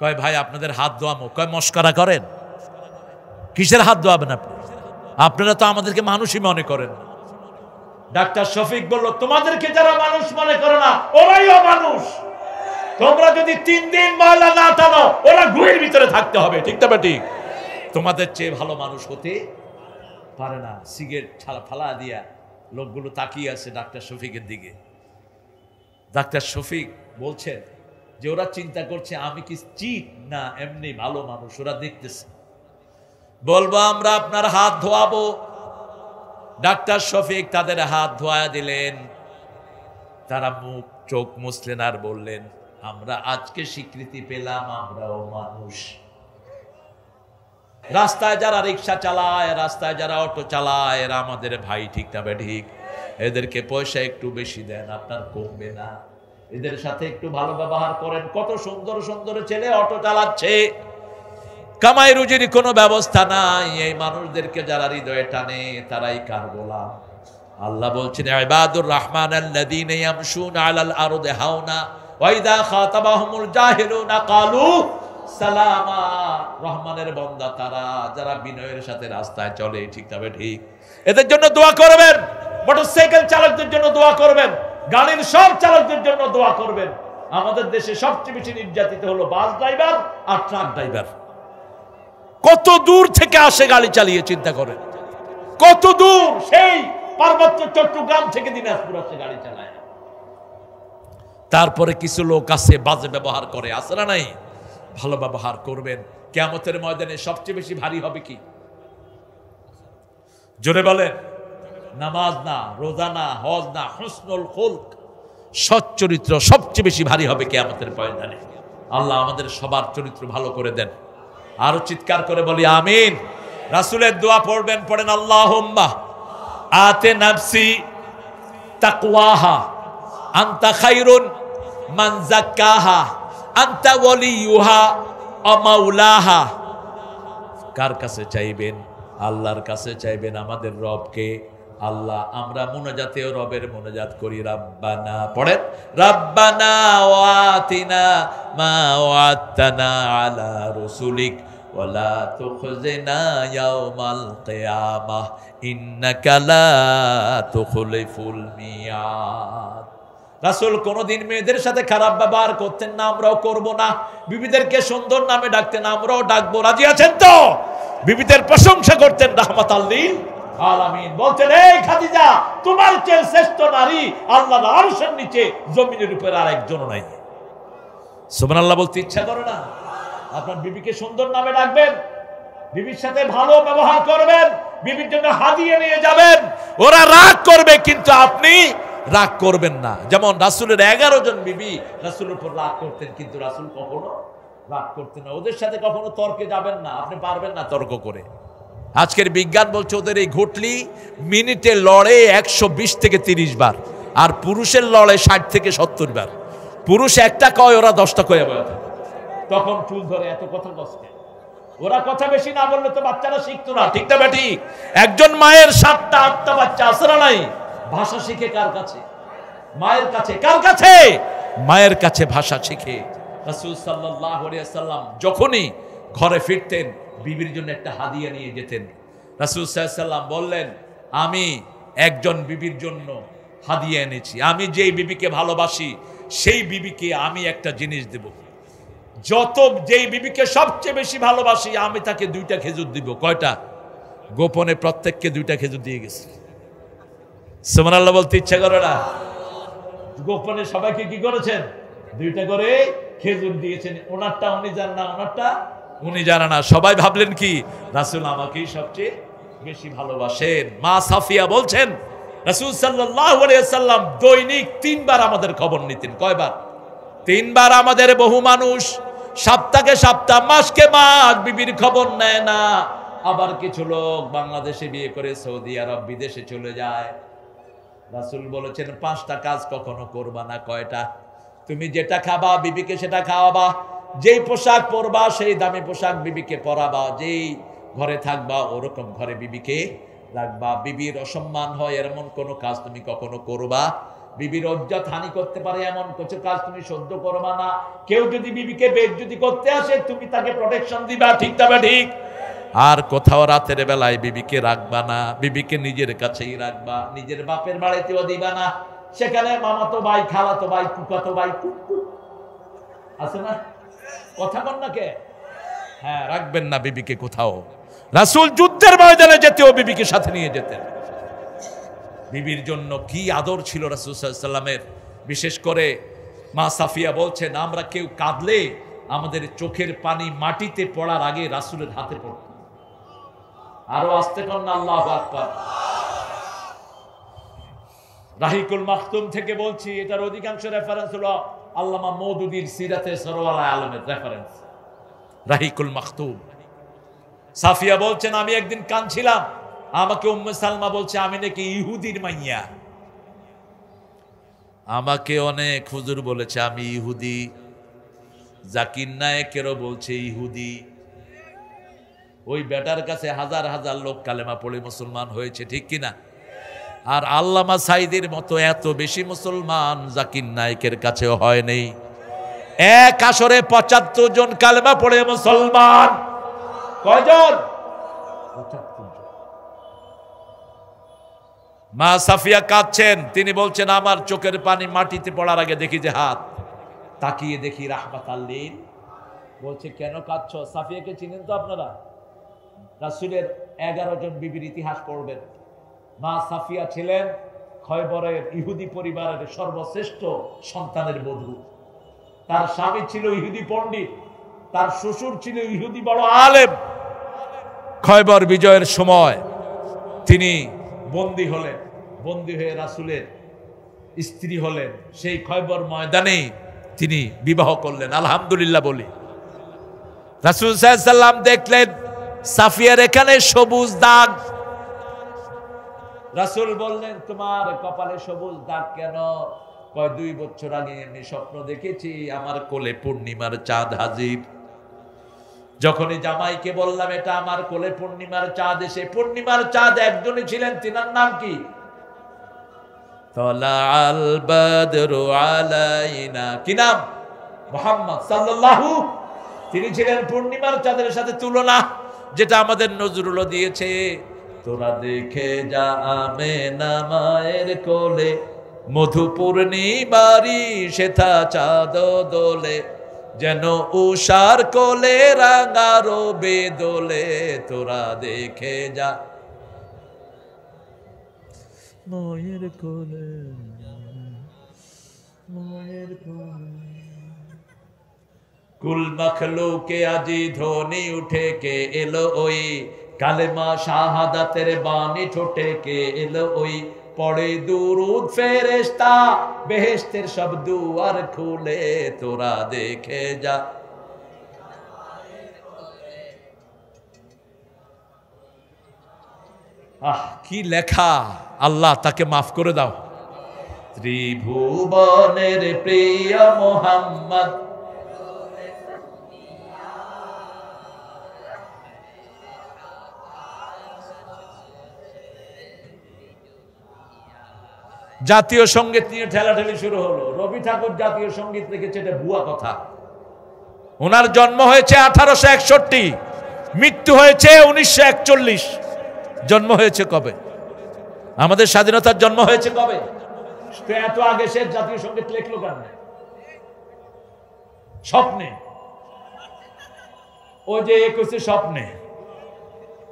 কয় ভাই আপনাদের হাত ধোয়ামো। কয় মস্করা করেন? কিসের হাত ধোয়াবেন আপনি? আপনারা তো আমাদেরকে মানুষই মনে করেন। ডাক্তার শফিক বলল তোমাদেরকে যারা মানুষ মনে করে না ওরাইও মানুষ। তোমরা যদি 3 দিন ময়লা না টানো ওরা গুহের ভিতরে থাকতে হবে। ঠিক না ঠিক? তোমাদের চেয়ে ভালো মানুষ হতে পারে না। সিগারেট ফালা দিয়া লোকগুলো তাকিয়ে আছে ডাক্তার শফিকের দিকে। ডাক্তার শফিক বলছেন যে ওরা চিন্তা করছে আমি কি চিট না এমনি ভালো মানুষ, ওরা দেখতেছে। বলবো আমরা আপনার হাত ধোয়াবো। ডাক্তার শফিক তাদের হাত ধোয়া দিলেন। তারা মুখ চোখ মুছলেন আর বললেন আমরা আজকে স্বীকৃতি পেলাম আমরাও মানুষ। রাস্তায় যারা রিক্সা চালায়, রাস্তায় যারা অটো চালায়, এরা আমাদের ভাই। ঠিক না ঠিক? এদেরকে পয়সা একটু বেশি দেন, আপনার কমবে না। এদের সাথে একটু ভালো ব্যবহার করেন। কত সুন্দর সুন্দর ছেলে অটো চালাচ্ছে, কামাই রুজির কোনো ব্যবস্থা নাই। এই মানুষদেরকে যারা হৃদয়ে টানে তারাই কার গোলাম। আল্লাহ বলছেন ইবাদুর রহমান আল্লাযীনা ইয়ামশুনা আলাল আরদি হাওনা ওয়া ইযা খাতাবাহুমুল জাহিলুনা ক্বালু সালামা। রহমানের বান্দা তারা যারা বিনয়ের সাথে রাস্তায় চলে। ঠিক তবে ঠিক? এদের জন্য দোয়া করবেন। মোটরসাইকেল চালকদের জন্য দোয়া করবেন। গাড়ির সব চালকদের জন্য দোয়া করবেন। আমাদের দেশে সবচেয়ে বেশি নির্যাতিত হলো বাস ড্রাইভার আর ট্রাক ড্রাইভার। কত দূর থেকে আসে গাড়ি চালিয়ে, চিন্তা করেন কত দূর। সেই পার্বত্য চট্টগ্রাম থেকে দিনাজপুর আসে গাড়ি চালায়। তারপরে কিছু লোক আছে বাজে ব্যবহার করে, আছে না নাই? ভালো ব্যবহার করবেন। কিয়ামতের ময়দানে সবচেয়ে বেশি ভারী হবে কি? জোরে বলেন। নামাজ না, রোজা না, হজ না, হুসনুল খুলক, সৎ চরিত্র সবচেয়ে বেশি ভারী হবে কিয়ামতের ময়দানে। আল্লাহ আমাদের সবার চরিত্র ভালো করে দেন। আরো চিৎকার করে বলি আমিন। রাসূলের দোয়া পড়বেন, পড়েন আল্লাহুম্মা আতে নাফসি তাকওয়াহা আনতা খায়রুন মান যাক্কাহা আনতা ওয়ালিয়ুহা ওয়া মাওলাহা। কার কাছে চাইবেন? আল্লাহর কাছে চাইবেন, আমাদের রবকে। আল্লাহ আমরা মুনাজাতেও রবের মুনাজাত করি। রাব্বানা পড়েন, রাব্বানা ওয়াতিনা মা ওয়া'আদতানা আলা রাসূলিক ওয়ালা তুখজিনা ইয়াওমাল কিয়ামাহ ইন্নাকা লা তুখলিফুল মিয়াদ। রাসূল কোনদিন মেয়েদের সাথে খারাপ ব্যবহার করতেন না, আমরাও করব না। বিবিদেরকে সুন্দর নামে ডাকতেন, আমরাও ডাকবো। রাজি আছেন তো? বিবিদের প্রশংসা করতেন রাহমাতাল লিল আলামিন। বলতেন এই খাদিজা তোমার চেয়ে শ্রেষ্ঠ নারী আল্লাহর আরশের নিচে জমিনের উপর আর একজন নাই। সুবহানাল্লাহ বলতে ইচ্ছা করে না? আপনার বিবিকে সুন্দর নামে ডাকবেন, বিবির সাথে ভালো ব্যবহার করবেন, বিবির জন্য হাদিয়া নিয়ে যাবেন। ওরা রাগ করবে কিন্তু আপনি রাগ করবেন না। যেমন রাসূলের 11 জন বিবি রাসূলের উপর রাগ করতেন, কিন্তু রাসূল কখনো রাগ করতেন না। ওদের সাথে কখনো তর্কে যাবেন না, আপনি পারবেন না তর্ক করে। আজকের বিজ্ঞান বলছে ওদের এই ঘটলি মিনিটে লড়ে 120 থেকে 30 বার, আর পুরুষের লড়ে 60 থেকে 70 বার। পুরুষ একটা কয়, ওরা 10টা কয়ে বলে। তখন চুল ধরে এত কথা বসে। ওরা কথা বেশি না বললে তো বাচ্চারা শিখতো না। ঠিক না বেটি? একজন মায়ের 7টা 8টা বাচ্চা আছে না নাই? ভাষা শিখে কার কাছে? মায়ের কাছে। কার কাছে? মায়ের কাছে ভাষা শিখে। রাসূল সাল্লাল্লাহু আলাইহি ওয়াসাল্লাম যখনই ঘরে ফিরতেন বিবির জন্য একটা হাদিয়া নিয়ে যেতেন। রাসূল সাল্লাল্লাহু আলাইহি ওয়াসাল্লাম বললেন আমি একজন বিবির জন্য হাদিয়া এনেছি। আমি যেই বিবিকে ভালোবাসি সেই বিবিকে আমি একটা জিনিস দেব। যেই বিবিকে সবচেয়ে বেশি ভালোবাসি আমি তাকে 2টা খেজুর দিব। কয়টা? গোপনে প্রত্যেককে 2টা খেজুর দিয়ে গেছে। সুবহানাল্লাহ বলতে ইচ্ছা করে না? গোপনে সবাইকে কি করেছেন? 2টা করে খেজুর দিয়েছেন। ওনারটা উনি জানেন না, ওনারটা উনি জানে না। সবাই ভাবলেন কি রাসূল আমাকেই সবচেয়ে বেশি ভালোবাসেন। মা সাফিয়া বলছেন রাসূল সাল্লাল্লাহু আলাইহি ওয়াসাল্লাম দৈনিক 3 বার আমাদের খবর নিতেন। কয়বার? 3 বার। আমাদের বহু মানুষ সপ্তাহে সপ্তাহ, মাসকে মাস বিবির খবর নেয় না। আবার কিছু লোক বাংলাদেশে বিয়ে করে সৌদি আরব বিদেশে চলে যায়। রাসূল বলেছেন 5টা কাজ কখনো করবা না। কয়টা? তুমি যেটা খাবা বিবিকে সেটা খাওয়াবা, যেই পোশাক পরবা সেই দামি পোশাক বিবিকে পরাবা, যেই ঘরে থাকবা ওরকম ঘরে বিবিকে রাখবা। বিবির অসম্মান হয় এমন কোনো কাজ তুমি কখনো করবা, বিবির ইজ্জত হানি করতে পারে এমন কিছু কাজ তুমি সহ্য করবা না। কেউ যদি বিবিকে বেইজ্জতি করতে আসে তুমি তাকে প্রোটেকশন দিবা, ঠিক তবে ঠিক। আর কোথাও রাতের বেলায় বিবিকে রাখবা না, বিবিকে নিজের কাছেই রাখবা, নিজের বাপের বাড়িতেও দিবা না। সেখানে মামাতো ভাই, খালাতো ভাই, কুকাতো ভাই আছে না, কথা বল না কে? হ্যাঁ, রাখবেন না বিবিকে কোথাও। রাসূল যুদ্ধের ময়দানে যেতেও বিবিকে সাথে নিয়ে যেতেন। বিবির জন্য কি আদর ছিল রাসূল সাল্লাল্লাহু আলাইহি ওয়াসাল্লামের। বিশেষ করে মা সাফিয়া বলছেন, আমরা কেউ কাঁদলে আমাদের চোখের পানি মাটিতে পড়ার আগে রাসূলের হাতে পড়ত। আরো আস্তে কর না, আল্লাহু আকবার। রাহিকুল মাখতুম থেকে বলছি, এটার অধিকাংশ রেফারেন্স হলো আল্লামা মওদুদীর সিরাতে সরওয়ার আলমের রেফারেন্স। রাহিকুল মাখতুম সাফিয়া বলছেন, আমি একদিন কাঁদছিলাম, আমাকে উম্মে সালমা বলছে আমি নাকি ইহুদির মাইয়া। আমাকে অনেক হুজুর বলেছে আমি ইহুদি, জাকির নায়েকেরও বলছে ইহুদি। ওই বেটার কাছে হাজার হাজার লোক কালেমা পড়ে মুসলমান হয়েছে, ঠিক কিনা? আর আল্লামা সাইদের মতো এত বেশি মুসলমান জাকির নায়েকের কাছেও হয় নাই। এক আসরে ৭৫ জন কালেমা পড়ে মুসলমান। কয়জন? ৭৫ জন। মা সাফিয়া কাঁদছেন, তিনি বলছেন আমার চোখের পানি মাটিতে পড়ার আগে দেখি যে হাত, তাকিয়ে দেখি রাহমাতাল লিল। বলছে কেন কাঁদছো? সাফিয়াকে চিনেন তো আপনারা? রাসূলের 11 জন বিবির ইতিহাস পড়বেন। মা সাফিয়া ছিলেন খয়বরের ইহুদি পরিবারের সর্বশ্রেষ্ঠ সন্তানের বধূ। তার স্বামী ছিল ইহুদি পণ্ডিত, তার শ্বশুর ছিল ইহুদি বড় আলেম। খয়বর বিজয়ের সময় তিনি বন্দী হলেন, বন্দী হয়ে রাসূলের স্ত্রী হলেন। সেই খয়বর ময়দানে তিনি বিবাহ করলেন। আলহামদুলিল্লাহ বলি। রাসূল সাল্লাল্লাহু আলাইহি ওয়াসাল্লাম দেখলেন সাফিয়ার এখানে সবুজ দাগ। রাসূল বললেন তোমার কপালে সবুজ দাগ কেন? কয় 2 বছর আগে আমি স্বপ্ন দেখেছি আমার কোলে পূর্ণিমার চাঁদ হাজির। যখনই জামাইকে বললাম এটা আমার কোলে পূর্ণিমার চাঁদ, এসে পূর্ণিমার চাঁদ একজনই ছিলেন, তিনার নাম কি? তালাআল বাদরু আলাইনা, কি নাম? মুহাম্মদ সাল্লাল্লাহু। তিনি ছিলেন পূর্ণিমার চাঁদের সাথে তুলনা, যেটা আমাদের নজরুলও দিয়েছে। তোরা দেখে যা আমেনা মায়ের কোলে, মধু পূর্ণিমারি সেথা চাঁদ দোলে, যেন উষার কোলে রাঙা রবে দোলে। তোরা দেখে যা মায়ের কোলে, মায়ের কোলে। কুল মখলুকে আজি ধ্বনি উঠে কে এলো ওই, কালেমা শাহাদাতের বাণী ঠোঁটে কে এলো ওই, পড়ে দুরুদ ফেরেশতা বেহেশতের সব দুয়ার খুলে। তোরা দেখে যা। কি লেখা! আল্লাহ তাকে মাফ করে দাও। ত্রিভুবনের প্রিয় মুহাম্মদ, জাতীয় সঙ্গীত নিয়ে ঠেলাঠেলি শুরু হলো। রবি ঠাকুর জাতীয় সঙ্গীত লিখেছে, এটা ভুয়া কথা। ওনার জন্ম হয়েছে 1861, মৃত্যু হয়েছে 1941। জন্ম হয়েছে কবে? আমাদের স্বাধীনতার জন্ম হয়েছে কবে? তো এত আগে সে জাতীয় সঙ্গীত লিখলো কেন? স্বপ্নে, ও যে 21 স্বপ্নে।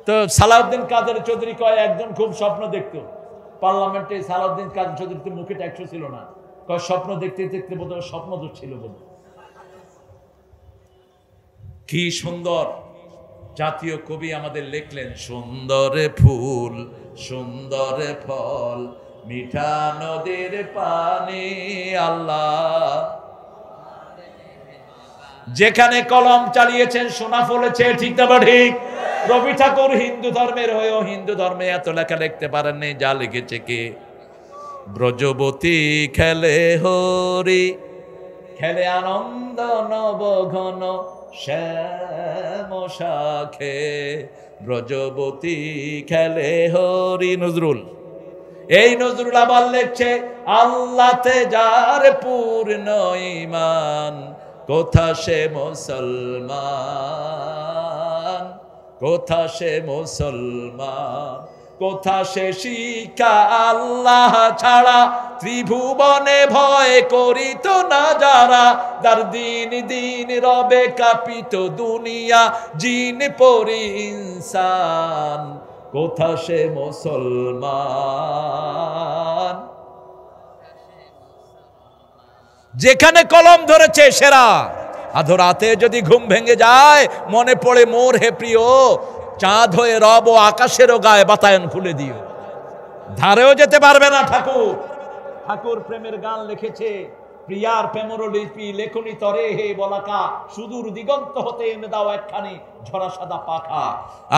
তো সালাউদ্দিন কাদের চৌধুরী কয় একজন খুব স্বপ্ন দেখতো পার্লামেন্টে। সালাউদ্দিন কাদের চৌধুরীর মুখে ট্যাক্স ছিল না, কয় স্বপ্ন দেখতে দেখতে বোধহয় স্বপ্ন দোষ ছিল বোধ। কি সুন্দর জাতীয় কবি আমাদের লিখলেন, সুন্দর ফুল সুন্দর ফল মিঠা নদীর পানি। আল্লাহ যেখানে কলম চালিয়েছেন সোনা ফলেছে, ঠিক না ঠিক? রবি ঠাকুর হিন্দু ধর্মের হয়েও হিন্দু ধর্মে এত লেখা লিখতে পারেননি। যা লিখেছে কে? ব্রজবতী খেলে হরি খেলে আনন্দ নব ঘন শ্যাম শাখে, ব্রজবতী খেলে হরি। নজরুল, এই নজরুল আবার লিখছে আল্লাহতে যার পূর্ণ ঈমান, কোথা সে মুসলমান, কোথা সে মুসলমান, কোথা সে শিক্ষা আল্লাহ ছাড়া, ত্রিভুবনে ভয় করিত না যারা, দার দিন দিন রবে কাঁপিত দুনিয়া, জিন পরি ইনসান, কোথা সে মুসলমান। যেখানে কলম ধরেছে সেরা। আধো রাতে যদি ঘুম ভেঙে যায়, মনে পড়ে মোর হে প্রিয়, চাঁদ হয়ে রব ও আকাশেরও গায়ে বাতায়ন খুলে দিও। ধারেও যেতে পারবে না ঠাকুর। ঠাকুর প্রেমের গান লিখেছে, প্রিয়ার প্রেমর লিপি লেখনি তরে হে বলাকা, সুদূর দিগন্ত হতে এনে দাও একখানি ঝরা সাদা পাখা।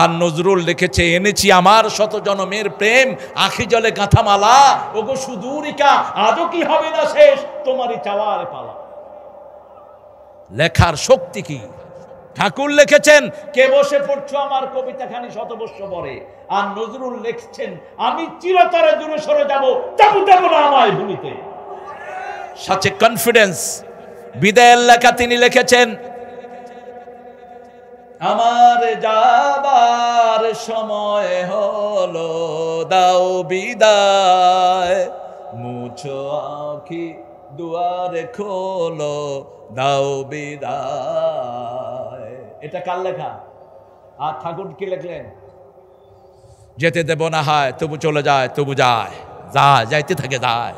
আর নজরুল লিখেছে, এনেছি আমার শত জনমের প্রেম, আখি জলে গাঁথামালা, ওগো সুদূরিকা আজও কি হবে না শেষ, তোমারই চাওয়ার পালা। লেখার শক্তি কি! ঠাকুর লিখেছেন, কে বসে পড়ছো আমার কবিতাখানি শতবর্ষ পরে। আর নজরুল লিখছেন, আমি চিরতরে দূরে সরে যাব, তবু দেব না আমায় ভুলিতে। সাচে কনফিডেন্স। বিদায়ের লেখা তিনি লিখেছেন, আমার যাবার সময় হলো, দাও বিদায়, মুছো আঁখি দুয়ারে খোলো, দাও বিদায়। এটা কার লেখা? আর ঠাকুর কি লিখলেন? যেতে দেব না হয়, তবু চলে যায়, তবু যায়, যায়, যাইতে থাকে, যায়।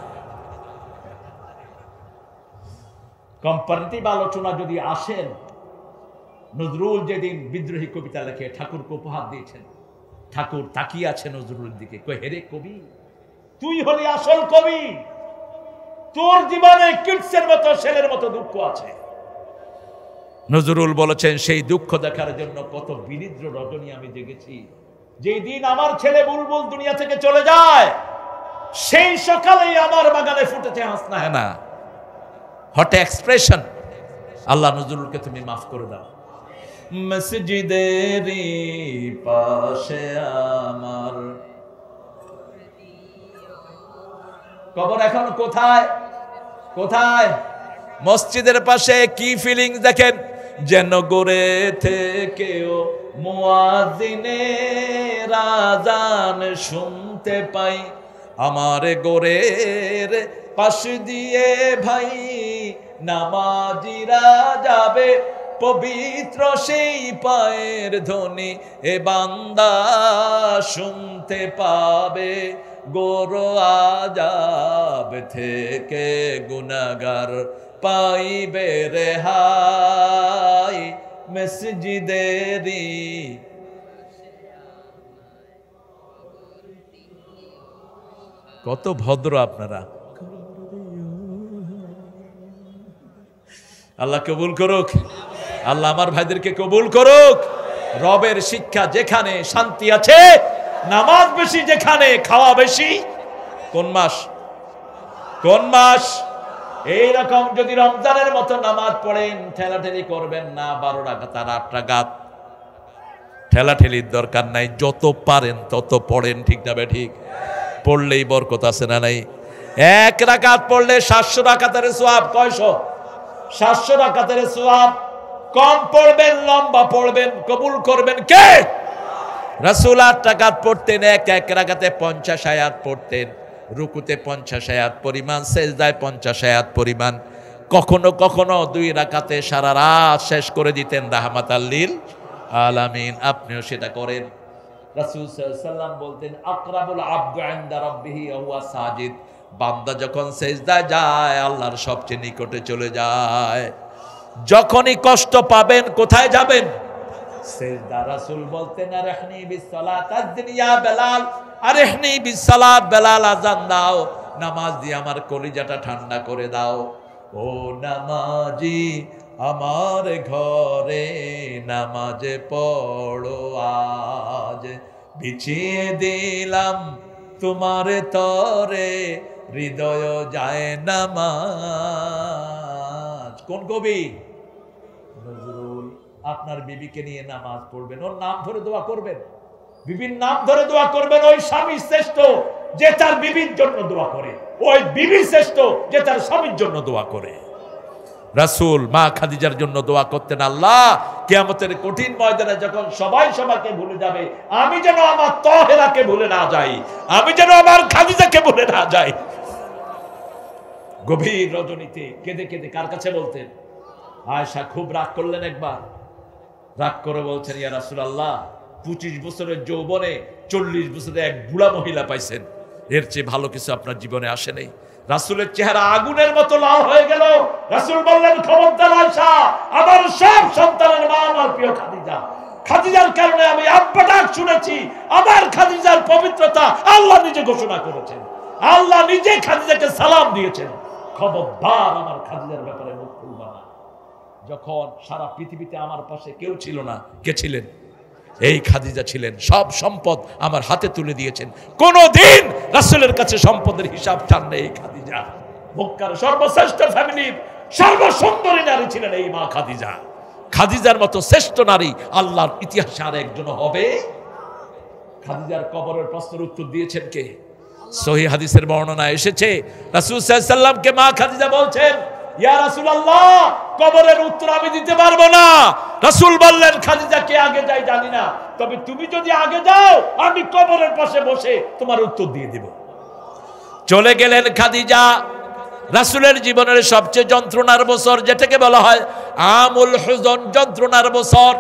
কম্পারেটিভ আলোচনা যদি আসেন, নজরুল যেদিন বিদ্রোহী কবিতা লেখে ঠাকুরকে উপহার দিয়েছেন, ঠাকুর তাকিয়ে আছে নজরুলের দিকে, কই হেরে কবি, তুই হলি আসল কবি, তোর জীবনে কিডসের মতো ছেলের মতো দুঃখ আছে। নজরুল বলেছেন, সেই দুঃখ দেখার জন্য কত বিনিদ্র রজনী আমি জেগেছি। যেই দিন আমার ছেলে বুলবুল দুনিয়া থেকে চলে যায়, সেই সকালেই আমার বাগানে ফুটেছে হাসনা হেনা। Hot expression. আল্লাহ নজরুলকে তুমি মাফ করে দাও। মসজিদেরই পাশে আমার কবর এখন কোথায়? কোথায়? মসজিদের পাশে। কি ফিলিংস দেখেন, যেন গোরে থেকেও মুয়াজ্জিনের আযান শুনতে পাই, আমার গোরের পাশ দিয়ে ভাই নামাজিরা যাবে, পবিত্র সেই পায়ের ধ্বনি এ বান্দা শুনতে পাবে, গোর আযাব থেকে গুনাহগার পাইবে রেহাই, মসজিদেরই। কত ভদ্র আপনারা। আল্লাহ কবুল করুক, আল্লাহ আমার ভাইদেরকে কবুল করুক। রবের শিক্ষা যেখানে শান্তি আছে, নামাজ বেশি যেখানে, খাওয়া বেশি। কোন মাস? কোন মাস? এইরকম যদি রমজানের মতো নামাজ পড়েন, ঠেলাঠেলি করবেন না। 12 রাকাত আর 8 রাকাত, ঠেলাঠেলির দরকার নাই। যত পারেন তত পড়েন, ঠিক না ঠিক? পড়লেই বরকত আছে না নাই? 1 রাকাত পড়লে 700 রাকাতের সওয়াব। কয়শো? 700 রাকাতের সওয়াব। কম পড়বেন, লম্বা পড়বেন, কবুল করবেন কে? রাসূল 8 রাকাত পড়তেন, এক রাকাতে 50 আয়াত পড়তেন, রুকুতে 50 আয়াত পরিমাণ, সেজদায় 50 আয়াত পরিমাণ। কখনো কখনো 2 রাকাতে সারা রাত শেষ করে দিতেন, রাহমাতাল লিল আলামিন। আপনিও সেটা করেন। রাসূল সাল্লাল্লাহু আলাইহি ওয়াসাল্লাম বলতেন, আকরাবুল আবদু ইনদা রাব্বিহি ওয়া হুয়া সাজিদ। বান্দা যখন সেজদায় যায়, আল্লাহর সবচেয়ে নিকটে চলে যায়। যখনই কষ্ট পাবেন, কোথায় যাবেন? সেজদা। রাসূল বলতেন, আরহনি বিসসালাত আযদিন ইয়া বেলাল, আরহনি বিসসালাত, বেলাল আযান দাও, নামাজ দিয়ে আমার কলিজাটা ঠান্ডা করে দাও। ও নামাজি আমার ঘরে নামাজে পড়ো আজ, বিছিয়ে দিলাম তোমার তরে হৃদয় যায় নামাজ। কোন কবি? নজরুল। আপনার বিবিকে নিয়ে নামাজ পড়বেন, ওর নাম ধরে দোয়া করবেন, বিবির নাম ধরে দোয়া করবেন। ওই স্বামী শ্রেষ্ঠ যে তার বিবির জন্য দোয়া করে, ওই বিবি শ্রেষ্ঠ যে তার স্বামীর জন্য দোয়া করে। রাসূল মা খাদিজার জন্য দোয়া করতেন, আল্লাহ কিয়ামতের কঠিন ময়দানে যখন সবাই সবাইকে ভুলে যাবে, আমি যেন আমার তাহেরাকে ভুলে না যাই, আমি যেন আমার খাদিজাকে ভুলে না যাই। গভীর রজনীতে কেঁদে কেঁদে কার কাছে বলতেন? আয়েশা খুব রাগ করলেন একবার, রাগ করে বলছেন, ইয়া রাসূলুল্লাহ 25 বছরের যৌবনে 40 বছরে এক বুড়া মহিলা পাইছেন, এর চেয়ে ভালো কিছু আপনার জীবনে আসে নাই। রাসূলের চেহারা আগুনের মতো লাল হয়ে গেল। রাসূল বললেন, খবরদার আয়েশা, আমার সব সন্তানের মা আমার প্রিয় খাদিজা, খাদিজার কারণে আমি আব্বা ডাক শুনেছি। আমার খাদিজার পবিত্রতা আল্লাহ নিজে ঘোষণা করেছেন, আল্লাহ নিজে খাদিজাকে সালাম দিয়েছেন, খবরদার আমার খাদিজার ব্যাপারে মুখ খুলবা না। যখন সারা পৃথিবীতে আমার পাশে কেউ ছিল না, কে ছিলেন? এই খাদিজা ছিলেন। সব সম্পদ আমার হাতে তুলে দিয়েছেন, কোনদিন রাসূলের কাছে সম্পদের হিসাব চান না এই খাদিজা। মক্কার সর্বশ্রেষ্ঠ ফ্যামিলির সর্বসুন্দরী নারী ছিলেন এই মা খাদিজা। খাদিজার মতো শ্রেষ্ঠ নারী আল্লাহর ইতিহাসে আর একজন হবে? খাদিজার কবরের প্রশ্নের উত্তর দিয়েছেন কে? সহিহ হাদিসের বর্ণনা এসেছে, রাসূল সাল্লাল্লাহু আলাইহি সাল্লামকে মা খাদিজা বলছেন, ইয়া রাসূলুল্লাহ কবরের উত্তর আমি দিতে পারবো না। রাসূল বললেন, খাদিজা কে আগে যায় জানি না, তবে তুমি যদি আগে যাও আমি কবরের পাশে বসে তোমার উত্তর দিয়ে দেব। চলে গেলেন খাদিজা। রাসূলের জীবনের সবচেয়ে যন্ত্রণার বছর, যেটাকে বলা হয় আমুল হুজন, যন্ত্রণার বছর।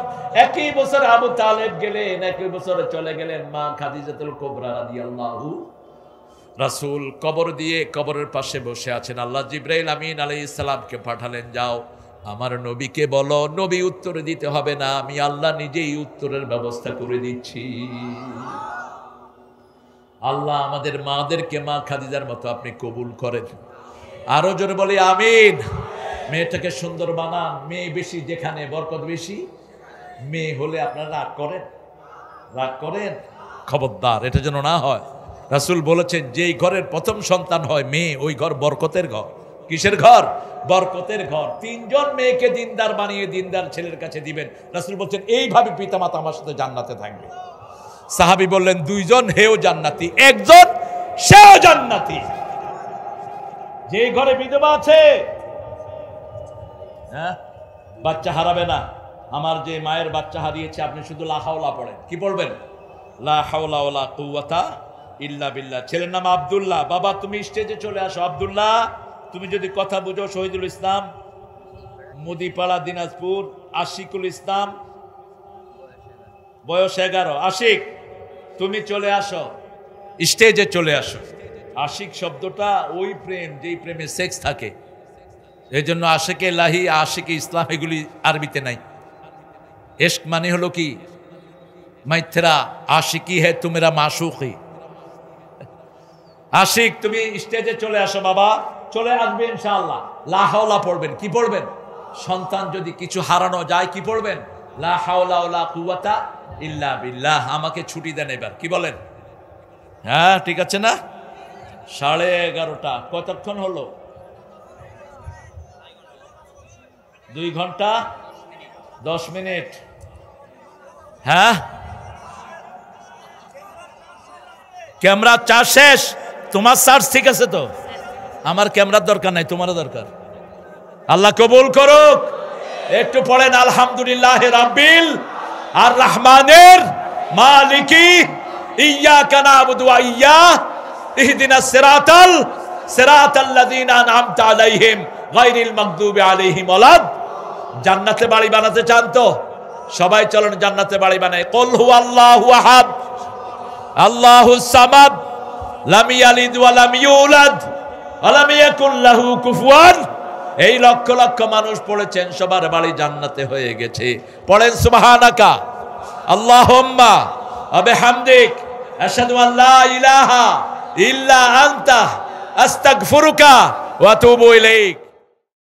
একই বছর আবু তালেব গেলেন, একই বছরে চলে গেলেন মা খাদিজাতুল কুবরা রাদিয়াল্লাহু। রাসূল কবর দিয়ে কবরের পাশে বসে আছেন। আল্লাহ জিবরাইল আমিন আলাইহিস সালামকে পাঠালেন, যাও আমার নবীকে বলো, নবী উত্তর দিতে হবে না, আমি আল্লাহ নিজেই উত্তরের ব্যবস্থা করে দিচ্ছি। আল্লাহ আমাদের মাদেরকে মা খাদিজার মতো আপনি কবুল করেন। আরো জোরে বলি আমিন। মেয়েটাকে সুন্দর বানান, মেয়ে বেশি যেখানে বরকত বেশি। মেয়ে হলে আপনারা রাগ করেন, রাগ করেন, খবরদার এটা যেন না হয়। রাসূল বলেছেন, যেই ঘরের প্রথম সন্তান হয় মেয়ে, ওই ঘর বরকতের ঘর। কিসের ঘর? বরকতের ঘর। 3 জন মেয়েকে দিনদার বানিয়ে দিনদার ছেলের কাছে দিবেন। রাসূল বলছেন, এইভাবে পিতামাতা আমার সাথে জান্নাতে থাকবে। সাহাবী বললেন, 2 জন হেও জান্নাতি, 1 জন সেও জান্নাতি। যে ঘরে বিধবা আছে, হ্যাঁ, বাচ্চা হারাবে না। আমার যে মায়ের বাচ্চা হারিয়েছে, আপনি শুধু লা হাওলা পড়েন। কি পড়বেন? লা হাওলা ওয়ালা কুওয়াতা ইল্লা বিল্লাহ। ছেলের নাম আব্দুল্লাহ। বাবা তুমি স্টেজে চলে আসো। আব্দুল্লাহ, তুমি যদি কথা বুঝো, শহীদুল ইসলাম, মুদিপাড়া, দিনাজপুর। আশিকুল ইসলাম, বয়স 11। আশিক, তুমি চলে আসো, স্টেজে চলে আসো। আশিক শব্দটা ওই প্রেম, যেই প্রেমে সেক্স থাকে, এই জন্য আশিকে লাহি, আশিকে ইসলাম এগুলি আরবিতে নাই। ইশক মানে হলো কি? মাইথরা আশিকি হে তুমেরা মাশুকি। আশিক, তুমি স্টেজে চলে আসো। বাবা চলে আসবে ইনশাআল্লাহ। লা হাওলা পড়বেন। কি পড়বেন? সন্তান যদি কিছু হারানো যায় কি পড়বেন? লা হাওলা ওয়ালা কুওয়াতা ইল্লা বিল্লাহ। আমাকে ছুটি দেন এবার। কি বলেন? হ্যাঁ ঠিক আছে না? 11:30। কতক্ষণ হলো? 2 ঘন্টা 10 মিনিট। হ্যাঁ, ক্যামেরা চার্জ শেষ। তোমার চার্জ ঠিক আছে তো? আমার ক্যামেরার দরকার নাই, তোমারও দরকার। আল্লাহ কবুল করুক। একটু পড়েন আলহামদুলিল্লাহ রাব্বিল আর রহমানের মালিকি ইয়্যাকা না'বুদু ওয়া ইয়্যাকা ইহদিনাস সিরাতাল্লাযীনা আন'আমতা আলাইহিম গায়রিল মাগদুবি আলাইহিম ওয়ালাদ। জান্নাতে বাড়ি বানাতে চান তো? সবাই চলেন জান্নাতে বাড়ি বানাই। কুল হুয়াল্লাহু আহাদ আল্লাহুস সামাদ লাম ইয়ালিদ ওয়া লাম ইউলাদ ওয়া লাম ইয়াকুল লাহু কুফুয়ান। এই লক্ষ লক্ষ মানুষ পড়েছেন, সবার বাড়ি জান্নাতে হয়ে গেছে। পড়েন সুবহানাকা আল্লাহুম্মা ওয়া বিহামদিক আশহাদু আল লা ইলাহা ইল্লা আনতা আস্তাগফিরুকা ওয়া আতুবু ইলাইক।